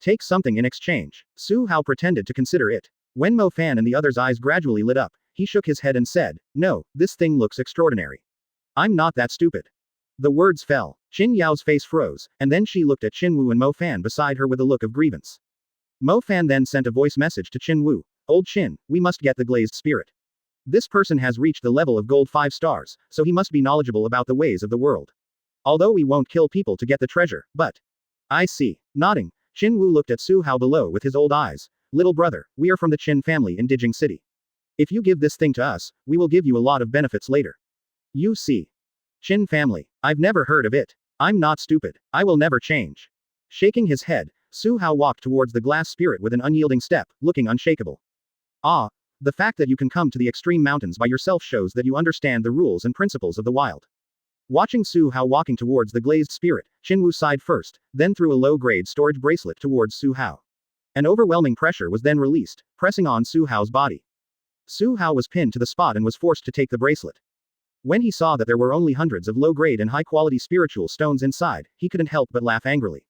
Take something in exchange. Su-Hao pretended to consider it. When Mo Fan and the others' eyes gradually lit up, he shook his head and said, no, this thing looks extraordinary. I'm not that stupid. The words fell. Qin Yao's face froze, and then she looked at Qin Wu and Mo Fan beside her with a look of grievance. Mo Fan then sent a voice message to Qin Wu. Old Qin, we must get the glazed spirit. This person has reached the level of gold 5 stars, so he must be knowledgeable about the ways of the world. Although we won't kill people to get the treasure, but... I see. Nodding, Qin Wu looked at Su-Hao below with his old eyes. Little brother, we are from the Qin family in Dijing City. If you give this thing to us, we will give you a lot of benefits later. You see. Qin family. I've never heard of it. I'm not stupid. I will never change. Shaking his head, Su-Hao walked towards the glass spirit with an unyielding step, looking unshakable. Ah, the fact that you can come to the extreme mountains by yourself shows that you understand the rules and principles of the wild. Watching Su-Hao walking towards the glazed spirit, Qin Wu sighed first, then threw a low-grade storage bracelet towards Su-Hao. An overwhelming pressure was then released, pressing on Su-Hao's body. Su-Hao was pinned to the spot and was forced to take the bracelet. When he saw that there were only hundreds of low-grade and high-quality spiritual stones inside, he couldn't help but laugh angrily.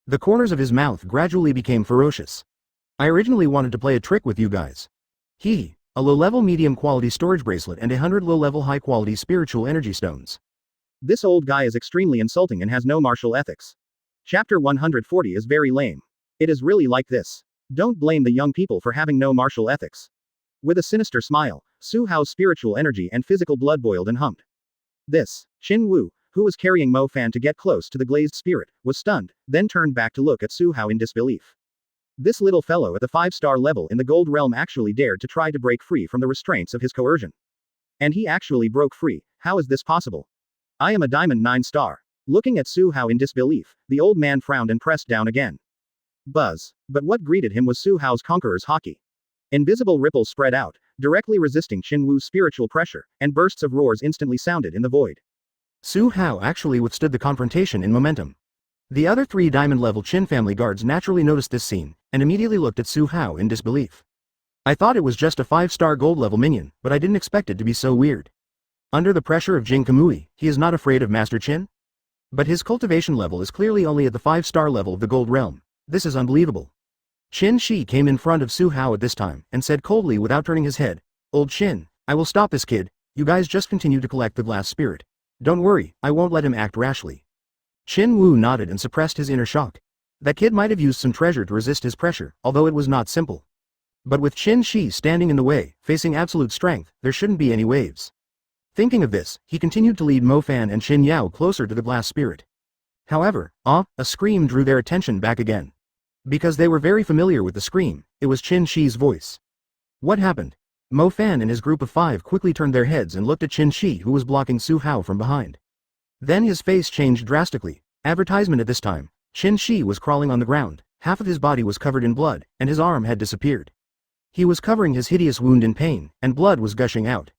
The corners of his mouth gradually became ferocious. I originally wanted to play a trick with you guys. A low-level medium-quality storage bracelet and 100 low-level high-quality spiritual energy stones. This old guy is extremely insulting and has no martial ethics. Chapter 140 is very lame. It is really like this. Don't blame the young people for having no martial ethics. With a sinister smile, Su-Hao's spiritual energy and physical blood boiled and hummed. This, Qin Wu, who was carrying Mo Fan to get close to the glazed spirit, was stunned, then turned back to look at Su-Hao in disbelief. This little fellow at the 5-star level in the gold realm actually dared to try to break free from the restraints of his coercion. And he actually broke free. How is this possible? I am a Diamond 9-star. Looking at Su Hao in disbelief, the old man frowned and pressed down again. Buzz. But what greeted him was Su Hao's Conqueror's Haki. Invisible ripples spread out, directly resisting Qin Wu's spiritual pressure, and bursts of roars instantly sounded in the void. Su Hao actually withstood the confrontation in momentum. The other 3 diamond-level Qin family guards naturally noticed this scene, and immediately looked at Su Hao in disbelief. I thought it was just a 5-star gold-level minion, but I didn't expect it to be so weird. Under the pressure of Jin Kamui, he is not afraid of Master Qin? But his cultivation level is clearly only at the 5-star level of the Gold Realm. This is unbelievable. Qin Shi came in front of Su Hao at this time, and said coldly without turning his head, "Old Qin, I will stop this kid, you guys just continue to collect the glass spirit. Don't worry, I won't let him act rashly." Qin Wu nodded and suppressed his inner shock. That kid might have used some treasure to resist his pressure, although it was not simple. But with Qin Shi standing in the way, facing absolute strength, there shouldn't be any waves. Thinking of this, he continued to lead Mo Fan and Qin Yao closer to the glass spirit. However, a scream drew their attention back again. Because they were very familiar with the scream, it was Qin Shi's voice. What happened? Mo Fan and his group of 5 quickly turned their heads and looked at Qin Shi, who was blocking Su Hao from behind. Then his face changed drastically. Advertisement at this time. Qin Shi was crawling on the ground, half of his body was covered in blood, and his arm had disappeared. He was covering his hideous wound in pain, and blood was gushing out.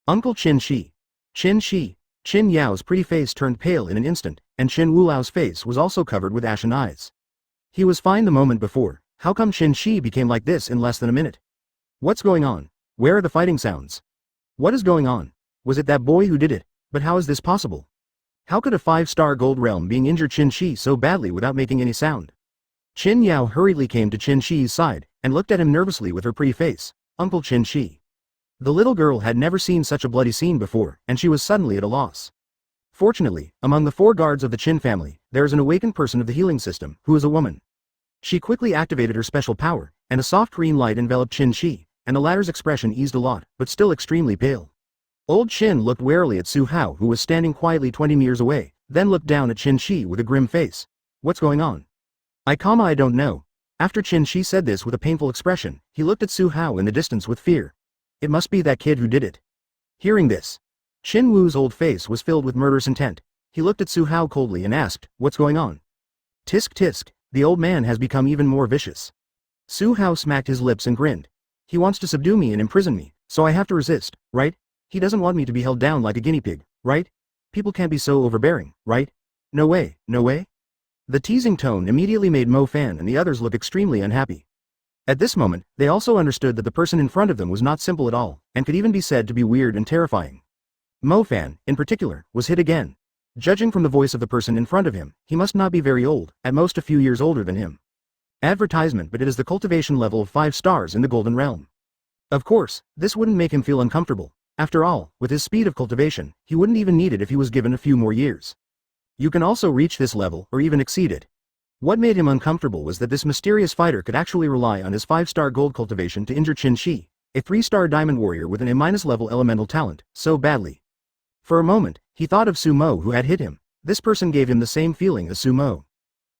Uncle Qin Shi. Qin Shi. Qin Yao's pretty face turned pale in an instant, and Qin Wulao's face was also covered with ashen eyes. He was fine the moment before. How come Qin Shi became like this in less than a minute? What's going on? Where are the fighting sounds? What is going on? Was it that boy who did it? But how is this possible? How could a 5-star gold realm being injure Qin Shi so badly without making any sound? Qin Yao hurriedly came to Qin Shi's side, and looked at him nervously with her pretty face. Uncle Qin Shi. The little girl had never seen such a bloody scene before, and she was suddenly at a loss. Fortunately, among the 4 guards of the Qin family, there is an awakened person of the healing system, who is a woman. She quickly activated her special power, and a soft green light enveloped Qin Shi, and the latter's expression eased a lot, but still extremely pale. Old Qin looked warily at Su Hao, who was standing quietly 20 meters away, then looked down at Qin Shi with a grim face. What's going on? I don't know. After Qin Shi said this with a painful expression, he looked at Su Hao in the distance with fear. It must be that kid who did it. Hearing this, Qin Wu's old face was filled with murderous intent. He looked at Su Hao coldly and asked, what's going on? Tisk tisk, the old man has become even more vicious. Su Hao smacked his lips and grinned. He wants to subdue me and imprison me, so I have to resist, right? He doesn't want me to be held down like a guinea pig, right? People can't be so overbearing, right? No way, no way? The teasing tone immediately made Mo Fan and the others look extremely unhappy. At this moment, they also understood that the person in front of them was not simple at all, and could even be said to be weird and terrifying. Mo Fan, in particular, was hit again. Judging from the voice of the person in front of him, he must not be very old, at most a few years older than him. Advertisement, but it is the cultivation level of 5 stars in the Golden Realm. Of course, this wouldn't make him feel uncomfortable. After all, with his speed of cultivation, he wouldn't even need it if he was given a few more years. You can also reach this level, or even exceed it. What made him uncomfortable was that this mysterious fighter could actually rely on his 5-star gold cultivation to injure Qin Shi, a 3-star diamond warrior with an A- level elemental talent, so badly. For a moment, he thought of Sumo who had hit him. This person gave him the same feeling as Sumo.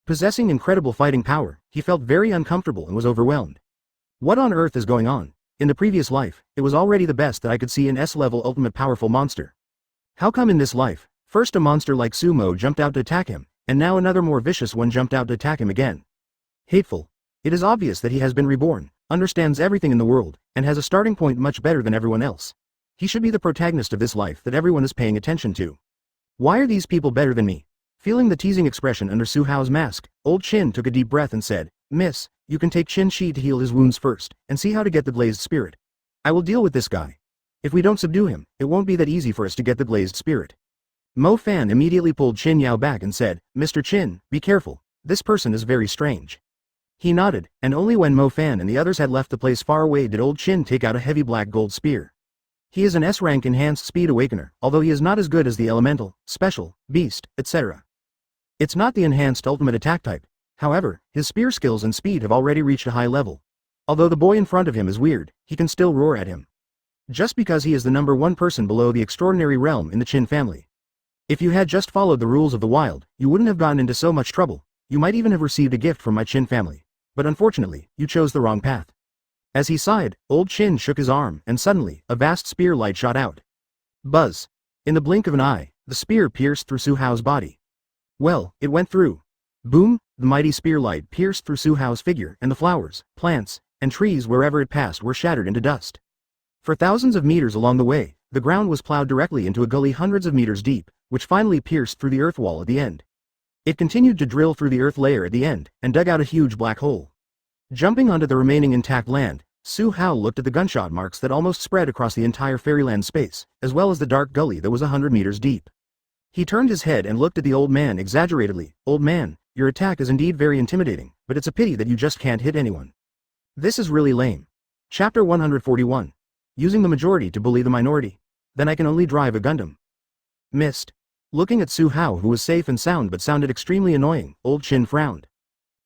Possessing incredible fighting power, he felt very uncomfortable and was overwhelmed. What on earth is going on? In the previous life, it was already the best that I could see an S-level ultimate powerful monster. How come in this life, first a monster like Sumo jumped out to attack him, and now another more vicious one jumped out to attack him again? Hateful. It is obvious that he has been reborn, understands everything in the world, and has a starting point much better than everyone else. He should be the protagonist of this life that everyone is paying attention to. Why are these people better than me? Feeling the teasing expression under Su Hao's mask, Old Qin took a deep breath and said, Miss, you can take Qin Shi to heal his wounds first, and see how to get the glazed spirit. I will deal with this guy. If we don't subdue him, it won't be that easy for us to get the glazed spirit. Mo Fan immediately pulled Qin Yao back and said, Mr. Qin, be careful, this person is very strange. He nodded, and only when Mo Fan and the others had left the place far away did Old Qin take out a heavy black gold spear. He is an S-rank enhanced speed awakener, although he is not as good as the elemental, special, beast, etc. It's not the enhanced ultimate attack type. However, his spear skills and speed have already reached a high level. Although the boy in front of him is weird, he can still roar at him. Just because he is the number 1 person below the extraordinary realm in the Qin family. If you had just followed the rules of the wild, you wouldn't have gotten into so much trouble. You might even have received a gift from my Qin family. But unfortunately, you chose the wrong path. As he sighed, Old Qin shook his arm, and suddenly, a vast spear light shot out. Buzz. In the blink of an eye, the spear pierced through Su Hao's body. Well, it went through. Boom, the mighty spear light pierced through Su Hao's figure, and the flowers, plants, and trees wherever it passed were shattered into dust. For thousands of meters along the way, the ground was plowed directly into a gully hundreds of meters deep, which finally pierced through the earth wall at the end. It continued to drill through the earth layer at the end, and dug out a huge black hole. Jumping onto the remaining intact land, Su Hao looked at the gunshot marks that almost spread across the entire fairyland space, as well as the dark gully that was 100 meters deep. He turned his head and looked at the old man exaggeratedly. "Old man, your attack is indeed very intimidating, but it's a pity that you just can't hit anyone. This is really lame." Chapter 141. Using the majority to bully the minority. Then I can only drive a Gundam. Missed. Looking at Su Hao, who was safe and sound but sounded extremely annoying, Old Chin frowned.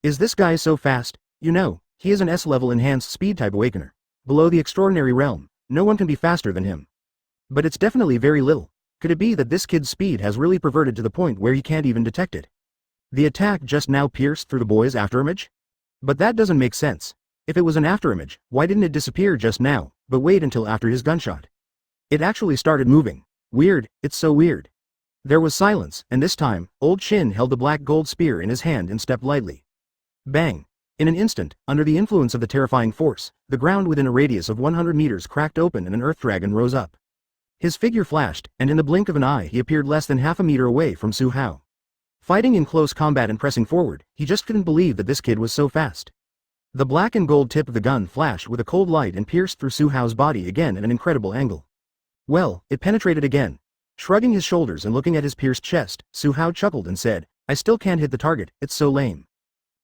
"Is this guy so fast? You know, he is an S-level enhanced speed-type awakener. Below the extraordinary realm, no one can be faster than him. But it's definitely very little. Could it be that this kid's speed has really perverted to the point where he can't even detect it? The attack just now pierced through the boy's afterimage? But that doesn't make sense. If it was an afterimage, why didn't it disappear just now, but wait until after his gunshot? It actually started moving. Weird, it's so weird." There was silence, and this time, Old Chin held the black gold spear in his hand and stepped lightly. Bang! In an instant, under the influence of the terrifying force, the ground within a radius of 100 meters cracked open and an earth dragon rose up. His figure flashed, and in the blink of an eye he appeared less than half a meter away from Su Hao. Fighting in close combat and pressing forward, he just couldn't believe that this kid was so fast. The black and gold tip of the gun flashed with a cold light and pierced through Su Hao's body again at an incredible angle. Well, it penetrated again. Shrugging his shoulders and looking at his pierced chest, Su Hao chuckled and said, "I still can't hit the target, it's so lame.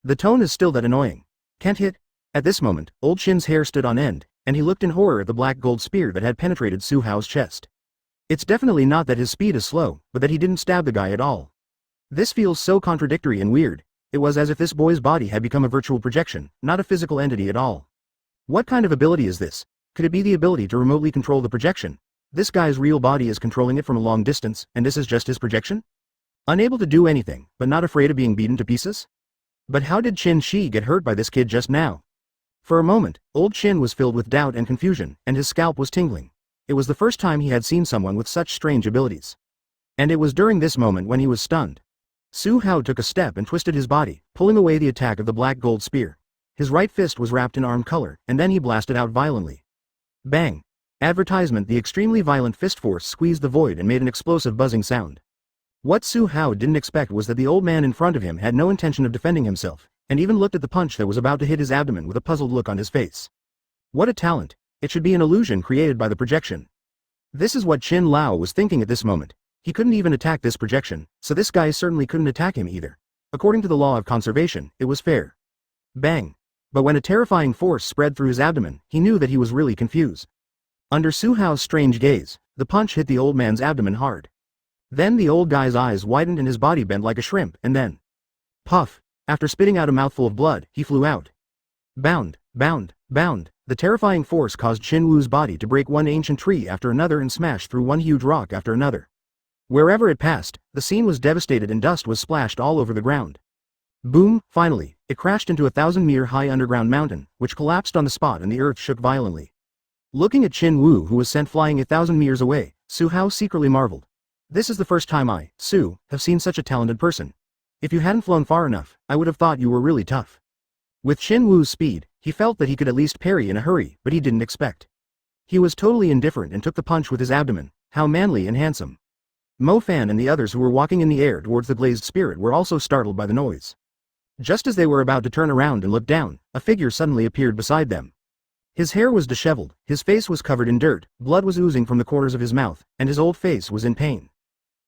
The tone is still that annoying. Can't hit?" At this moment, Old Chin's hair stood on end, and he looked in horror at the black gold spear that had penetrated Su Hao's chest. It's definitely not that his speed is slow, but that he didn't stab the guy at all. This feels so contradictory and weird. It was as if this boy's body had become a virtual projection, not a physical entity at all. What kind of ability is this? Could it be the ability to remotely control the projection? This guy's real body is controlling it from a long distance, and this is just his projection? Unable to do anything, but not afraid of being beaten to pieces? But how did Chin Shi get hurt by this kid just now? For a moment, Old Chin was filled with doubt and confusion, and his scalp was tingling. It was the first time he had seen someone with such strange abilities. And it was during this moment when he was stunned. Su Hao took a step and twisted his body, pulling away the attack of the black gold spear. His right fist was wrapped in arm color, and then he blasted out violently. Bang! Advertisement: the extremely violent fist force squeezed the void and made an explosive buzzing sound. What Su Hao didn't expect was that the old man in front of him had no intention of defending himself, and even looked at the punch that was about to hit his abdomen with a puzzled look on his face. What a talent! It should be an illusion created by the projection. This is what Chin Lao was thinking at this moment. He couldn't even attack this projection, so this guy certainly couldn't attack him either. According to the law of conservation, it was fair. Bang! But when a terrifying force spread through his abdomen, he knew that he was really confused. Under Su Hao's strange gaze, the punch hit the old man's abdomen hard. Then the old guy's eyes widened and his body bent like a shrimp, and then... puff! After spitting out a mouthful of blood, he flew out. Bound, bound, bound. The terrifying force caused Chin Wu's body to break one ancient tree after another and smash through one huge rock after another. Wherever it passed, the scene was devastated and dust was splashed all over the ground. Boom! Finally, it crashed into a 1,000-meter-high underground mountain, which collapsed on the spot and the earth shook violently. Looking at Chin Wu, who was sent flying 1,000 meters away, Su Hao secretly marveled. This is the first time I, Su, have seen such a talented person. If you hadn't flown far enough, I would have thought you were really tough. With Chin Wu's speed, he felt that he could at least parry in a hurry, but he didn't expect. He was totally indifferent and took the punch with his abdomen. How manly and handsome. Mo Fan and the others who were walking in the air towards the glazed spirit were also startled by the noise. Just as they were about to turn around and look down, a figure suddenly appeared beside them. His hair was disheveled, his face was covered in dirt, blood was oozing from the corners of his mouth, and his old face was in pain.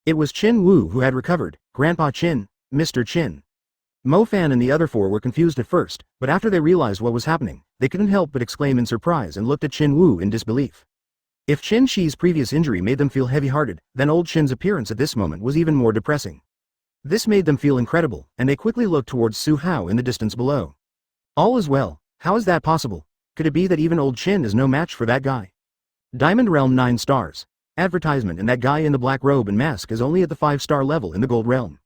It was Chin Wu who had recovered. Grandpa Chin, Mr. Chin. Mo Fan and the other four were confused at first, but after they realized what was happening, they couldn't help but exclaim in surprise and looked at Chin Wu in disbelief. If Chin Shi's previous injury made them feel heavy-hearted, then old Chin's appearance at this moment was even more depressing. This made them feel incredible, and they quickly looked towards Su Hao in the distance below. All is well. How is that possible? Could it be that even old Chin is no match for that guy? Diamond Realm 9 stars. Advertisement: and that guy in the black robe and mask is only at the 5-star level in the Gold Realm.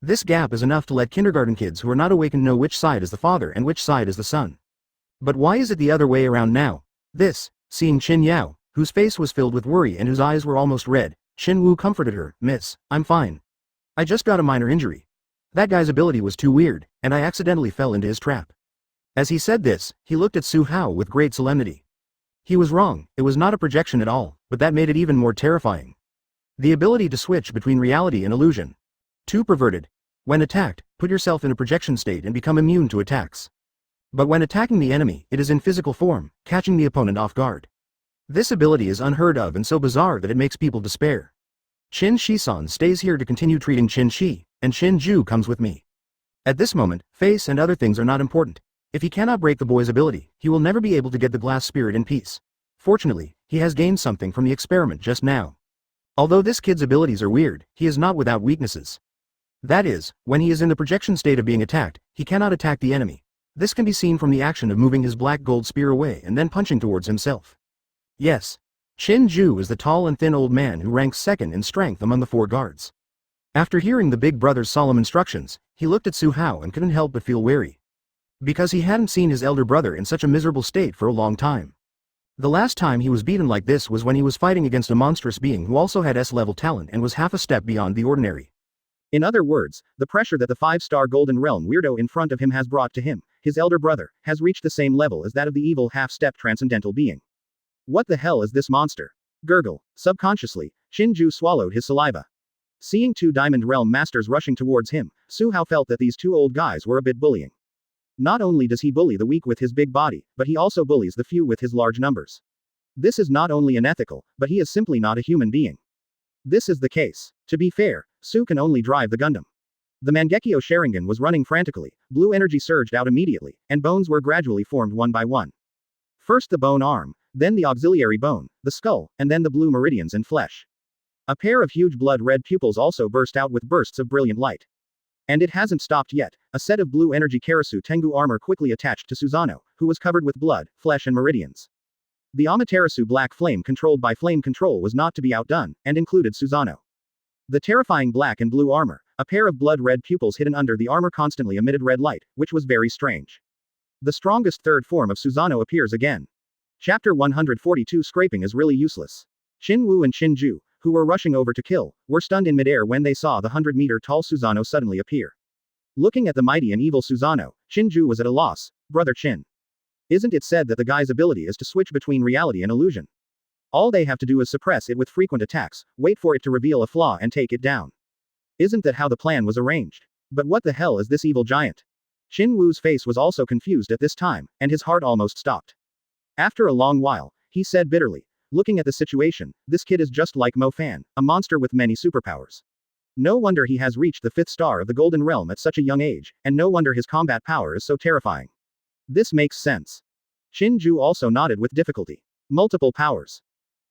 This gap is enough to let kindergarten kids who are not awakened know which side is the father and which side is the son. But why is it the other way around now? This, seeing Chin Yao, whose face was filled with worry and whose eyes were almost red. Shin Woo comforted her, "Miss, I'm fine. I just got a minor injury. That guy's ability was too weird, and I accidentally fell into his trap." As he said this, he looked at Su Hao with great solemnity. He was wrong, it was not a projection at all, but that made it even more terrifying. The ability to switch between reality and illusion. Too perverted. When attacked, put yourself in a projection state and become immune to attacks. But when attacking the enemy, it is in physical form, catching the opponent off guard. This ability is unheard of and so bizarre that it makes people despair. Shin Shi-san stays here to continue treating Shin Shi, and Shin Ju comes with me. At this moment, face and other things are not important. If he cannot break the boy's ability, he will never be able to get the glass spirit in peace. Fortunately, he has gained something from the experiment just now. Although this kid's abilities are weird, he is not without weaknesses. That is, when he is in the projection state of being attacked, he cannot attack the enemy. This can be seen from the action of moving his black gold spear away and then punching towards himself. Yes. Shin Ju is the tall and thin old man who ranks second in strength among the 4 guards. After hearing the big brother's solemn instructions, he looked at Su Hao and couldn't help but feel wary. Because he hadn't seen his elder brother in such a miserable state for a long time. The last time he was beaten like this was when he was fighting against a monstrous being who also had S-level talent and was half a step beyond the ordinary. In other words, the pressure that the 5-star Golden Realm weirdo in front of him has brought to him, his elder brother, has reached the same level as that of the evil half-step transcendental being. What the hell is this monster? Gurgle. Subconsciously, Shin Ju swallowed his saliva. Seeing 2 Diamond Realm masters rushing towards him, Su Hao felt that these 2 old guys were a bit bullying. Not only does he bully the weak with his big body, but he also bullies the few with his large numbers. This is not only unethical, but he is simply not a human being. This is the case. To be fair, Su can only drive the Gundam. The Mangekyo Sharingan was running frantically, blue energy surged out immediately, and bones were gradually formed one by one. First the bone arm, then the auxiliary bone, the skull, and then the blue meridians and flesh. A pair of huge blood-red pupils also burst out with bursts of brilliant light. And it hasn't stopped yet. A set of blue energy Karasu Tengu armor quickly attached to Susanoo, who was covered with blood, flesh and meridians. The Amaterasu black flame controlled by flame control was not to be outdone, and included Susanoo. The terrifying black and blue armor, a pair of blood-red pupils hidden under the armor constantly emitted red light, which was very strange. The strongest third form of Susanoo appears again. Chapter 142 Scraping is really useless. Shin Woo and Shin Ju, who were rushing over to kill, were stunned in midair when they saw the 100-meter-tall Susanoo suddenly appear. Looking at the mighty and evil Susanoo, Shin Ju was at a loss. Brother Chin. Isn't it said that the guy's ability is to switch between reality and illusion? All they have to do is suppress it with frequent attacks, wait for it to reveal a flaw and take it down. Isn't that how the plan was arranged? But what the hell is this evil giant? Shin Woo's face was also confused at this time, and his heart almost stopped. After a long while, he said bitterly, looking at the situation, this kid is just like Mo Fan, a monster with many superpowers. No wonder he has reached the 5th star of the Golden Realm at such a young age, and no wonder his combat power is so terrifying. This makes sense. Shin Ju also nodded with difficulty. Multiple powers.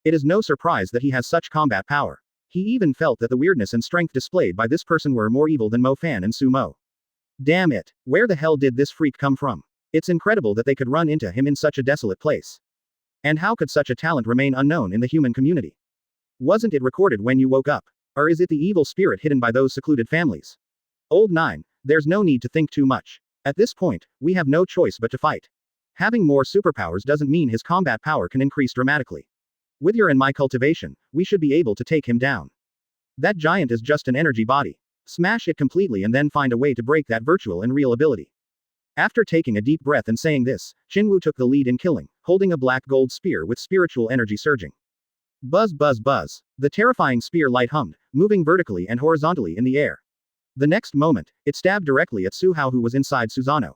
It is no surprise that he has such combat power. He even felt that the weirdness and strength displayed by this person were more evil than Mo Fan and Sumo. Damn it, where the hell did this freak come from? It's incredible that they could run into him in such a desolate place. And how could such a talent remain unknown in the human community? Wasn't it recorded when you woke up? Or is it the evil spirit hidden by those secluded families? Old 9, there's no need to think too much. At this point, we have no choice but to fight. Having more superpowers doesn't mean his combat power can increase dramatically. With your and my cultivation, we should be able to take him down. That giant is just an energy body. Smash it completely and then find a way to break that virtual and real ability. After taking a deep breath and saying this, Shinwoo took the lead in killing, holding a black gold spear with spiritual energy surging. Buzz buzz buzz. The terrifying spear light hummed, moving vertically and horizontally in the air. The next moment, it stabbed directly at Su Hao who was inside Susanoo.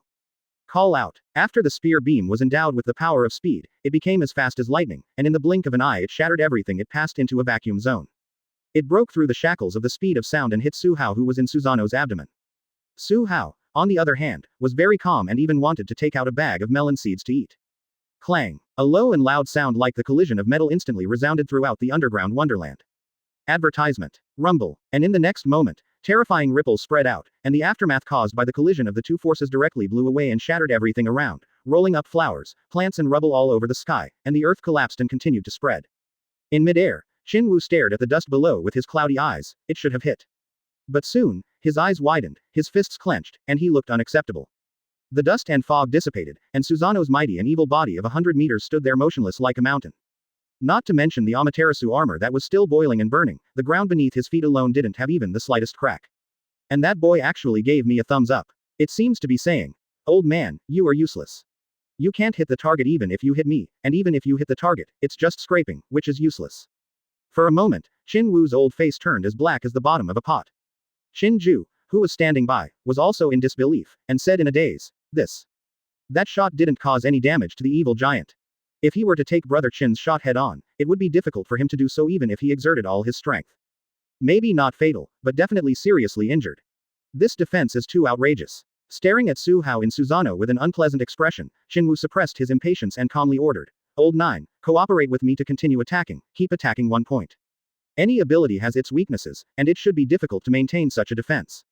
Call out. After the spear beam was endowed with the power of speed, it became as fast as lightning, and in the blink of an eye it shattered everything it passed into a vacuum zone. It broke through the shackles of the speed of sound and hit Su Hao who was in Susanoo's abdomen. Su Hao, on the other hand, was very calm and even wanted to take out a bag of melon seeds to eat. Clang. A low and loud sound like the collision of metal instantly resounded throughout the underground wonderland. Advertisement. Rumble. And in the next moment, terrifying ripples spread out, and the aftermath caused by the collision of the two forces directly blew away and shattered everything around, rolling up flowers, plants and rubble all over the sky, and the earth collapsed and continued to spread. In midair, Shinwoo stared at the dust below with his cloudy eyes. It should have hit. But soon, his eyes widened, his fists clenched, and he looked unacceptable. The dust and fog dissipated, and Susanoo's mighty and evil body of 100 meters stood there motionless like a mountain. Not to mention the Amaterasu armor that was still boiling and burning, the ground beneath his feet alone didn't have even the slightest crack. And that boy actually gave me a thumbs up. It seems to be saying, "Old man, you are useless. You can't hit the target even if you hit me, and even if you hit the target, it's just scraping, which is useless." For a moment, Qin Wu's old face turned as black as the bottom of a pot. Qin Ju, who was standing by, was also in disbelief, and said in a daze, That shot didn't cause any damage to the evil giant. If he were to take Brother Qin's shot head on, it would be difficult for him to do so even if he exerted all his strength. Maybe not fatal, but definitely seriously injured. This defense is too outrageous. Staring at Su Hao in Susanoo with an unpleasant expression, Qin Wu suppressed his impatience and calmly ordered, "Old Nine, cooperate with me to continue attacking, keep attacking 1 point. Any ability has its weaknesses, and it should be difficult to maintain such a defense.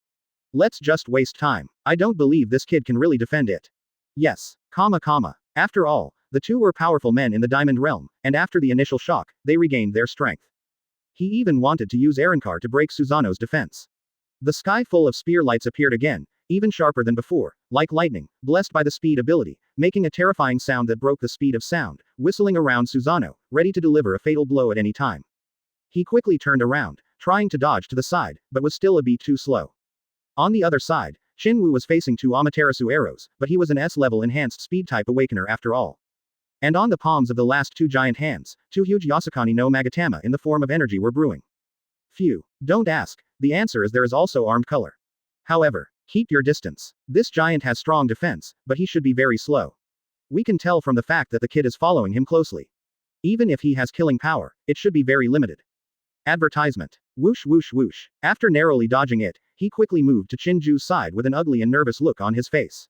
Let's just waste time. I don't believe this kid can really defend it." Yes. After all, the two were powerful men in the Diamond Realm, and after the initial shock, they regained their strength. He even wanted to use Arankar to break Susanoo's defense. The sky full of spear lights appeared again, even sharper than before, like lightning, blessed by the speed ability, making a terrifying sound that broke the speed of sound, whistling around Susanoo, ready to deliver a fatal blow at any time. He quickly turned around, trying to dodge to the side, but was still a beat too slow. On the other side, Qin Wu was facing 2 Amaterasu arrows, but he was an S-level enhanced speed-type awakener after all. And on the palms of the last 2 giant hands, 2 huge Yasukani no Magatama in the form of energy were brewing. Phew. Don't ask, the answer is there is also armed color. However, keep your distance. This giant has strong defense, but he should be very slow. We can tell from the fact that the kid is following him closely. Even if he has killing power, it should be very limited. Advertisement. Whoosh whoosh whoosh. After narrowly dodging it, he quickly moved to Qin Ju's side with an ugly and nervous look on his face.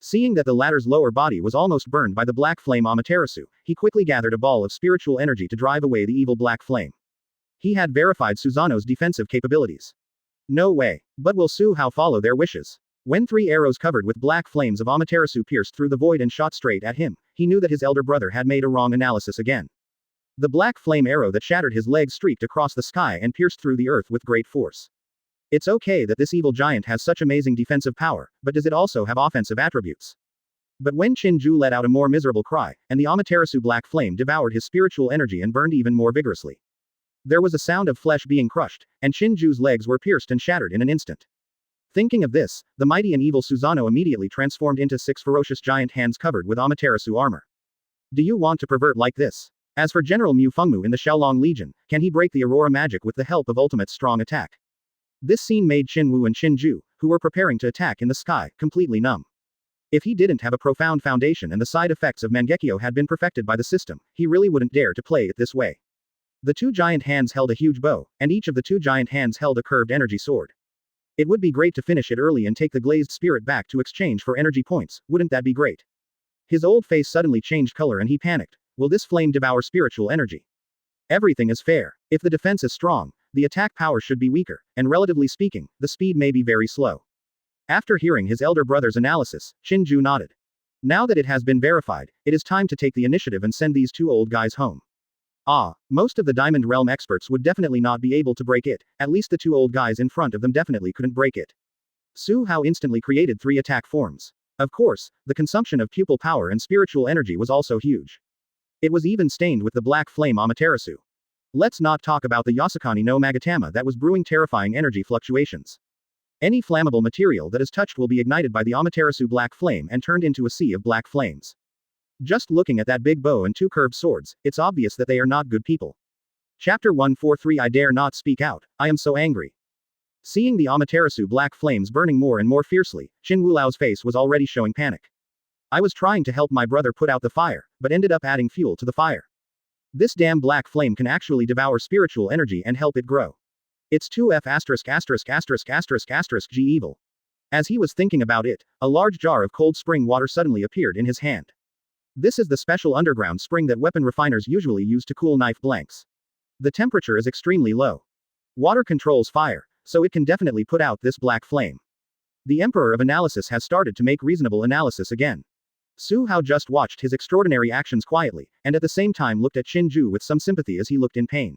Seeing that the latter's lower body was almost burned by the black flame Amaterasu, he quickly gathered a ball of spiritual energy to drive away the evil black flame. He had verified Susanoo's defensive capabilities. No way. But will Su Hao follow their wishes? When 3 arrows covered with black flames of Amaterasu pierced through the void and shot straight at him, he knew that his elder brother had made a wrong analysis again. The black flame arrow that shattered his leg streaked across the sky and pierced through the earth with great force. It's okay that this evil giant has such amazing defensive power, but does it also have offensive attributes? But when Qin Ju let out a more miserable cry, and the Amaterasu black flame devoured his spiritual energy and burned even more vigorously. There was a sound of flesh being crushed, and Qin Ju's legs were pierced and shattered in an instant. Thinking of this, the mighty and evil Susanoo immediately transformed into 6 ferocious giant hands covered with Amaterasu armor. Do you want to pervert like this? As for General Mu Fengmu in the Xiaolong Legion, can he break the Aurora magic with the help of ultimate strong attack? This scene made Qin Wu and Qin Ju, who were preparing to attack in the sky, completely numb. If he didn't have a profound foundation and the side effects of Mangekyo had been perfected by the system, he really wouldn't dare to play it this way. The 2 giant hands held a huge bow, and each of the 2 giant hands held a curved energy sword. It would be great to finish it early and take the glazed spirit back to exchange for energy points, wouldn't that be great? His old face suddenly changed color and he panicked. Will this flame devour spiritual energy? Everything is fair. If the defense is strong, the attack power should be weaker, and relatively speaking, the speed may be very slow. After hearing his elder brother's analysis, Qin Ju nodded. Now that it has been verified, it is time to take the initiative and send these 2 old guys home. Most of the Diamond Realm experts would definitely not be able to break it, at least the 2 old guys in front of them definitely couldn't break it. Su Hao instantly created 3 attack forms. Of course, the consumption of pupil power and spiritual energy was also huge. It was even stained with the black flame Amaterasu. Let's not talk about the Yasukani no Magatama that was brewing terrifying energy fluctuations. Any flammable material that is touched will be ignited by the Amaterasu black flame and turned into a sea of black flames. Just looking at that big bow and 2 curved swords, it's obvious that they are not good people. Chapter 143 I dare not speak out, I am so angry. Seeing the Amaterasu black flames burning more and more fiercely, Qin Wulao's face was already showing panic. I was trying to help my brother put out the fire, but ended up adding fuel to the fire. This damn black flame can actually devour spiritual energy and help it grow. It's 2F******** G evil. As he was thinking about it, a large jar of cold spring water suddenly appeared in his hand. This is the special underground spring that weapon refiners usually use to cool knife blanks. The temperature is extremely low. Water controls fire, so it can definitely put out this black flame. The Emperor of Analysis has started to make reasonable analysis again. Su Hao just watched his extraordinary actions quietly, and at the same time looked at Qin Ju with some sympathy as he looked in pain.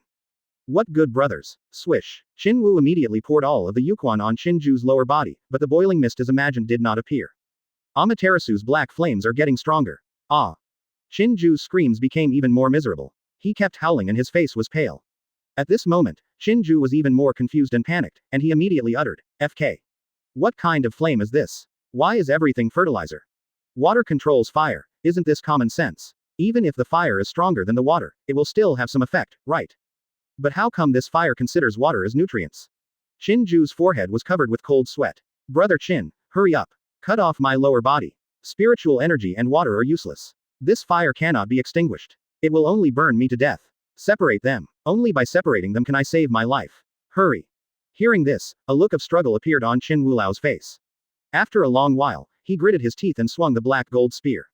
What good brothers. Swish. Qin Wu immediately poured all of the Yuquan on Qin Ju's lower body, but the boiling mist as imagined did not appear. Amaterasu's black flames are getting stronger. Qin Ju's screams became even more miserable. He kept howling and his face was pale. At this moment, Shinju was even more confused and panicked, and he immediately uttered, "FK. What kind of flame is this? Why is everything fertilizer? Water controls fire, isn't this common sense? Even if the fire is stronger than the water, it will still have some effect, right? But how come this fire considers water as nutrients?" Shinju's forehead was covered with cold sweat. "Brother Chin, hurry up. Cut off my lower body. Spiritual energy and water are useless. This fire cannot be extinguished. It will only burn me to death. Separate them. Only by separating them can I save my life. Hurry." Hearing this, a look of struggle appeared on Qin Wulao's face. After a long while, he gritted his teeth and swung the black gold spear.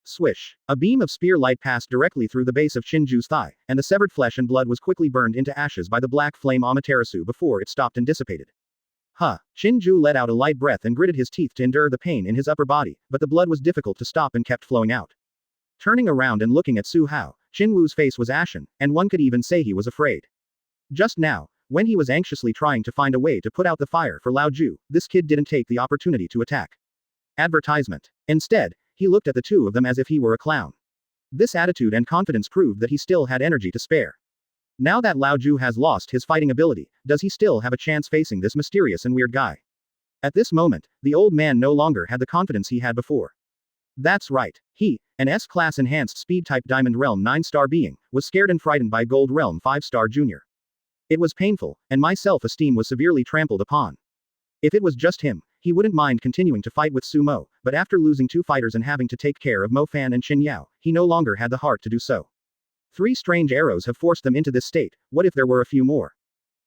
Swish. A beam of spear light passed directly through the base of Shinju's thigh, and the severed flesh and blood was quickly burned into ashes by the black flame Amaterasu before it stopped and dissipated. Huh. Shinju let out a light breath and gritted his teeth to endure the pain in his upper body, but the blood was difficult to stop and kept flowing out. Turning around and looking at Su Hao, Xinwu's face was ashen, and one could even say he was afraid. Just now, when he was anxiously trying to find a way to put out the fire for Lao Ju, this kid didn't take the opportunity to attack. Advertisement. Instead, he looked at the two of them as if he were a clown. This attitude and confidence proved that he still had energy to spare. Now that Lao Ju has lost his fighting ability, does he still have a chance facing this mysterious and weird guy? At this moment, the old man no longer had the confidence he had before. That's right. He, an S-class enhanced speed-type Diamond Realm 9-star being, was scared and frightened by Gold Realm 5-star Junior. It was painful, and my self-esteem was severely trampled upon. If it was just him, he wouldn't mind continuing to fight with Su Mo, but after losing 2 fighters and having to take care of Mo Fan and Qin Yao, he no longer had the heart to do so. 3 strange arrows have forced them into this state, what if there were a few more?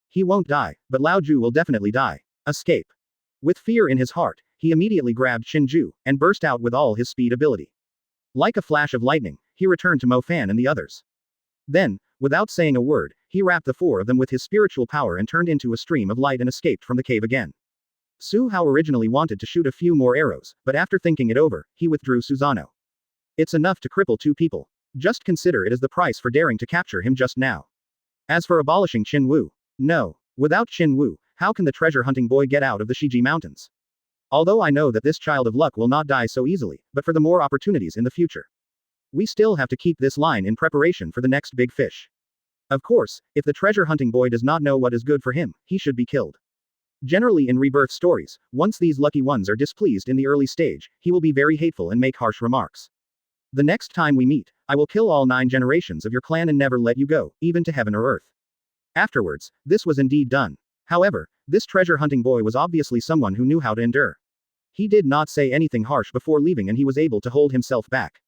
He won't die, but Lao Ju will definitely die. Escape. With fear in his heart, he immediately grabbed Shinju, and burst out with all his speed ability. Like a flash of lightning, he returned to Mo Fan and the others. Then, without saying a word, he wrapped the 4 of them with his spiritual power and turned into a stream of light and escaped from the cave again. Su Hao originally wanted to shoot a few more arrows, but after thinking it over, he withdrew Susanoo. It's enough to cripple 2 people. Just consider it as the price for daring to capture him just now. As for abolishing Qin Wu, no. Without Qin Wu, how can the treasure hunting boy get out of the Shiji Mountains? Although I know that this child of luck will not die so easily, but for the more opportunities in the future. We still have to keep this line in preparation for the next big fish. Of course, if the treasure hunting boy does not know what is good for him, he should be killed. Generally in rebirth stories, once these lucky ones are displeased in the early stage, he will be very hateful and make harsh remarks. The next time we meet, I will kill all 9 generations of your clan and never let you go, even to heaven or earth. Afterwards, this was indeed done. However, this treasure hunting boy was obviously someone who knew how to endure. He did not say anything harsh before leaving and he was able to hold himself back.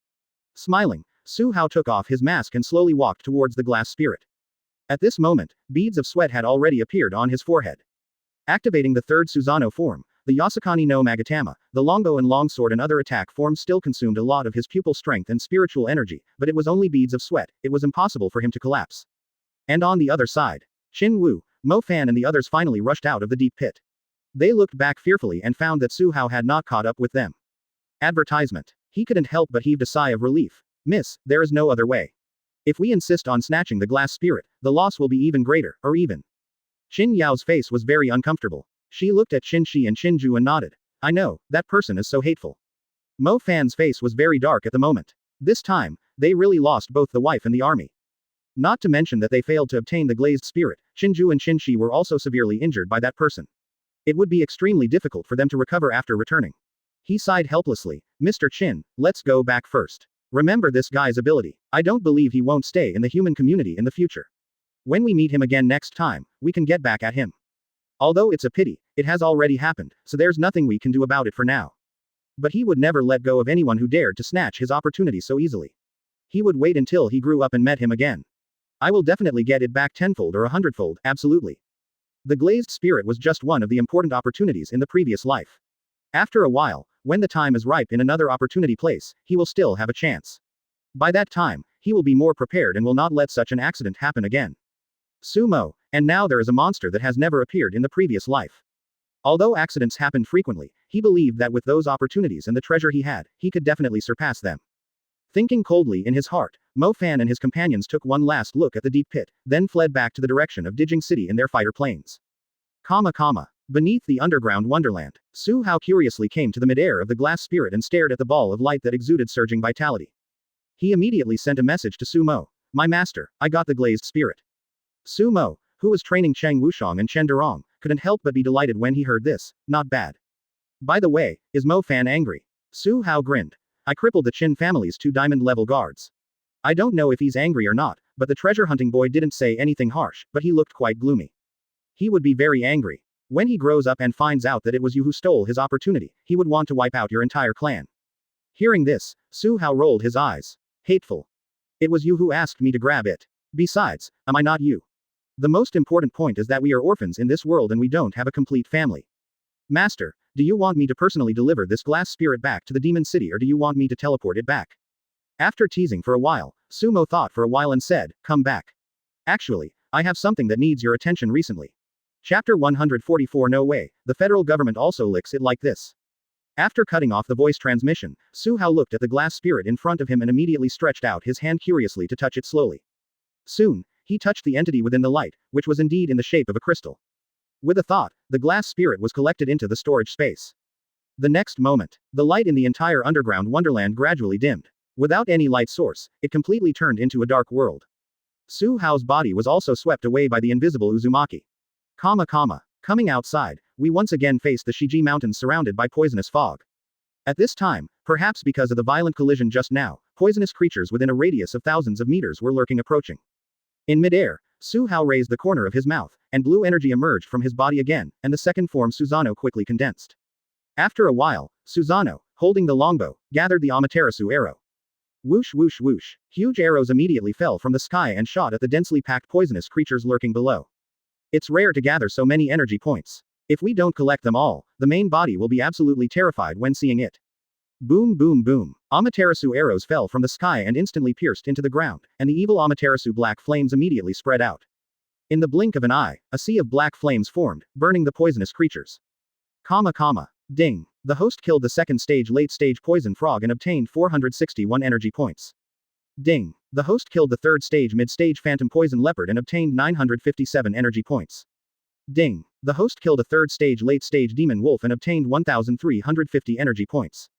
Smiling, Su Hao took off his mask and slowly walked towards the glass spirit. At this moment, beads of sweat had already appeared on his forehead. Activating the 3rd Susanoo form, the Yasukani no Magatama, the longbow and longsword and other attack forms still consumed a lot of his pupil strength and spiritual energy, but it was only beads of sweat, it was impossible for him to collapse. And on the other side, Qin Wu, Mo Fan and the others finally rushed out of the deep pit. They looked back fearfully and found that Su Hao had not caught up with them. Advertisement. He couldn't help but heaved a sigh of relief. Miss, there is no other way. If we insist on snatching the glass spirit, the loss will be even greater, or even. Qin Yao's face was very uncomfortable. She looked at Qin Shi and Shinju and nodded. I know, that person is so hateful. Mo Fan's face was very dark at the moment. This time, they really lost both the wife and the army. Not to mention that they failed to obtain the glazed spirit, Shinju and Qin Shi were also severely injured by that person. It would be extremely difficult for them to recover after returning. He sighed helplessly. Mr. Qin, let's go back first. Remember this guy's ability. I don't believe he won't stay in the human community in the future. When we meet him again next time, we can get back at him. Although it's a pity, it has already happened, so there's nothing we can do about it for now. But he would never let go of anyone who dared to snatch his opportunity so easily. He would wait until he grew up and met him again. I will definitely get it back 10-fold or 100-fold, absolutely. The glazed spirit was just one of the important opportunities in the previous life. After a while, when the time is ripe in another opportunity place, he will still have a chance. By that time, he will be more prepared and will not let such an accident happen again. Sumo, and now there is a monster that has never appeared in the previous life. Although accidents happened frequently, he believed that with those opportunities and the treasure he had, he could definitely surpass them. Thinking coldly in his heart, Mo Fan and his companions took one last look at the deep pit, then fled back to the direction of Dijing City in their fighter planes. Beneath the underground wonderland, Su Hao curiously came to the midair of the glass spirit and stared at the ball of light that exuded surging vitality. He immediately sent a message to Sumo. My master, I got the glazed spirit. Sumo, who was training Cheng Wushang and Chen Durong, couldn't help but be delighted when he heard this. Not bad. By the way, is Mo Fan angry? Su Hao grinned. I crippled the Qin family's 2 diamond level guards. I don't know if he's angry or not, but the treasure hunting boy didn't say anything harsh, but he looked quite gloomy. He would be very angry. When he grows up and finds out that it was you who stole his opportunity, he would want to wipe out your entire clan. Hearing this, Su Hao rolled his eyes. Hateful. It was you who asked me to grab it. Besides, am I not you? The most important point is that we are orphans in this world and we don't have a complete family. Master, do you want me to personally deliver this glass spirit back to the demon city or do you want me to teleport it back? After teasing for a while, Sumo thought for a while and said, come back. Actually, I have something that needs your attention recently. Chapter 144 No way, the federal government also licks it like this. After cutting off the voice transmission, Su Hao looked at the glass spirit in front of him and immediately stretched out his hand curiously to touch it slowly. Soon, he touched the entity within the light, which was indeed in the shape of a crystal. With a thought, the glass spirit was collected into the storage space. The next moment, the light in the entire underground wonderland gradually dimmed. Without any light source, it completely turned into a dark world. Su Hao's body was also swept away by the invisible Uzumaki. Coming outside, we once again faced the Shiji Mountains surrounded by poisonous fog. At this time, perhaps because of the violent collision just now, poisonous creatures within a radius of thousands of meters were lurking approaching. In midair, Su Hao raised the corner of his mouth, and blue energy emerged from his body again, and the second form Susanoo quickly condensed. After a while, Susanoo, holding the longbow, gathered the Amaterasu arrow. Whoosh whoosh whoosh, huge arrows immediately fell from the sky and shot at the densely packed poisonous creatures lurking below. It's rare to gather so many energy points. If we don't collect them all, the main body will be absolutely terrified when seeing it. Boom boom boom. Amaterasu arrows fell from the sky and instantly pierced into the ground, and the evil Amaterasu black flames immediately spread out. In the blink of an eye, a sea of black flames formed, burning the poisonous creatures. Ding. The host killed the second stage late stage poison frog and obtained 461 energy points. Ding. The host killed the third stage mid stage phantom poison leopard and obtained 957 energy points. Ding. The host killed a third stage late stage demon wolf and obtained 1350 energy points.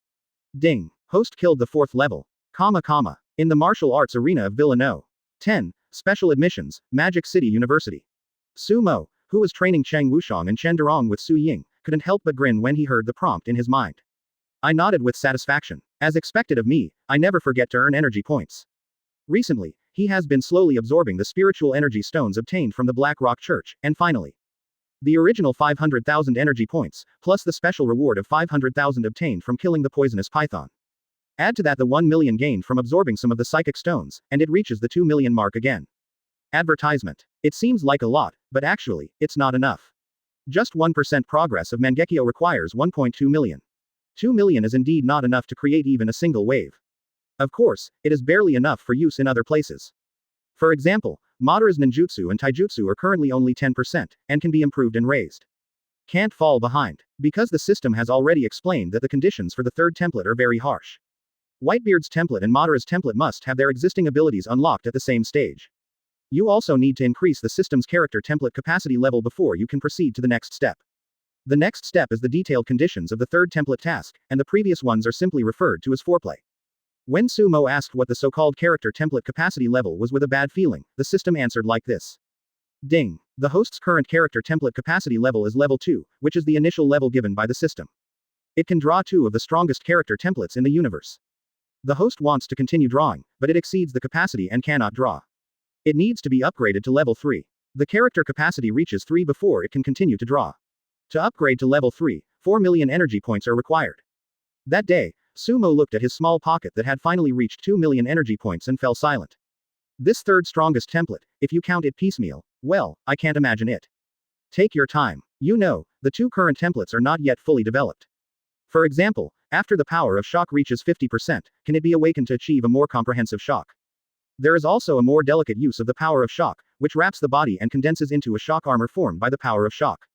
Ding. Host killed the 4th level. In the martial arts arena of Villano. 10. Special admissions, Magic City University. Sumo, who was training Cheng Wushang and Chen Durong with Su Ying, couldn't help but grin when he heard the prompt in his mind. I nodded with satisfaction. As expected of me, I never forget to earn energy points. Recently, he has been slowly absorbing the spiritual energy stones obtained from the Black Rock Church, and finally, the original 500,000 energy points, plus the special reward of 500,000 obtained from killing the poisonous python. Add to that the 1 million gained from absorbing some of the psychic stones, and it reaches the 2 million mark again. Advertisement. It seems like a lot, but actually, it's not enough. Just 1% progress of Mangekyo requires 1.2 million. 2 million is indeed not enough to create even a single wave. Of course, it is barely enough for use in other places. For example, Madara's ninjutsu and taijutsu are currently only 10%, and can be improved and raised. Can't fall behind. Because the system has already explained that the conditions for the third template are very harsh. Whitebeard's template and Madara's template must have their existing abilities unlocked at the same stage. You also need to increase the system's character template capacity level before you can proceed to the next step. The next step is the detailed conditions of the third template task, and the previous ones are simply referred to as foreplay. When Sumo asked what the so-called character template capacity level was with a bad feeling, the system answered like this. Ding. The host's current character template capacity level is level 2, which is the initial level given by the system. It can draw 2 of the strongest character templates in the universe. The host wants to continue drawing, but it exceeds the capacity and cannot draw. It needs to be upgraded to level 3. The character capacity reaches 3 before it can continue to draw. To upgrade to level 3, 4 million energy points are required. That day, Sumo looked at his small pocket that had finally reached 2 million energy points and fell silent. This third strongest template, if you count it piecemeal, well, I can't imagine it. Take your time. You know, the 2 current templates are not yet fully developed. For example, after the power of shock reaches 50%, can it be awakened to achieve a more comprehensive shock? There is also a more delicate use of the power of shock, which wraps the body and condenses into a shock armor formed by the power of shock.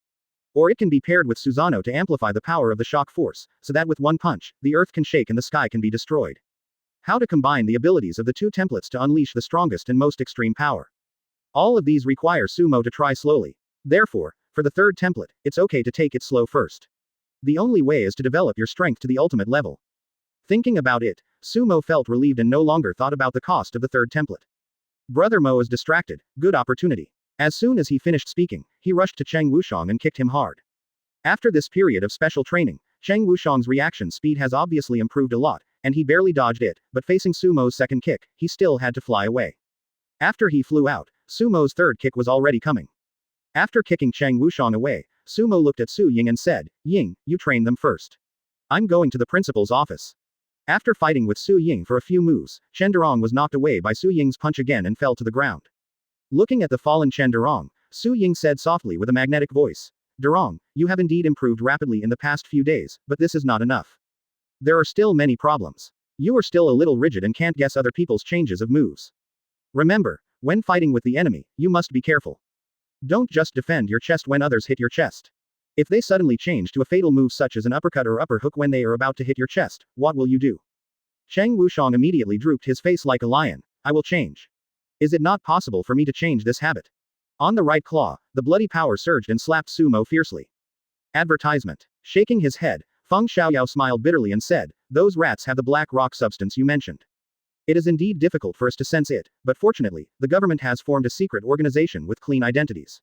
Or it can be paired with Susanoo to amplify the power of the shock force, so that with one punch, the earth can shake and the sky can be destroyed. How to combine the abilities of the 2 templates to unleash the strongest and most extreme power. All of these require Sumo to try slowly. Therefore, for the third template, it's okay to take it slow first. The only way is to develop your strength to the ultimate level. Thinking about it, Sumo felt relieved and no longer thought about the cost of the third template. Brother Mo is distracted, good opportunity. As soon as he finished speaking, he rushed to Cheng Wushang and kicked him hard. After this period of special training, Cheng Wushang's reaction speed has obviously improved a lot, and he barely dodged it, but facing Sumo's second kick, he still had to fly away. After he flew out, Sumo's third kick was already coming. After kicking Cheng Wushang away, Sumo looked at Su Ying and said, "Ying, you train them first. I'm going to the principal's office." After fighting with Su Ying for a few moves, Chen Durong was knocked away by Su Ying's punch again and fell to the ground. Looking at the fallen Chen Durong, Su Ying said softly with a magnetic voice, "Durong, you have indeed improved rapidly in the past few days, but this is not enough. There are still many problems. You are still a little rigid and can't guess other people's changes of moves. Remember, when fighting with the enemy, you must be careful. Don't just defend your chest when others hit your chest. If they suddenly change to a fatal move such as an uppercut or upper hook when they are about to hit your chest, what will you do?" Cheng Wushang immediately drooped his face like a lion. "I will change. Is it not possible for me to change this habit?" On the right claw, the bloody power surged and slapped Sumo fiercely. Advertisement. Shaking his head, Feng Xiaoyao smiled bitterly and said, "Those rats have the black rock substance you mentioned. It is indeed difficult for us to sense it, but fortunately, the government has formed a secret organization with clean identities.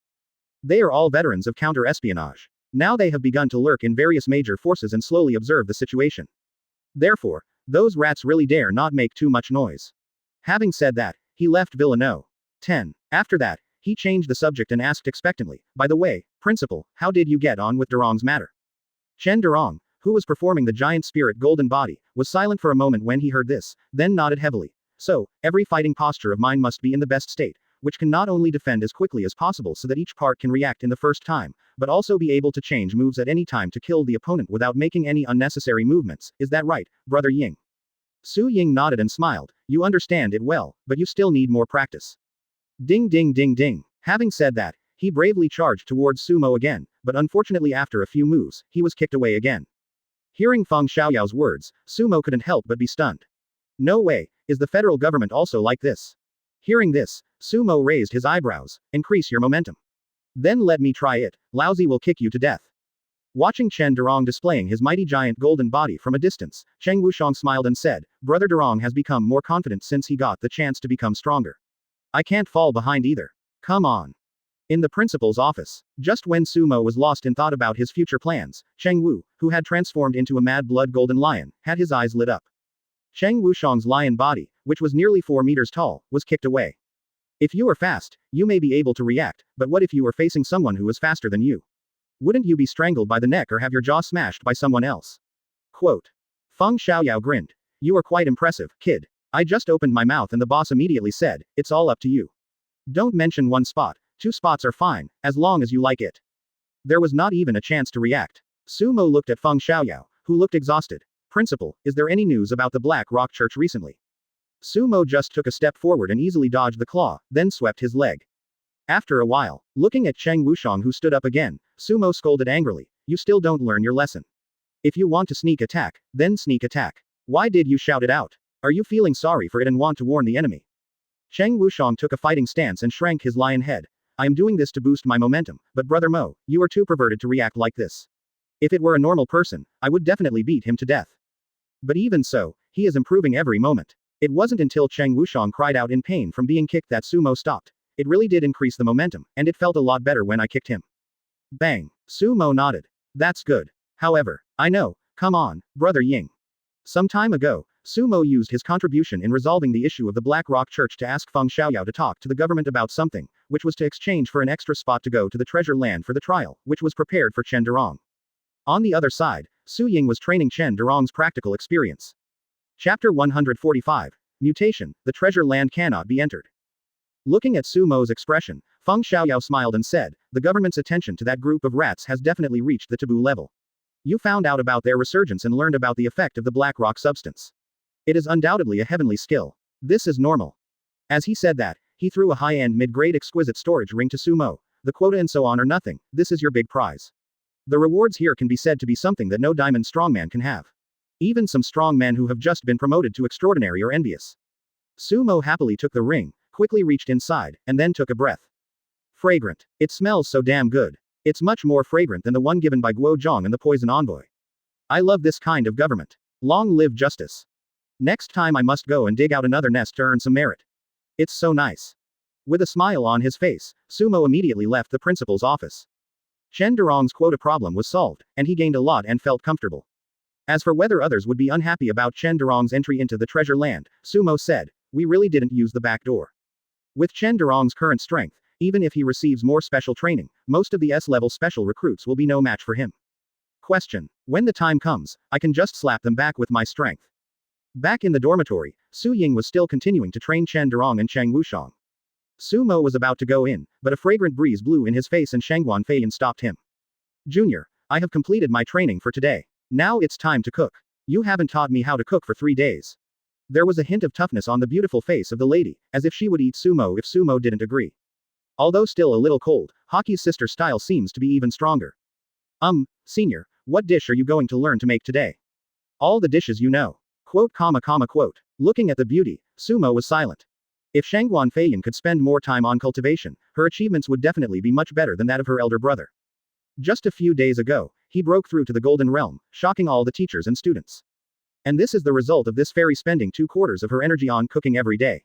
They are all veterans of counter-espionage. Now they have begun to lurk in various major forces and slowly observe the situation. Therefore, those rats really dare not make too much noise." Having said that, he left Villano. 10. After that, he changed the subject and asked expectantly, "By the way, Principal, how did you get on with Durong's matter?" Chen Durong, who was performing the giant spirit golden body, was silent for a moment when he heard this, then nodded heavily. "So, every fighting posture of mine must be in the best state, which can not only defend as quickly as possible so that each part can react in the first time, but also be able to change moves at any time to kill the opponent without making any unnecessary movements. Is that right, Brother Ying?" Su Ying nodded and smiled. "You understand it well, but you still need more practice." Ding ding ding ding. Having said that, he bravely charged towards Sumo again, but unfortunately after a few moves, he was kicked away again. Hearing Feng Xiaoyao's words, Sumo couldn't help but be stunned. "No way, is the federal government also like this?" Hearing this, Sumo raised his eyebrows. "Increase your momentum. Then let me try it, Lousy will kick you to death." Watching Chen Durong displaying his mighty giant golden body from a distance, Cheng Wushang smiled and said, "Brother Durong has become more confident since he got the chance to become stronger. I can't fall behind either. Come on." In the principal's office, just when Sumo was lost in thought about his future plans, Cheng Wu, who had transformed into a mad blood golden lion, had his eyes lit up. Cheng Wushang's lion body, which was nearly 4 meters tall, was kicked away. "If you are fast, you may be able to react, but what if you are facing someone who is faster than you? Wouldn't you be strangled by the neck or have your jaw smashed by someone else?" Quote. Feng Xiaoyao grinned. "You are quite impressive, kid. I just opened my mouth and the boss immediately said, 'It's all up to you. Don't mention one spot, 2 spots are fine, as long as you like it.'" There was not even a chance to react. Sumo looked at Feng Xiaoyao, who looked exhausted. "Principal, is there any news about the Black Rock Church recently?" Sumo just took a step forward and easily dodged the claw, then swept his leg. After a while, looking at Cheng Wushang who stood up again, Sumo scolded angrily, "You still don't learn your lesson. If you want to sneak attack, then sneak attack. Why did you shout it out? Are you feeling sorry for it and want to warn the enemy?" Cheng Wushang took a fighting stance and shrank his lion head. "I am doing this to boost my momentum, but Brother Mo, you are too perverted to react like this. If it were a normal person, I would definitely beat him to death. But even so, he is improving every moment." It wasn't until Cheng Wushang cried out in pain from being kicked that Sumo stopped. "It really did increase the momentum, and it felt a lot better when I kicked him." Bang. Sumo nodded. "That's good. However, I know, come on, Brother Ying. Some time ago, Sumo used his contribution in resolving the issue of the Black Rock Church to ask Feng Xiaoyao to talk to the government about something, which was to exchange for an extra spot to go to the treasure land for the trial, which was prepared for Chen Durong. On the other side, Su Ying was training Chen Durong's practical experience. Chapter 145. Mutation, the treasure land cannot be entered. Looking at Sumo's expression, Feng Xiaoyao smiled and said, "The government's attention to that group of rats has definitely reached the taboo level. You found out about their resurgence and learned about the effect of the black rock substance. It is undoubtedly a heavenly skill. This is normal." As he said that, he threw a high-end mid-grade exquisite storage ring to Sumo. "The quota and so on are nothing, this is your big prize. The rewards here can be said to be something that no diamond strongman can have. Even some strong men who have just been promoted to extraordinary are envious." Sumo happily took the ring, quickly reached inside, and then took a breath. Fragrant. It smells so damn good. It's much more fragrant than the one given by Guo Zhong and the poison envoy. I love this kind of government. Long live justice. Next time I must go and dig out another nest to earn some merit. It's so nice. With a smile on his face, Sumo immediately left the principal's office. Chen Durong's quota problem was solved, and he gained a lot and felt comfortable. As for whether others would be unhappy about Chen Durong's entry into the treasure land, Sumo said, we really didn't use the back door. With Chen Durong's current strength, even if he receives more special training, most of the S-level special recruits will be no match for him. Question. When the time comes, I can just slap them back with my strength. Back in the dormitory, Su Ying was still continuing to train Chen Durong and Cheng Wushang. Sumo was about to go in, but a fragrant breeze blew in his face and Shangguan Feiyan stopped him. Junior, I have completed my training for today. Now it's time to cook. You haven't taught me how to cook for 3 days. There was a hint of toughness on the beautiful face of the lady, as if she would eat Sumo if Sumo didn't agree. Although still a little cold, Haki's sister style seems to be even stronger. Senior, what dish are you going to learn to make today? All the dishes you know. Quote. Looking at the beauty, Sumo was silent. If Shangguan Feiyan could spend more time on cultivation, her achievements would definitely be much better than that of her elder brother. Just a few days ago, he broke through to the Golden Realm, shocking all the teachers and students. And this is the result of this fairy spending 2/4 of her energy on cooking every day.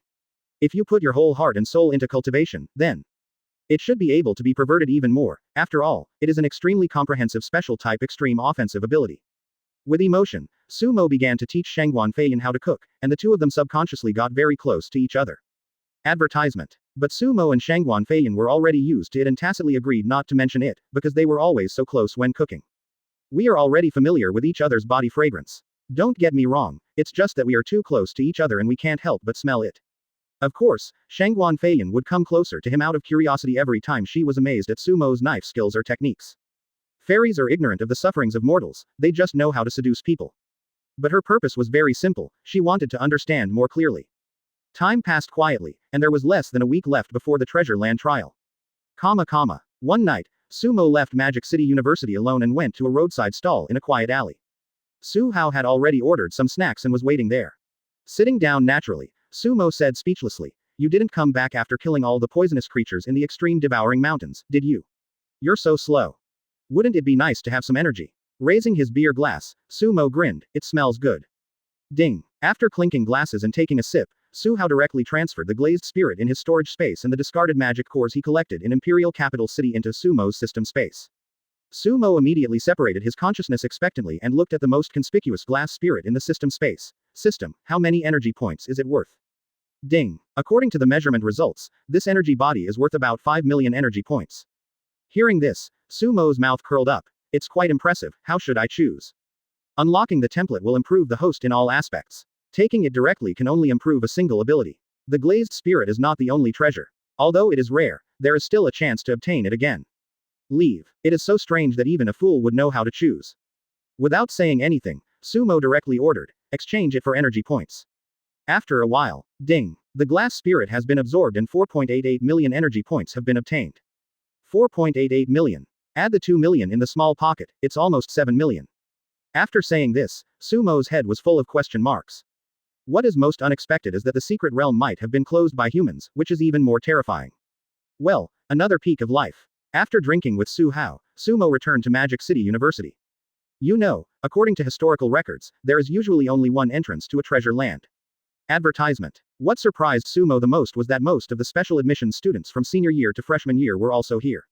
If you put your whole heart and soul into cultivation, then it should be able to be perverted even more. After all, it is an extremely comprehensive special type extreme offensive ability. With emotion, Sumo began to teach Shangguan Feiyan how to cook, and the two of them subconsciously got very close to each other. Advertisement. But Sumo and Shangguan Feiyan were already used to it and tacitly agreed not to mention it, because they were always so close when cooking. We are already familiar with each other's body fragrance. Don't get me wrong, it's just that we are too close to each other and we can't help but smell it. Of course, Shangguan Feiyan would come closer to him out of curiosity every time she was amazed at Sumo's knife skills or techniques. Fairies are ignorant of the sufferings of mortals, they just know how to seduce people. But her purpose was very simple, she wanted to understand more clearly. Time passed quietly, and there was less than a week left before the treasure land trial. One night, Sumo left Magic City University alone and went to a roadside stall in a quiet alley. Su Hao had already ordered some snacks and was waiting there. Sitting down naturally, Sumo said speechlessly, you didn't come back after killing all the poisonous creatures in the extreme devouring mountains, did you? You're so slow. Wouldn't it be nice to have some energy? Raising his beer glass, Sumo grinned, it smells good. Ding. After clinking glasses and taking a sip, Su Hao directly transferred the glazed spirit in his storage space and the discarded magic cores he collected in Imperial Capital City into Sumo's system space. Sumo immediately separated his consciousness expectantly and looked at the most conspicuous glass spirit in the system space. System, how many energy points is it worth? Ding. According to the measurement results, this energy body is worth about 5 million energy points. Hearing this, Sumo's mouth curled up. It's quite impressive, how should I choose? Unlocking the template will improve the host in all aspects. Taking it directly can only improve a single ability. The glazed spirit is not the only treasure. Although it is rare, there is still a chance to obtain it again. Leave. It is so strange that even a fool would know how to choose. Without saying anything, Sumo directly ordered, exchange it for energy points. After a while, ding. The glass spirit has been absorbed and 4.88 million energy points have been obtained. 4.88 million. Add the 2 million in the small pocket, it's almost 7 million. After saying this, Sumo's head was full of question marks. What is most unexpected is that the secret realm might have been closed by humans, which is even more terrifying. Well, another peak of life. After drinking with Su Hao, Sumo returned to Magic City University. You know, according to historical records, there is usually only one entrance to a treasure land. Advertisement. What surprised Sumo the most was that most of the special admissions students from senior year to freshman year were also here.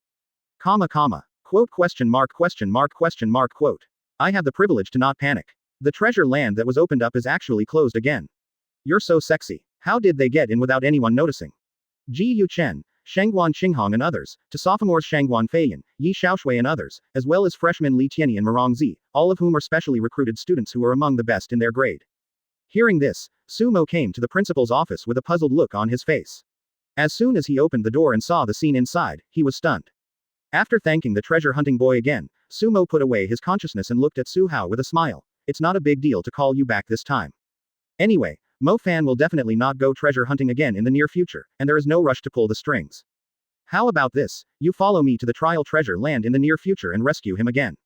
Quote. I have the privilege to not panic. The treasure land that was opened up is actually closed again. You're so sexy. How did they get in without anyone noticing? Ji Yu Chen, Shangguan Qinghong and others, to sophomores Shangguan Feiyan, Yi Xiaoshui and others, as well as freshmen Li Tianyi and Marong Zi, all of whom are specially recruited students who are among the best in their grade. Hearing this, Sumo came to the principal's office with a puzzled look on his face. As soon as he opened the door and saw the scene inside, he was stunned. After thanking the treasure hunting boy again, Sumo put away his consciousness and looked at Su Hao with a smile. It's not a big deal to call you back this time. Anyway, Mo Fan will definitely not go treasure hunting again in the near future, and there is no rush to pull the strings. How about this, you follow me to the trial treasure land in the near future and rescue him again.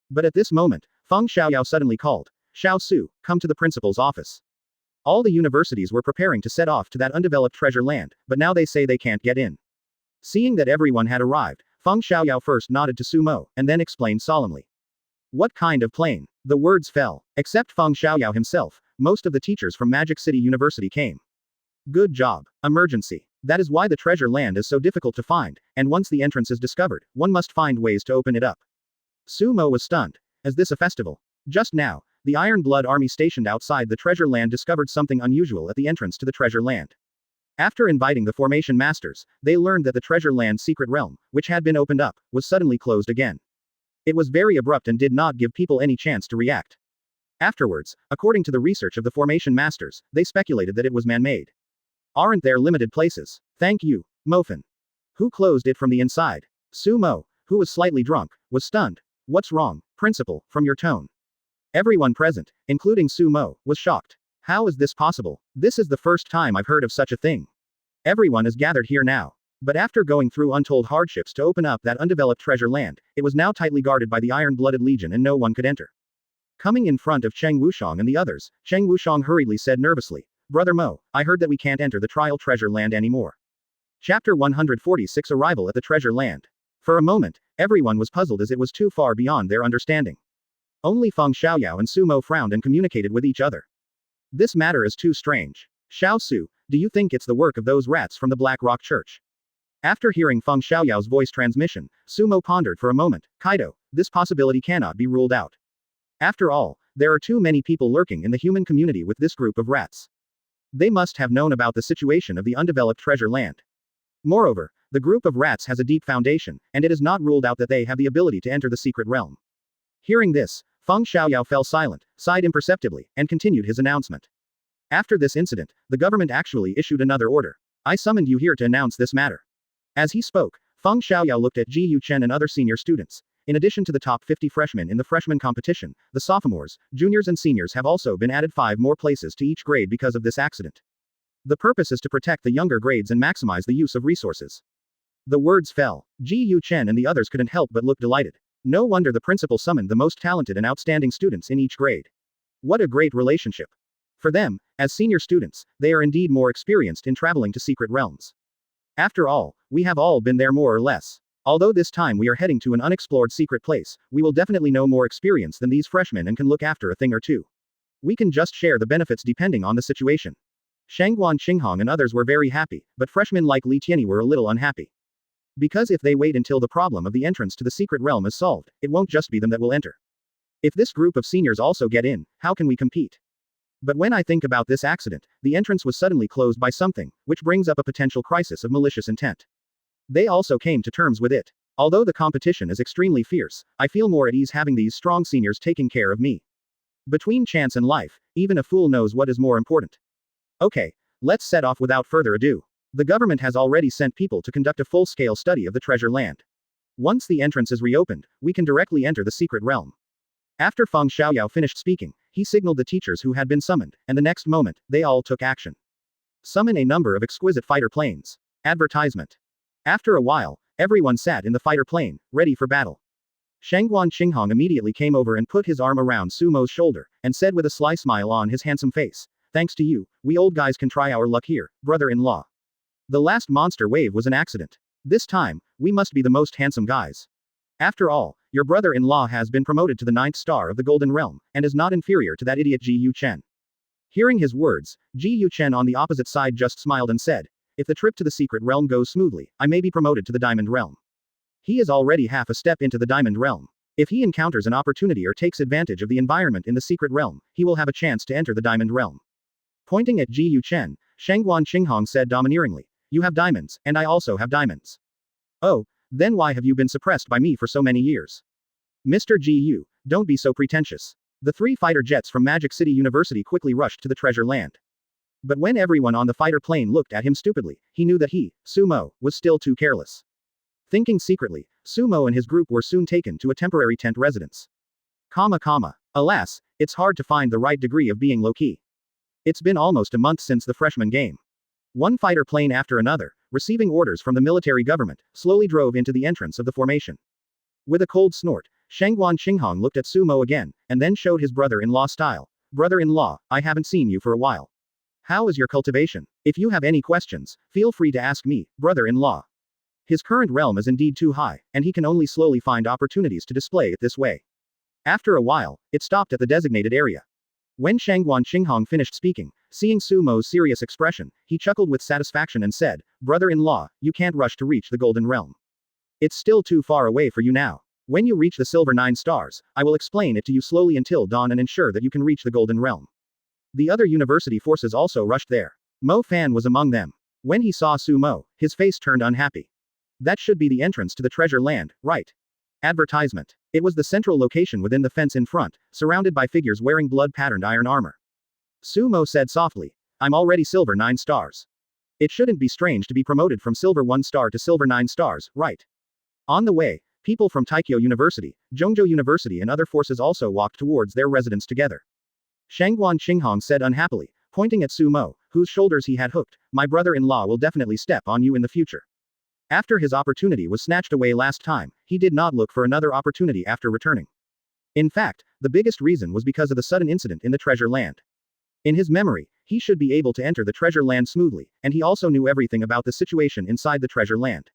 But at this moment, Feng Xiaoyao suddenly called, Xiao Su, come to the principal's office. All the universities were preparing to set off to that undeveloped treasure land, but now they say they can't get in. Seeing that everyone had arrived, Feng Xiaoyao first nodded to Sumo, and then explained solemnly. What kind of plane? The words fell. Except Feng Xiaoyao himself, most of the teachers from Magic City University came. Good job. Emergency. That is why the treasure land is so difficult to find, and once the entrance is discovered, one must find ways to open it up. Sumo was stunned. Is this a festival? Just now, the Iron Blood army stationed outside the treasure land discovered something unusual at the entrance to the treasure land. After inviting the formation masters, they learned that the treasure land's secret realm, which had been opened up, was suddenly closed again. It was very abrupt and did not give people any chance to react. Afterwards, according to the research of the formation masters, they speculated that it was man-made. Aren't there limited places? Thank you, Mofin. Who closed it from the inside? Sumo, who was slightly drunk, was stunned. What's wrong, principal, from your tone? Everyone present, including Sumo, was shocked. How is this possible? This is the first time I've heard of such a thing. Everyone is gathered here now. But after going through untold hardships to open up that undeveloped treasure land, it was now tightly guarded by the Iron-Blooded Legion and no one could enter. Coming in front of Cheng Wushang and the others, Cheng Wushang hurriedly said nervously, Brother Mo, I heard that we can't enter the trial treasure land anymore. Chapter 146 Arrival at the treasure land. For a moment, everyone was puzzled as it was too far beyond their understanding. Only Feng Xiaoyao and Sumo frowned and communicated with each other. This matter is too strange. Xiao Su, do you think it's the work of those rats from the Black Rock Church? After hearing Feng Xiaoyao's voice transmission, Sumo pondered for a moment. Kaido, this possibility cannot be ruled out. After all, there are too many people lurking in the human community with this group of rats. They must have known about the situation of the undeveloped treasure land. Moreover, the group of rats has a deep foundation, and it is not ruled out that they have the ability to enter the secret realm. Hearing this, Feng Xiaoyao fell silent, sighed imperceptibly, and continued his announcement. After this incident, the government actually issued another order. I summoned you here to announce this matter. As he spoke, Feng Xiaoyao looked at Ji Yuchen and other senior students. In addition to the top 50 freshmen in the freshman competition, the sophomores, juniors and seniors have also been added 5 more places to each grade because of this accident. The purpose is to protect the younger grades and maximize the use of resources. The words fell. Ji Yuchen and the others couldn't help but look delighted. No wonder the principal summoned the most talented and outstanding students in each grade. What a great relationship. For them, as senior students, they are indeed more experienced in traveling to secret realms. After all, we have all been there more or less. Although this time we are heading to an unexplored secret place, we will definitely know more experience than these freshmen and can look after a thing or two. We can just share the benefits depending on the situation. Shangguan Qinghong and others were very happy, but freshmen like Li Tianyi were a little unhappy. Because if they wait until the problem of the entrance to the secret realm is solved, it won't just be them that will enter. If this group of seniors also get in, how can we compete? But when I think about this accident, the entrance was suddenly closed by something, which brings up a potential crisis of malicious intent. They also came to terms with it. Although the competition is extremely fierce, I feel more at ease having these strong seniors taking care of me. Between chance and life, even a fool knows what is more important. Okay, let's set off without further ado. The government has already sent people to conduct a full-scale study of the treasure land. Once the entrance is reopened, we can directly enter the secret realm. After Feng Xiaoyao finished speaking, he signaled the teachers who had been summoned, and the next moment, they all took action. Summon a number of exquisite fighter planes. Advertisement. After a while, everyone sat in the fighter plane, ready for battle. Shangguan Qinghong immediately came over and put his arm around Sumo's shoulder, and said with a sly smile on his handsome face, thanks to you, we old guys can try our luck here, brother-in-law. The last monster wave was an accident. This time, we must be the most handsome guys. After all, your brother-in-law has been promoted to the 9th star of the Golden Realm, and is not inferior to that idiot Ji Yuchen. Hearing his words, Ji Yuchen on the opposite side just smiled and said, if the trip to the secret realm goes smoothly, I may be promoted to the Diamond Realm. He is already half a step into the Diamond Realm. If he encounters an opportunity or takes advantage of the environment in the secret realm, he will have a chance to enter the Diamond Realm. Pointing at Ji Yuchen, Shangguan Qinghong said domineeringly, you have diamonds, and I also have diamonds. Oh, then why have you been suppressed by me for so many years? Mr. Ji Yu, don't be so pretentious. The 3 fighter jets from Magic City University quickly rushed to the treasure land. But when everyone on the fighter plane looked at him stupidly, he knew that he, Sumo, was still too careless. Thinking secretly, Sumo and his group were soon taken to a temporary tent residence. Alas, it's hard to find the right degree of being low-key. It's been almost a month since the freshman game. One fighter plane after another, receiving orders from the military government, slowly drove into the entrance of the formation. With a cold snort, Shangguan Qinghong looked at Sumo again, and then showed his brother-in-law style. Brother-in-law, I haven't seen you for a while. How is your cultivation? If you have any questions, feel free to ask me, brother-in-law. His current realm is indeed too high, and he can only slowly find opportunities to display it this way. After a while, it stopped at the designated area. When Shangguan Qinghong finished speaking, seeing Sumo's serious expression, he chuckled with satisfaction and said, "Brother-in-law, you can't rush to reach the Golden Realm. It's still too far away for you now. When you reach the Silver 9 Stars, I will explain it to you slowly until dawn and ensure that you can reach the Golden Realm." The other university forces also rushed there. Mo Fan was among them. When he saw Sumo, his face turned unhappy. That should be the entrance to the treasure land, right? Advertisement. It was the central location within the fence in front, surrounded by figures wearing blood-patterned iron armor. Sumo said softly, "I'm already Silver 9 Stars. It shouldn't be strange to be promoted from Silver 1 Star to Silver 9 Stars, right?" On the way, people from Taikyo University, Jongjo University and other forces also walked towards their residence together. Shangguan Qinghong said unhappily, pointing at Sumo, whose shoulders he had hooked, "My brother-in-law will definitely step on you in the future." After his opportunity was snatched away last time, he did not look for another opportunity after returning. In fact, the biggest reason was because of the sudden incident in the treasure land. In his memory, he should be able to enter the treasure land smoothly, and he also knew everything about the situation inside the treasure land.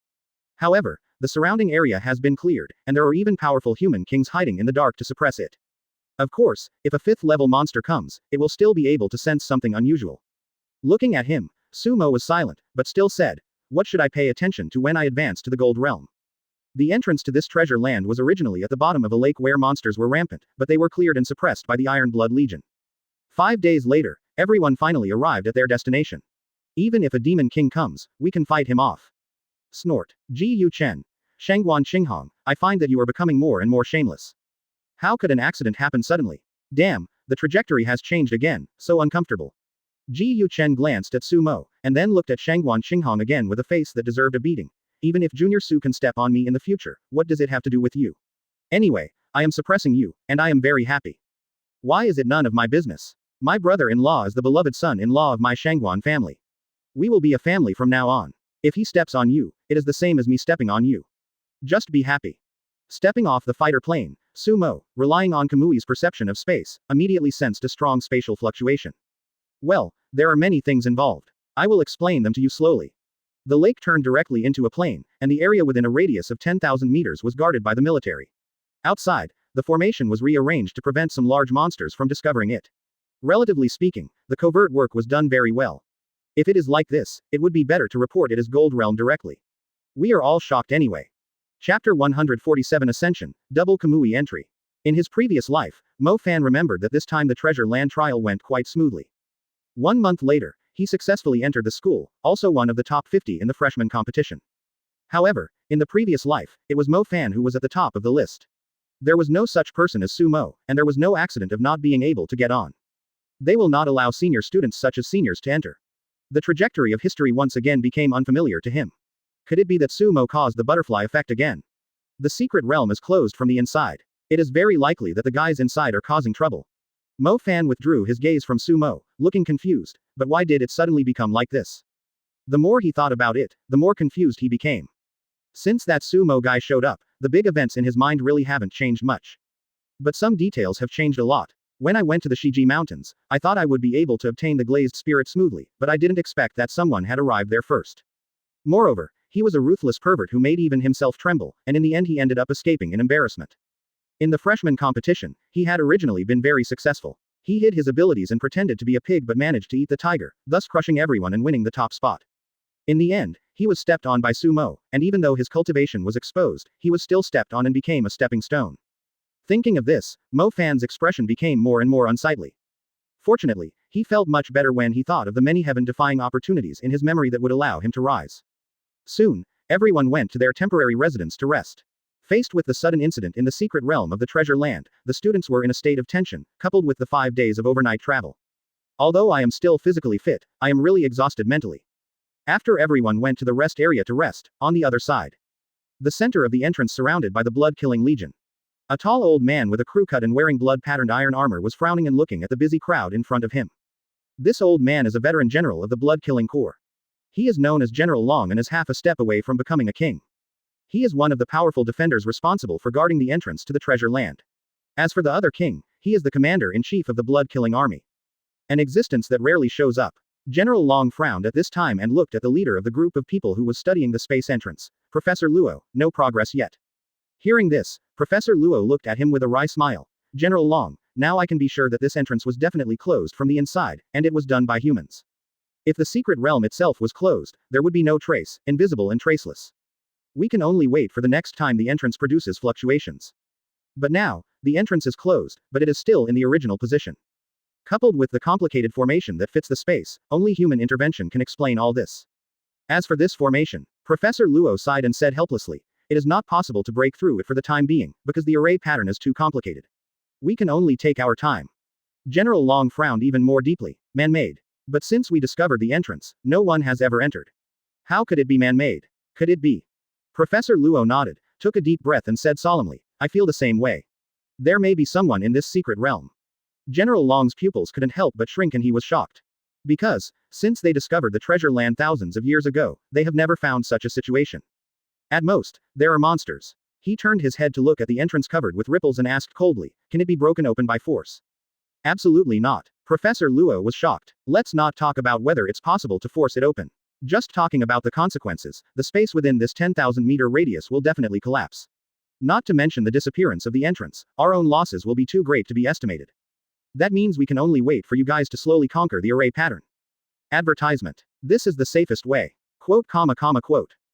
However, the surrounding area has been cleared, and there are even powerful human kings hiding in the dark to suppress it. Of course, if a 5th-level monster comes, it will still be able to sense something unusual. Looking at him, Sumo was silent, but still said, "What should I pay attention to when I advance to the Gold Realm?" The entrance to this treasure land was originally at the bottom of a lake where monsters were rampant, but they were cleared and suppressed by the Iron Blood Legion. 5 days later, everyone finally arrived at their destination. Even if a demon king comes, we can fight him off. Snort. Ji Yu Chen. Shangguan Qinghong, I find that you are becoming more and more shameless. How could an accident happen suddenly? Damn, the trajectory has changed again, so uncomfortable. Ji Yu Chen glanced at Sumo, and then looked at Shangguan Qinghong again with a face that deserved a beating. Even if Junior Su can step on me in the future, what does it have to do with you? Anyway, I am suppressing you, and I am very happy. Why is it none of my business? My brother-in-law is the beloved son-in-law of my Shangguan family. We will be a family from now on. If he steps on you, it is the same as me stepping on you. Just be happy. Stepping off the fighter plane, Sumo, relying on Kamui's perception of space, immediately sensed a strong spatial fluctuation. Well, there are many things involved. I will explain them to you slowly. The lake turned directly into a plain, and the area within a radius of 10,000 meters was guarded by the military. Outside, the formation was rearranged to prevent some large monsters from discovering it. Relatively speaking, the covert work was done very well. If it is like this, it would be better to report it as Gold Realm directly. We are all shocked anyway. Chapter 147 Ascension, Double Kamui Entry. In his previous life, Mo Fan remembered that this time the treasure land trial went quite smoothly. 1 month later, he successfully entered the school, also one of the top 50 in the freshman competition. However, in the previous life, it was Mo Fan who was at the top of the list. There was no such person as Sumo, and there was no accident of not being able to get on. They will not allow senior students such as seniors to enter. The trajectory of history once again became unfamiliar to him. Could it be that Sumo caused the butterfly effect again? The secret realm is closed from the inside. It is very likely that the guys inside are causing trouble. Mo Fan withdrew his gaze from Sumo, looking confused, but why did it suddenly become like this? The more he thought about it, the more confused he became. Since that Sumo guy showed up, the big events in his mind really haven't changed much. But some details have changed a lot. When I went to the Shiji Mountains, I thought I would be able to obtain the glazed spirit smoothly, but I didn't expect that someone had arrived there first. Moreover, he was a ruthless pervert who made even himself tremble, and in the end he ended up escaping in embarrassment. In the freshman competition, he had originally been very successful. He hid his abilities and pretended to be a pig but managed to eat the tiger, thus crushing everyone and winning the top spot. In the end, he was stepped on by Sumo, and even though his cultivation was exposed, he was still stepped on and became a stepping stone. Thinking of this, Mo Fan's expression became more and more unsightly. Fortunately, he felt much better when he thought of the many heaven-defying opportunities in his memory that would allow him to rise. Soon, everyone went to their temporary residence to rest. Faced with the sudden incident in the secret realm of the treasure land, the students were in a state of tension, coupled with the 5 days of overnight travel. Although I am still physically fit, I am really exhausted mentally. After everyone went to the rest area to rest, on the other side. The center of the entrance surrounded by the blood-killing legion. A tall old man with a crew cut and wearing blood-patterned iron armor was frowning and looking at the busy crowd in front of him. This old man is a veteran general of the blood-killing corps. He is known as General Long and is half a step away from becoming a king. He is one of the powerful defenders responsible for guarding the entrance to the treasure land. As for the other king, he is the commander-in-chief of the blood-killing army. An existence that rarely shows up. General Long frowned at this time and looked at the leader of the group of people who was studying the space entrance, Professor Luo. No progress yet. Hearing this, Professor Luo looked at him with a wry smile. General Long, Now I can be sure that this entrance was definitely closed from the inside, and it was done by humans. If the secret realm itself was closed, there would be no trace, invisible and traceless. We can only wait for the next time the entrance produces fluctuations. But now, the entrance is closed, but it is still in the original position. Coupled with the complicated formation that fits the space, only human intervention can explain all this. As for this formation, Professor Luo sighed and said helplessly, it is not possible to break through it for the time being, because the array pattern is too complicated. We can only take our time. General Long frowned even more deeply. Man-made. But since we discovered the entrance, no one has ever entered. How could it be man-made? Could it be? Professor Luo nodded, took a deep breath and said solemnly, I feel the same way. There may be someone in this secret realm. General Long's pupils couldn't help but shrink and he was shocked. Because, since they discovered the treasure land thousands of years ago, they have never found such a situation. At most, there are monsters. He turned his head to look at the entrance covered with ripples and asked coldly, can it be broken open by force? Absolutely not. Professor Luo was shocked. Let's not talk about whether it's possible to force it open. Just talking about the consequences, the space within this 10,000-meter radius will definitely collapse. Not to mention the disappearance of the entrance, our own losses will be too great to be estimated. That means we can only wait for you guys to slowly conquer the array pattern. Advertisement. This is the safest way. Quote.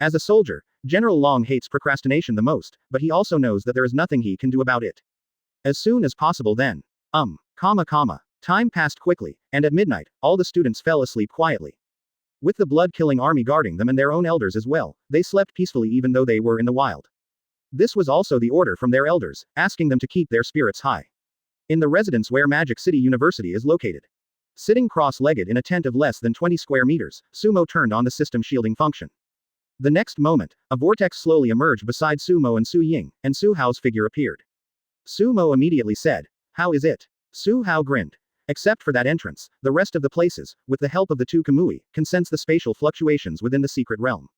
As a soldier, General Long hates procrastination the most, but he also knows that there is nothing he can do about it. As soon as possible then. Time passed quickly, and at midnight, all the students fell asleep quietly. With the blood-killing army guarding them and their own elders as well, they slept peacefully even though they were in the wild. This was also the order from their elders, asking them to keep their spirits high. In the residence where Magic City University is located. Sitting cross-legged in a tent of less than 20 square meters, Sumo turned on the system shielding function. The next moment, a vortex slowly emerged beside Sumo and Su Ying, and Su Hao's figure appeared. Sumo immediately said, how is it? Su Hao grinned. Except for that entrance, the rest of the places, with the help of the two Kamui, can sense the spatial fluctuations within the secret realm.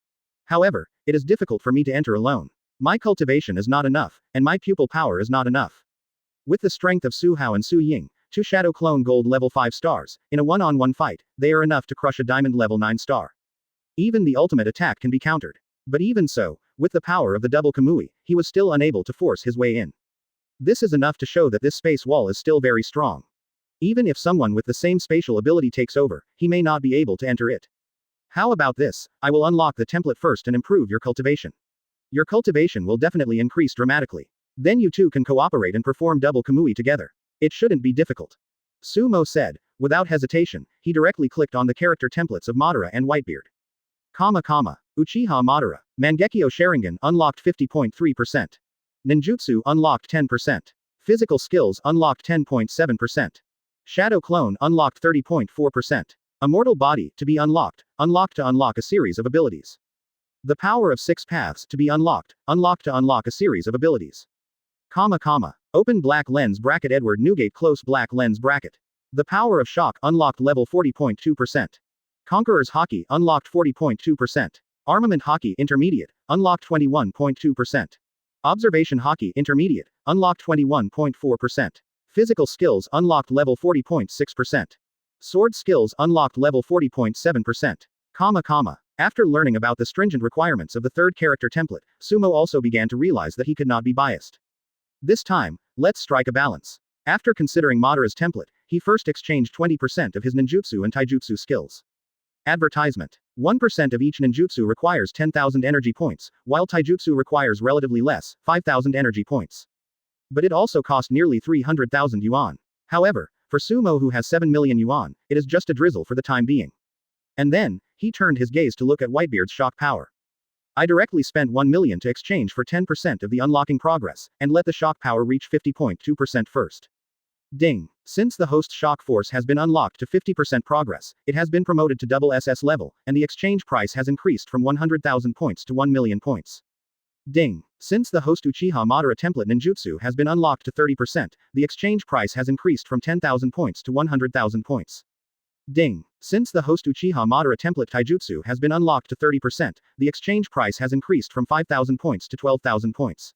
However, it is difficult for me to enter alone. My cultivation is not enough, and my pupil power is not enough. With the strength of Su Hao and Su Ying, two Shadow Clone Gold level 5 stars, in a one-on-one fight, they are enough to crush a Diamond level 9 star. Even the ultimate attack can be countered. But even so, with the power of the double Kamui, he was still unable to force his way in. This is enough to show that this space wall is still very strong. Even if someone with the same spatial ability takes over, he may not be able to enter it. How about this? I will unlock the template first and improve your cultivation. Your cultivation will definitely increase dramatically. Then you two can cooperate and perform double Kamui together. It shouldn't be difficult. Sumo said. Without hesitation, he directly clicked on the character templates of Madara and Whitebeard. Uchiha Madara. Mangekyo Sharingan unlocked 50.3%. Ninjutsu unlocked 10%. Physical skills unlocked 10.7%. Shadow Clone unlocked 30.4%. Immortal Body to be unlocked. Unlocked to unlock a series of abilities. The power of 6 paths to be unlocked. Unlocked to unlock a series of abilities. Open black lens bracket Edward Newgate close black lens bracket. The power of shock unlocked level 40.2%. Conqueror's Haki unlocked 40.2%. Armament Haki intermediate unlocked 21.2%. Observation Haki intermediate unlocked 21.4%. Physical skills unlocked level 40.6%. Sword skills unlocked level 40.7%. After learning about the stringent requirements of the third character template, Sumo also began to realize that he could not be biased. This time, let's strike a balance. After considering Madara's template, he first exchanged 20% of his ninjutsu and taijutsu skills. Advertisement. 1% of each ninjutsu requires 10,000 energy points, while taijutsu requires relatively less, 5,000 energy points. But it also cost nearly 300,000 yuan. However, for Sumo who has 7 million yuan, it is just a drizzle for the time being. And then, he turned his gaze to look at Whitebeard's shock power. I directly spent 1 million to exchange for 10% of the unlocking progress, and let the shock power reach 50.2% first. Ding. Since the host shock force has been unlocked to 50% progress, it has been promoted to double SS level, and the exchange price has increased from 100,000 points to 1 million points. Ding. Since the host Uchiha Madara template ninjutsu has been unlocked to 30%, the exchange price has increased from 10,000 points to 100,000 points. Ding. Since the host Uchiha Madara template taijutsu has been unlocked to 30%, the exchange price has increased from 5,000 points to 12,000 points.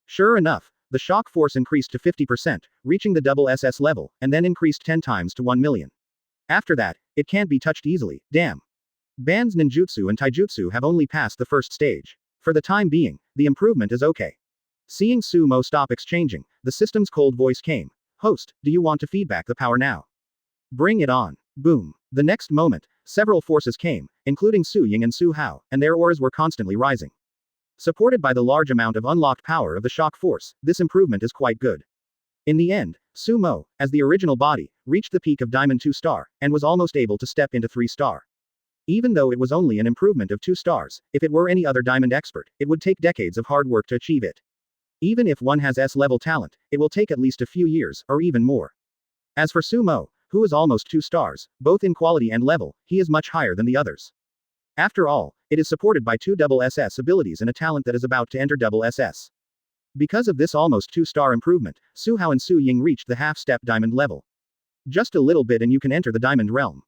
Sure enough, the shock force increased to 50%, reaching the double SS level, and then increased 10 times to 1 million. After that, it can't be touched easily, damn. Ban's ninjutsu and taijutsu have only passed the first stage. For the time being, the improvement is okay. Seeing Sumo stop exchanging, the system's cold voice came. Host, do you want to feedback the power now? Bring it on. Boom. The next moment, several forces came, including Su Ying and Su Hao, and their auras were constantly rising. Supported by the large amount of unlocked power of the shock force, this improvement is quite good. In the end, Sumo, as the original body, reached the peak of Diamond 2-star, and was almost able to step into 3-star. Even though it was only an improvement of 2 stars, if it were any other Diamond expert, it would take decades of hard work to achieve it. Even if one has S-level talent, it will take at least a few years, or even more. As for Sumo, who is almost 2 stars, both in quality and level, he is much higher than the others. After all, it is supported by 2 double SS abilities and a talent that is about to enter double SS. Because of this almost 2-star improvement, Su Hao and Su Ying reached the half-step diamond level. Just a little bit and you can enter the diamond realm.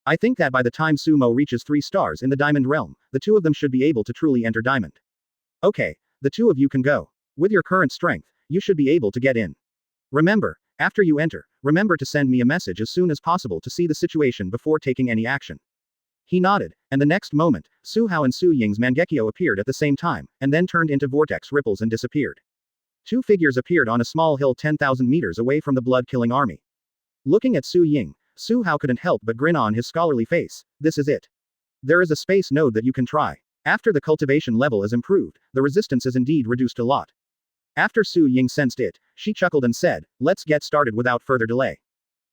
I think that by the time Sumo reaches 3 stars in the diamond realm, the two of them should be able to truly enter diamond. Okay, the two of you can go. With your current strength, you should be able to get in. Remember, after you enter, remember to send me a message as soon as possible to see the situation before taking any action. He nodded, and the next moment, Su Hao and Su Ying's Mangekyo appeared at the same time, and then turned into vortex ripples and disappeared. 2 figures appeared on a small hill 10,000 meters away from the blood-killing army. Looking at Su Ying, Su Hao couldn't help but grin on his scholarly face. This is it. There is a space node that you can try. After the cultivation level is improved, the resistance is indeed reduced a lot. After Su Ying sensed it, she chuckled and said, let's get started without further delay.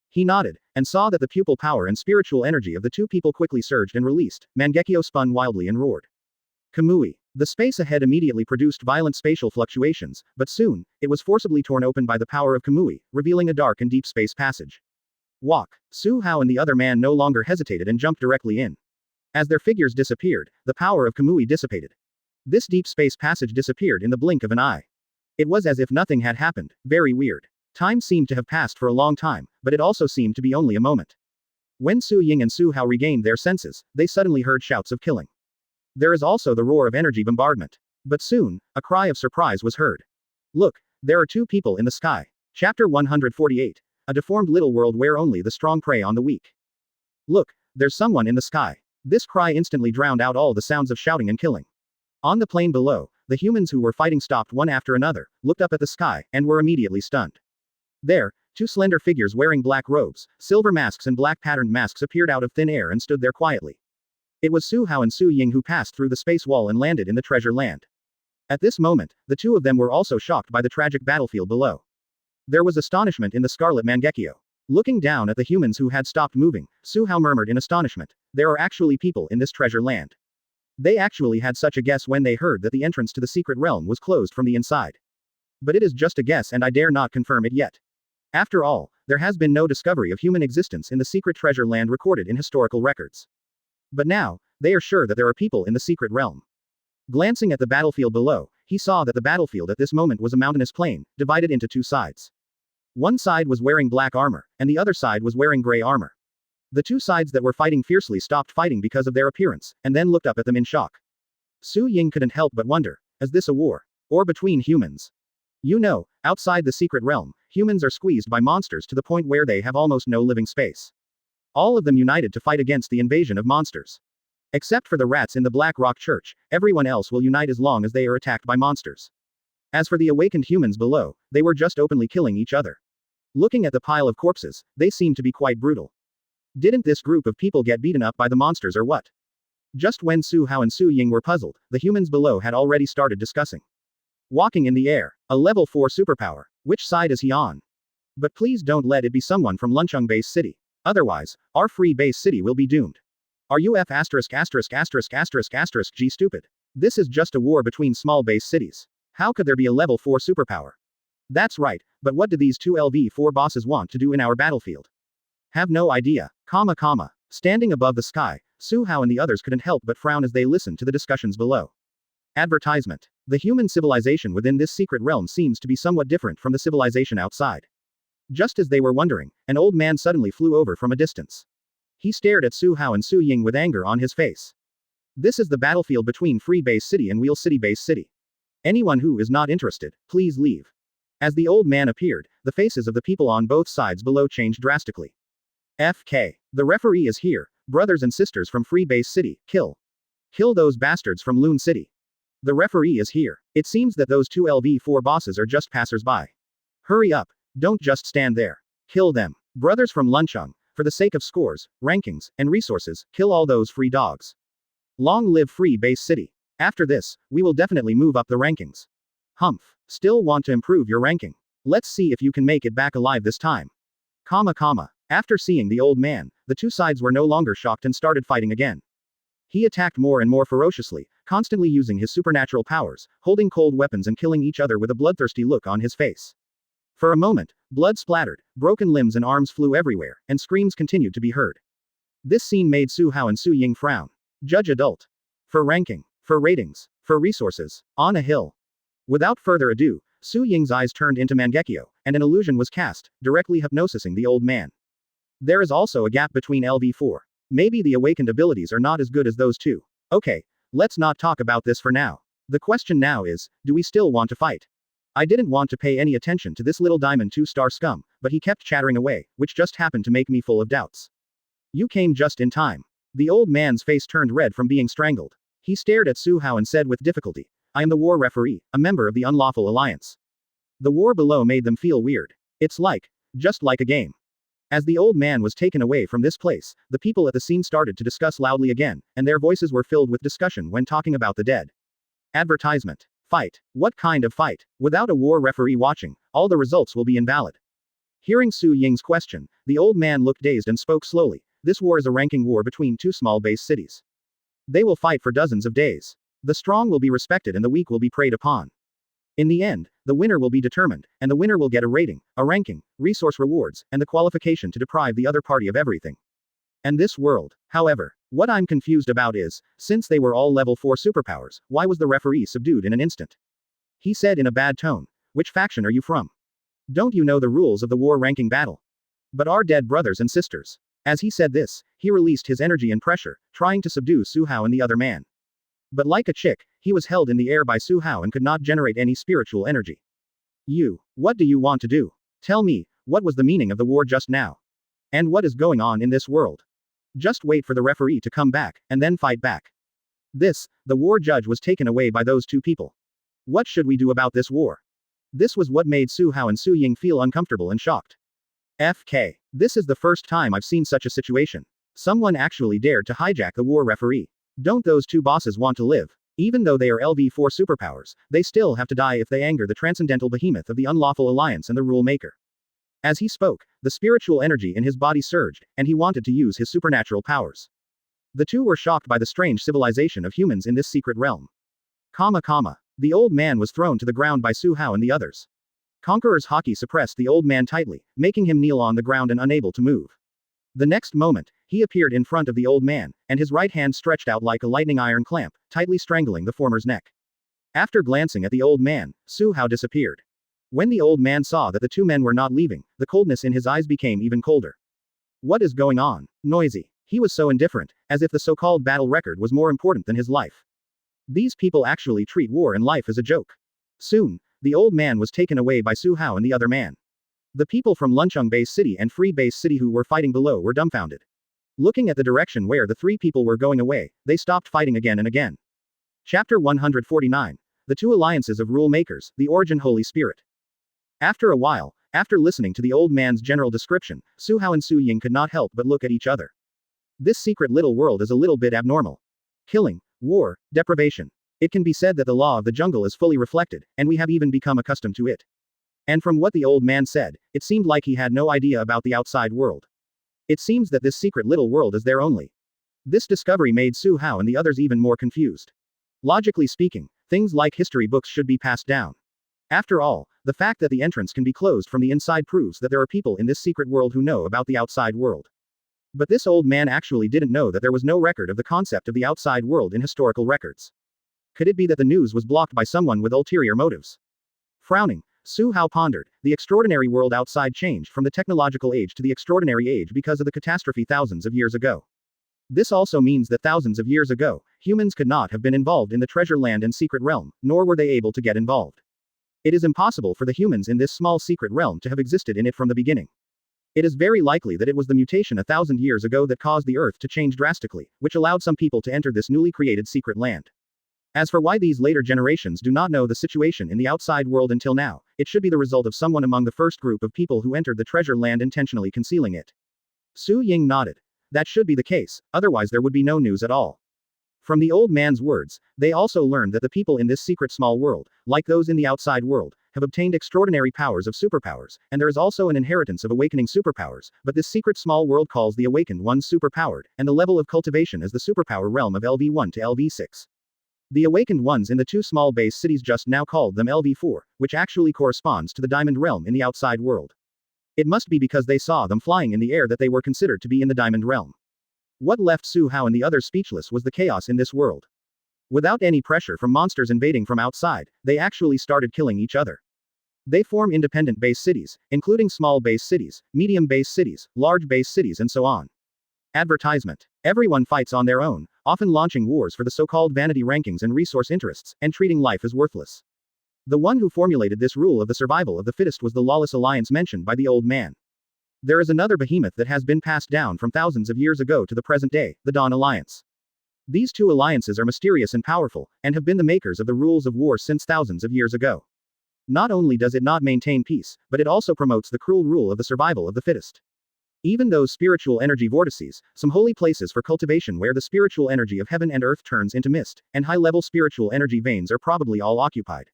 He nodded, and saw that the pupil power and spiritual energy of the two people quickly surged and released. Mangekyo spun wildly and roared. Kamui. The space ahead immediately produced violent spatial fluctuations, but soon, it was forcibly torn open by the power of Kamui, revealing a dark and deep space passage. Walk. Su Hao and the other man no longer hesitated and jumped directly in. As their figures disappeared, the power of Kamui dissipated. This deep space passage disappeared in the blink of an eye. It was as if nothing had happened. Very weird. Time seemed to have passed for a long time, but it also seemed to be only a moment. When Su Ying and Su Hao regained their senses, they suddenly heard shouts of killing. There is also the roar of energy bombardment. But soon, a cry of surprise was heard. Look, there are 2 people in the sky. Chapter 148. A deformed little world where only the strong prey on the weak. Look, there's someone in the sky. This cry instantly drowned out all the sounds of shouting and killing. On the plain below, the humans who were fighting stopped one after another, looked up at the sky, and were immediately stunned. There, 2 slender figures wearing black robes, silver masks and black patterned masks appeared out of thin air and stood there quietly. It was Su Hao and Su Ying who passed through the space wall and landed in the treasure land. At this moment, the two of them were also shocked by the tragic battlefield below. There was astonishment in the Scarlet Mangekyo. Looking down at the humans who had stopped moving, Su Hao murmured in astonishment, there are actually people in this treasure land. They actually had such a guess when they heard that the entrance to the secret realm was closed from the inside. But it is just a guess and I dare not confirm it yet. After all, there has been no discovery of human existence in the secret treasure land recorded in historical records. But now, they are sure that there are people in the secret realm. Glancing at the battlefield below, he saw that the battlefield at this moment was a mountainous plain, divided into 2 sides. One side was wearing black armor, and the other side was wearing gray armor. The 2 sides that were fighting fiercely stopped fighting because of their appearance, and then looked up at them in shock. Su Ying couldn't help but wonder, is this a war? Or between humans? You know, outside the secret realm, humans are squeezed by monsters to the point where they have almost no living space. All of them united to fight against the invasion of monsters. Except for the rats in the Black Rock Church, everyone else will unite as long as they are attacked by monsters. As for the awakened humans below, they were just openly killing each other. Looking at the pile of corpses, they seemed to be quite brutal. Didn't this group of people get beaten up by the monsters or what? Just when Su Hao and Su Ying were puzzled, the humans below had already started discussing. Walking in the air. A level 4 superpower. Which side is he on? But please don't let it be someone from Lunchung Base City. Otherwise, our free base city will be doomed. Are you F********* G stupid? This is just a war between small base cities. How could there be a level 4 superpower? That's right, but what do these 2 LV4 bosses want to do in our battlefield? Have no idea. Standing above the sky, Su Hao and the others couldn't help but frown as they listened to the discussions below. Advertisement. The human civilization within this secret realm seems to be somewhat different from the civilization outside. Just as they were wondering, an old man suddenly flew over from a distance. He stared at Su Hao and Su Ying with anger on his face. This is the battlefield between Free Base City and Wheel City Base City. Anyone who is not interested, please leave. As the old man appeared, the faces of the people on both sides below changed drastically. FK. The referee is here, brothers and sisters from Free Base City, kill. Kill those bastards from Loon City. The referee is here. It seems that those two LV4 bosses are just passers-by. Hurry up. Don't just stand there. Kill them. Brothers from Lunchung, for the sake of scores, rankings, and resources, kill all those free dogs. Long live Free Base City. After this, we will definitely move up the rankings. Humph. Still want to improve your ranking? Let's see if you can make it back alive this time. After seeing the old man, the two sides were no longer shocked and started fighting again. He attacked more and more ferociously, constantly using his supernatural powers, holding cold weapons and killing each other with a bloodthirsty look on his face. For a moment, blood splattered, broken limbs and arms flew everywhere, and screams continued to be heard. This scene made Su Hao and Su Ying frown. Judge adult. For ranking. For ratings. For resources. On a hill. Without further ado, Su Ying's eyes turned into Mangekyo, and an illusion was cast, directly hypnosising the old man. There is also a gap between LV4. Maybe the awakened abilities are not as good as those two. Okay, let's not talk about this for now. The question now is, do we still want to fight? I didn't want to pay any attention to this little diamond 2-star scum, but he kept chattering away, which just happened to make me full of doubts. You came just in time. The old man's face turned red from being strangled. He stared at Su Hao and said with difficulty, I am the war referee, a member of the unlawful alliance. The war below made them feel weird. It's just like a game. As the old man was taken away from this place, the people at the scene started to discuss loudly again, and their voices were filled with discussion when talking about the dead. Advertisement. Fight. What kind of fight? Without a war referee watching, all the results will be invalid. Hearing Su Ying's question, the old man looked dazed and spoke slowly. This war is a ranking war between two small base cities. They will fight for dozens of days. The strong will be respected and the weak will be preyed upon. In the end, the winner will be determined, and the winner will get a rating, a ranking, resource rewards, and the qualification to deprive the other party of everything. And this world, however, what I'm confused about is, since they were all level 4 superpowers, why was the referee subdued in an instant? He said in a bad tone, which faction are you from? Don't you know the rules of the war ranking battle? But our dead brothers and sisters. As he said this, he released his energy and pressure, trying to subdue Su Hao and the other man. But like a chick, he was held in the air by Su Hao and could not generate any spiritual energy. What do you want to do? Tell me, what was the meaning of the war just now? And what is going on in this world? Just wait for the referee to come back, and then fight back. The war judge was taken away by those two people. What should we do about this war? This was what made Su Hao and Su Ying feel uncomfortable and shocked. FK. This is the first time I've seen such a situation. Someone actually dared to hijack the war referee. Don't those two bosses want to live? Even though they are LV4 superpowers, they still have to die if they anger the transcendental behemoth of the unlawful alliance and the rule maker. As he spoke, the spiritual energy in his body surged, and he wanted to use his supernatural powers. The two were shocked by the strange civilization of humans in this secret realm. The old man was thrown to the ground by Su Hao and the others. Conqueror's Haki suppressed the old man tightly, making him kneel on the ground and unable to move. The next moment, he appeared in front of the old man, and his right hand stretched out like a lightning iron clamp, tightly strangling the former's neck. After glancing at the old man, Su Hao disappeared. When the old man saw that the two men were not leaving, the coldness in his eyes became even colder. What is going on? Noisy. He was so indifferent, as if the so-called battle record was more important than his life. These people actually treat war and life as a joke. Soon, the old man was taken away by Su Hao and the other man. The people from Lunchung Base City and Free Base City who were fighting below were dumbfounded. Looking at the direction where the three people were going away, they stopped fighting again and again. Chapter 149. The Two Alliances of Rule Makers, the Origin Holy Spirit. After a while, after listening to the old man's general description, Su Hao and Su Ying could not help but look at each other. This secret little world is a little bit abnormal. Killing, war, deprivation. It can be said that the law of the jungle is fully reflected, and we have even become accustomed to it. And from what the old man said, it seemed like he had no idea about the outside world. It seems that this secret little world is there only. This discovery made Su Hao and the others even more confused. Logically speaking, things like history books should be passed down. After all, the fact that the entrance can be closed from the inside proves that there are people in this secret world who know about the outside world. But this old man actually didn't know that there was no record of the concept of the outside world in historical records. Could it be that the news was blocked by someone with ulterior motives? Frowning, Su Hao pondered, the extraordinary world outside changed from the technological age to the extraordinary age because of the catastrophe thousands of years ago. This also means that thousands of years ago, humans could not have been involved in the treasure land and secret realm, nor were they able to get involved. It is impossible for the humans in this small secret realm to have existed in it from the beginning. It is very likely that it was the mutation 1,000 years ago that caused the Earth to change drastically, which allowed some people to enter this newly created secret land. As for why these later generations do not know the situation in the outside world until now, it should be the result of someone among the first group of people who entered the treasure land intentionally concealing it. Su Ying nodded. That should be the case, otherwise there would be no news at all. From the old man's words, they also learned that the people in this secret small world, like those in the outside world, have obtained extraordinary powers of superpowers, and there is also an inheritance of awakening superpowers, but this secret small world calls the awakened ones superpowered, and the level of cultivation is the superpower realm of LV1 to LV6. The awakened ones in the two small base cities just now called them LV4, which actually corresponds to the diamond realm in the outside world. It must be because they saw them flying in the air that they were considered to be in the diamond realm. What left Su Hao and the others speechless was the chaos in this world. Without any pressure from monsters invading from outside, they actually started killing each other. They form independent base cities, including small base cities, medium base cities, large base cities and so on. Advertisement. Everyone fights on their own, often launching wars for the so-called vanity rankings and resource interests, and treating life as worthless. The one who formulated this rule of the survival of the fittest was the lawless alliance mentioned by the old man. There is another behemoth that has been passed down from thousands of years ago to the present day, the Dawn Alliance. These two alliances are mysterious and powerful, and have been the makers of the rules of war since thousands of years ago. Not only does it not maintain peace, but it also promotes the cruel rule of the survival of the fittest. Even those spiritual energy vortices, some holy places for cultivation where the spiritual energy of heaven and earth turns into mist, and high-level spiritual energy veins are probably all occupied.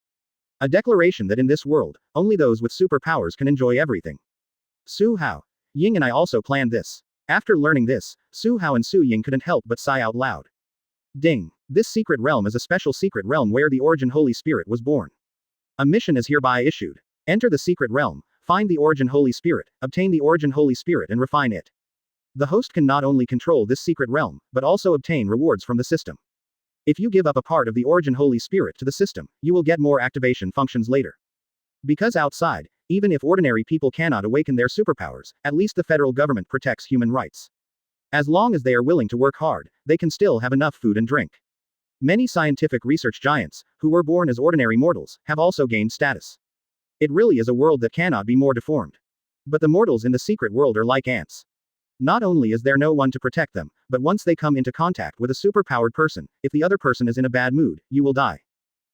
A declaration that in this world, only those with superpowers can enjoy everything. Su Hao. Ying and I also planned this. After learning this, Su Hao and Su Ying couldn't help but sigh out loud. Ding. This secret realm is a special secret realm where the origin Holy Spirit was born. A mission is hereby issued. Enter the secret realm, find the origin Holy Spirit, obtain the origin Holy Spirit and refine it. The host can not only control this secret realm, but also obtain rewards from the system. If you give up a part of the origin Holy Spirit to the system, you will get more activation functions later. Because outside, even if ordinary people cannot awaken their superpowers, at least the federal government protects human rights. As long as they are willing to work hard, they can still have enough food and drink. Many scientific research giants, who were born as ordinary mortals, have also gained status. It really is a world that cannot be more deformed. But the mortals in the secret world are like ants. Not only is there no one to protect them, but once they come into contact with a superpowered person, if the other person is in a bad mood, you will die.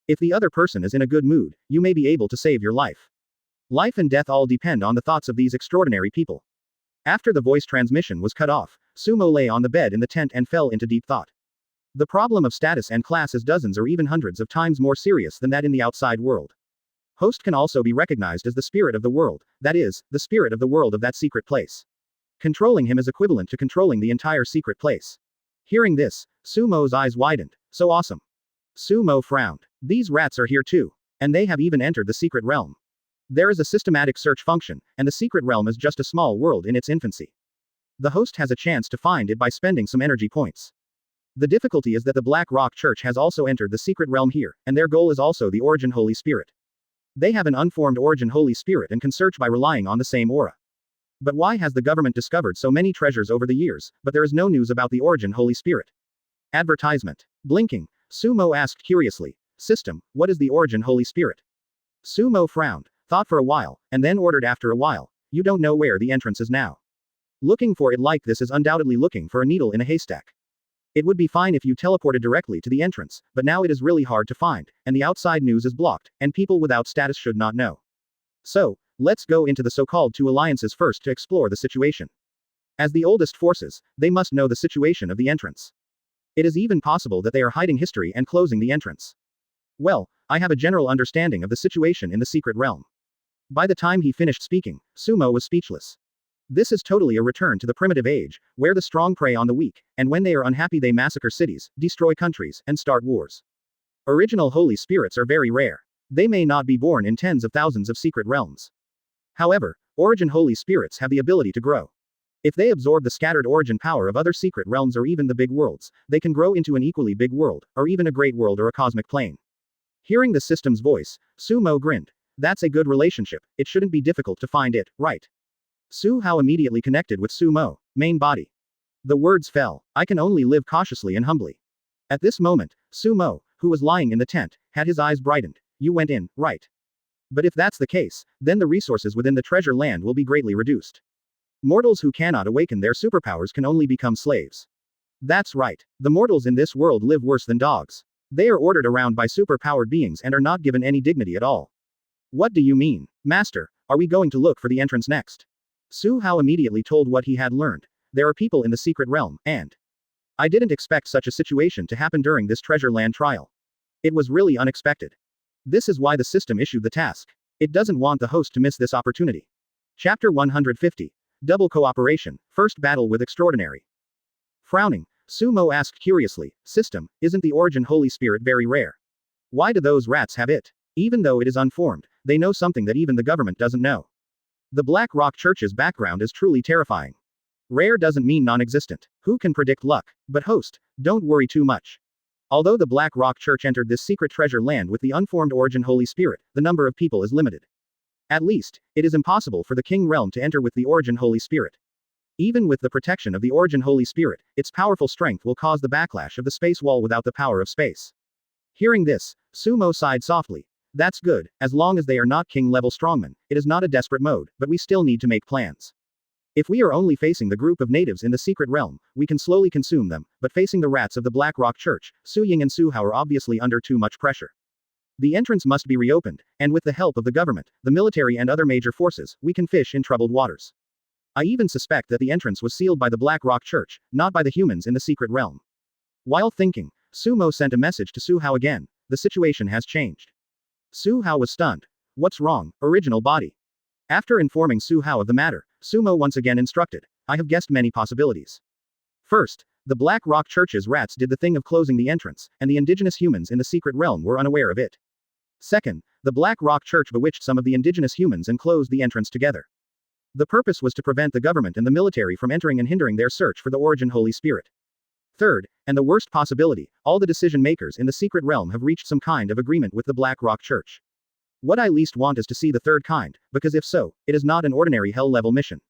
If the other person is in a good mood, you may be able to save your life. Life and death all depend on the thoughts of these extraordinary people. After the voice transmission was cut off, Sumo lay on the bed in the tent and fell into deep thought. The problem of status and class is dozens or even hundreds of times more serious than that in the outside world. Host can also be recognized as the spirit of the world, that is, the spirit of the world of that secret place. Controlling him is equivalent to controlling the entire secret place. Hearing this, Sumo's eyes widened. So awesome. Sumo frowned. These rats are here too. And they have even entered the secret realm. There is a systematic search function, and the secret realm is just a small world in its infancy. The host has a chance to find it by spending some energy points. The difficulty is that the Black Rock Church has also entered the secret realm here, and their goal is also the origin Holy Spirit. They have an unformed origin Holy Spirit and can search by relying on the same aura. But why has the government discovered so many treasures over the years, but there is no news about the origin Holy Spirit? Advertisement. Blinking, Sumo asked curiously, System, what is the origin Holy Spirit? Sumo frowned, thought for a while, and then ordered after a while, you don't know where the entrance is now. Looking for it like this is undoubtedly looking for a needle in a haystack. It would be fine if you teleported directly to the entrance, but now it is really hard to find, and the outside news is blocked, and people without status should not know. So, let's go into the so-called two alliances first to explore the situation. As the oldest forces, they must know the situation of the entrance. It is even possible that they are hiding history and closing the entrance. Well, I have a general understanding of the situation in the secret realm. By the time he finished speaking, Sumo was speechless. This is totally a return to the primitive age, where the strong prey on the weak, and when they are unhappy they massacre cities, destroy countries, and start wars. Original holy spirits are very rare. They may not be born in tens of thousands of secret realms. However, origin holy spirits have the ability to grow. If they absorb the scattered origin power of other secret realms or even the big worlds, they can grow into an equally big world, or even a great world or a cosmic plane. Hearing the system's voice, Sumo grinned. That's a good relationship, it shouldn't be difficult to find it, right? Su Hao immediately connected with Sumo, main body. The words fell, I can only live cautiously and humbly. At this moment, Sumo, who was lying in the tent, had his eyes brightened. You went in, right? But if that's the case, then the resources within the treasure land will be greatly reduced. Mortals who cannot awaken their superpowers can only become slaves. That's right. The mortals in this world live worse than dogs. They are ordered around by super-powered beings and are not given any dignity at all. What do you mean, Master? Are we going to look for the entrance next? Su Hao immediately told what he had learned. There are people in the secret realm, and I didn't expect such a situation to happen during this treasure land trial. It was really unexpected. This is why the system issued the task. It doesn't want the host to miss this opportunity. Chapter 150. Double Cooperation, First Battle with Extraordinary. Frowning, Sumo asked curiously, System, isn't the Origin Holy Spirit very rare? Why do those rats have it? Even though it is unformed, they know something that even the government doesn't know. The Black Rock Church's background is truly terrifying. Rare doesn't mean non-existent. Who can predict luck? But host, don't worry too much. Although the Black Rock Church entered this secret treasure land with the unformed Origin Holy Spirit, the number of people is limited. At least, it is impossible for the King Realm to enter with the Origin Holy Spirit. Even with the protection of the Origin Holy Spirit, its powerful strength will cause the backlash of the space wall without the power of space. Hearing this, Sumo sighed softly. That's good, as long as they are not king-level strongmen, it is not a desperate mode, but we still need to make plans. If we are only facing the group of natives in the secret realm, we can slowly consume them, but facing the rats of the Black Rock Church, Su Ying and Su Hao are obviously under too much pressure. The entrance must be reopened, and with the help of the government, the military and other major forces, we can fish in troubled waters. I even suspect that the entrance was sealed by the Black Rock Church, not by the humans in the secret realm. While thinking, Sumo sent a message to Su Hao again. The situation has changed. Su Hao was stunned. What's wrong, original body? After informing Su Hao of the matter, Sumo once again instructed, I have guessed many possibilities. First, the Black Rock Church's rats did the thing of closing the entrance, and the indigenous humans in the secret realm were unaware of it. Second, the Black Rock Church bewitched some of the indigenous humans and closed the entrance together. The purpose was to prevent the government and the military from entering and hindering their search for the Origin Holy Spirit. Third, and the worst possibility, all the decision makers in the secret realm have reached some kind of agreement with the Black Rock Church. What I least want is to see the third kind, because if so, it is not an ordinary hell-level mission.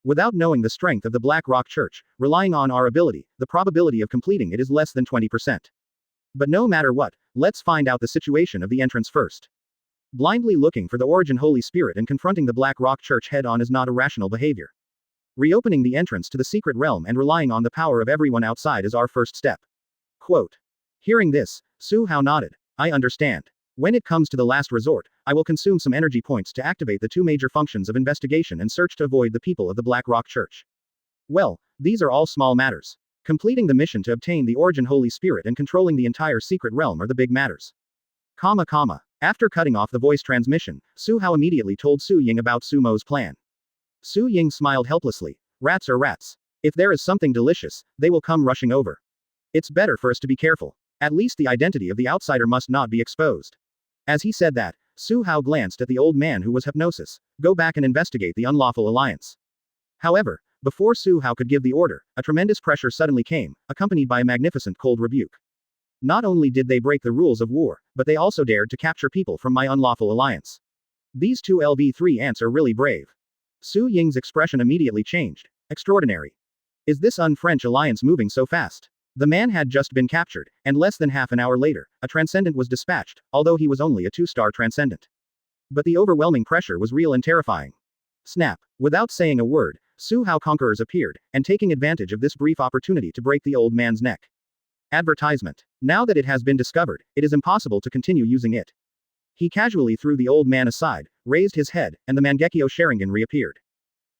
Without knowing the strength of the Black Rock Church, relying on our ability, the probability of completing it is less than 20%. But no matter what, let's find out the situation of the entrance first. Blindly looking for the Origin Holy Spirit and confronting the Black Rock Church head-on is not a rational behavior. Reopening the entrance to the secret realm and relying on the power of everyone outside is our first step. Quote. Hearing this, Su Hao nodded. I understand. When it comes to the last resort, I will consume some energy points to activate the two major functions of investigation and search to avoid the people of the Black Rock Church. Well, these are all small matters. Completing the mission to obtain the Origin Holy Spirit and controlling the entire secret realm are the big matters. After cutting off the voice transmission, Su Hao immediately told Su Ying about Sumo's plan. Su Ying smiled helplessly. Rats are rats. If there is something delicious, they will come rushing over. It's better for us to be careful. At least the identity of the outsider must not be exposed. As he said that, Su Hao glanced at the old man who was hypnosis. Go back and investigate the unlawful alliance. However, before Su Hao could give the order, a tremendous pressure suddenly came, accompanied by a magnificent cold rebuke. Not only did they break the rules of war, but they also dared to capture people from my unlawful alliance. These two LV3 ants are really brave. Su Ying's expression immediately changed. Extraordinary. Is this un-French alliance moving so fast? The man had just been captured, and less than half an hour later, a transcendent was dispatched, although he was only a 2-star transcendent. But the overwhelming pressure was real and terrifying. Snap. Without saying a word, Su Hao conquerors appeared, and taking advantage of this brief opportunity to break the old man's neck. Advertisement. Now that it has been discovered, it is impossible to continue using it. He casually threw the old man aside, raised his head, and the Mangekyo Sharingan reappeared.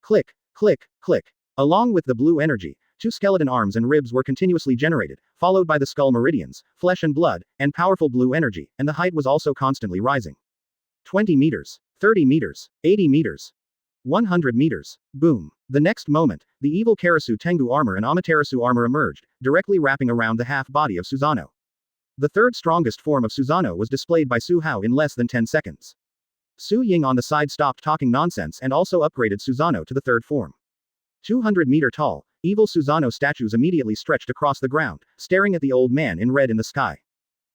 Click, click, click. Along with the blue energy, 2 skeleton arms and ribs were continuously generated, followed by the skull meridians, flesh and blood, and powerful blue energy, and the height was also constantly rising. 20 meters, 30 meters, 80 meters, 100 meters. Boom. The next moment, the evil Karasu Tengu armor and Amaterasu armor emerged, directly wrapping around the half-body of Susanoo. The third strongest form of Susanoo was displayed by Su Hao in less than 10 seconds. Su Ying on the side stopped talking nonsense and also upgraded Susanoo to the third form. 200-meter tall, evil Susanoo statues immediately stretched across the ground, staring at the old man in red in the sky.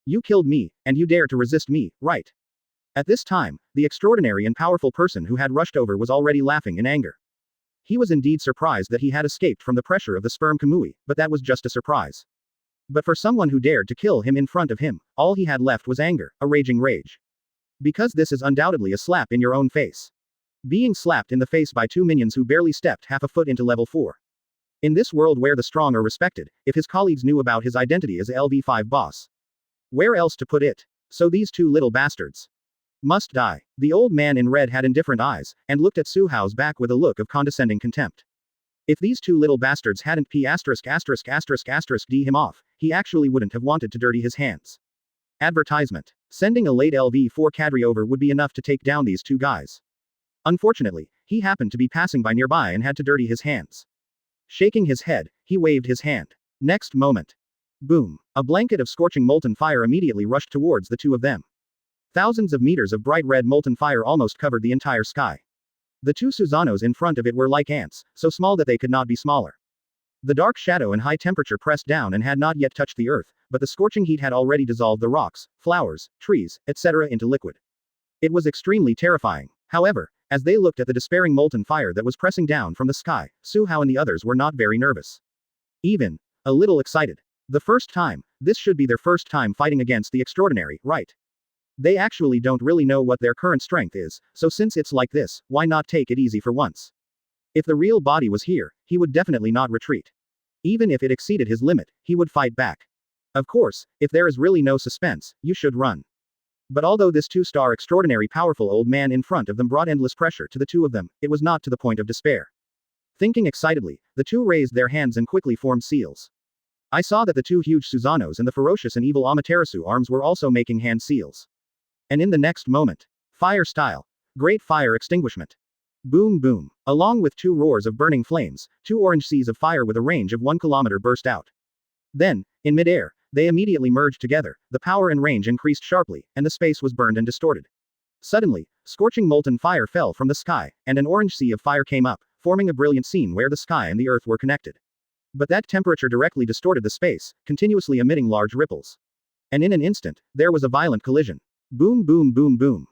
You killed me, and you dare to resist me, right? At this time, the extraordinary and powerful person who had rushed over was already laughing in anger. He was indeed surprised that he had escaped from the pressure of the sperm Kamui, but that was just a surprise. But for someone who dared to kill him in front of him, all he had left was anger, a raging rage. Because this is undoubtedly a slap in your own face. Being slapped in the face by 2 minions who barely stepped half a foot into level 4. In this world where the strong are respected, if his colleagues knew about his identity as a LV5 boss, Where else to put it? So these two little bastards must die. The old man in red had indifferent eyes, and looked at Su Hao's back with a look of condescending contempt. If these two little bastards hadn't d him off, he actually wouldn't have wanted to dirty his hands. Advertisement. Sending a late LV4 cadre over would be enough to take down these two guys. Unfortunately, he happened to be passing by nearby and had to dirty his hands. Shaking his head, he waved his hand. Next moment. Boom. A blanket of scorching molten fire immediately rushed towards the two of them. Thousands of meters of bright red molten fire almost covered the entire sky. The two Susanos in front of it were like ants, so small that they could not be smaller. The dark shadow and high temperature pressed down and had not yet touched the earth, but the scorching heat had already dissolved the rocks, flowers, trees, etc. into liquid. It was extremely terrifying. However, as they looked at the despairing molten fire that was pressing down from the sky, Su Hao and the others were not very nervous. Even a little excited. The first time, this should be their first time fighting against the extraordinary, right? They actually don't really know what their current strength is, so since it's like this, why not take it easy for once? If the real body was here, he would definitely not retreat. Even if it exceeded his limit, he would fight back. Of course, if there is really no suspense, you should run. But although this two-star extraordinary powerful old man in front of them brought endless pressure to the two of them, it was not to the point of despair. Thinking excitedly, the two raised their hands and quickly formed seals. I saw that the two huge Susanos and the ferocious and evil Amaterasu arms were also making hand seals. And in the next moment, fire style, great fire extinguishment. Boom boom. Along with two roars of burning flames, two orange seas of fire with a range of 1 kilometer burst out. Then, in midair, they immediately merged together, the power and range increased sharply, and the space was burned and distorted. Suddenly, scorching molten fire fell from the sky, and an orange sea of fire came up, forming a brilliant scene where the sky and the earth were connected. But that temperature directly distorted the space, continuously emitting large ripples. And in an instant, there was a violent collision. Boom boom boom boom.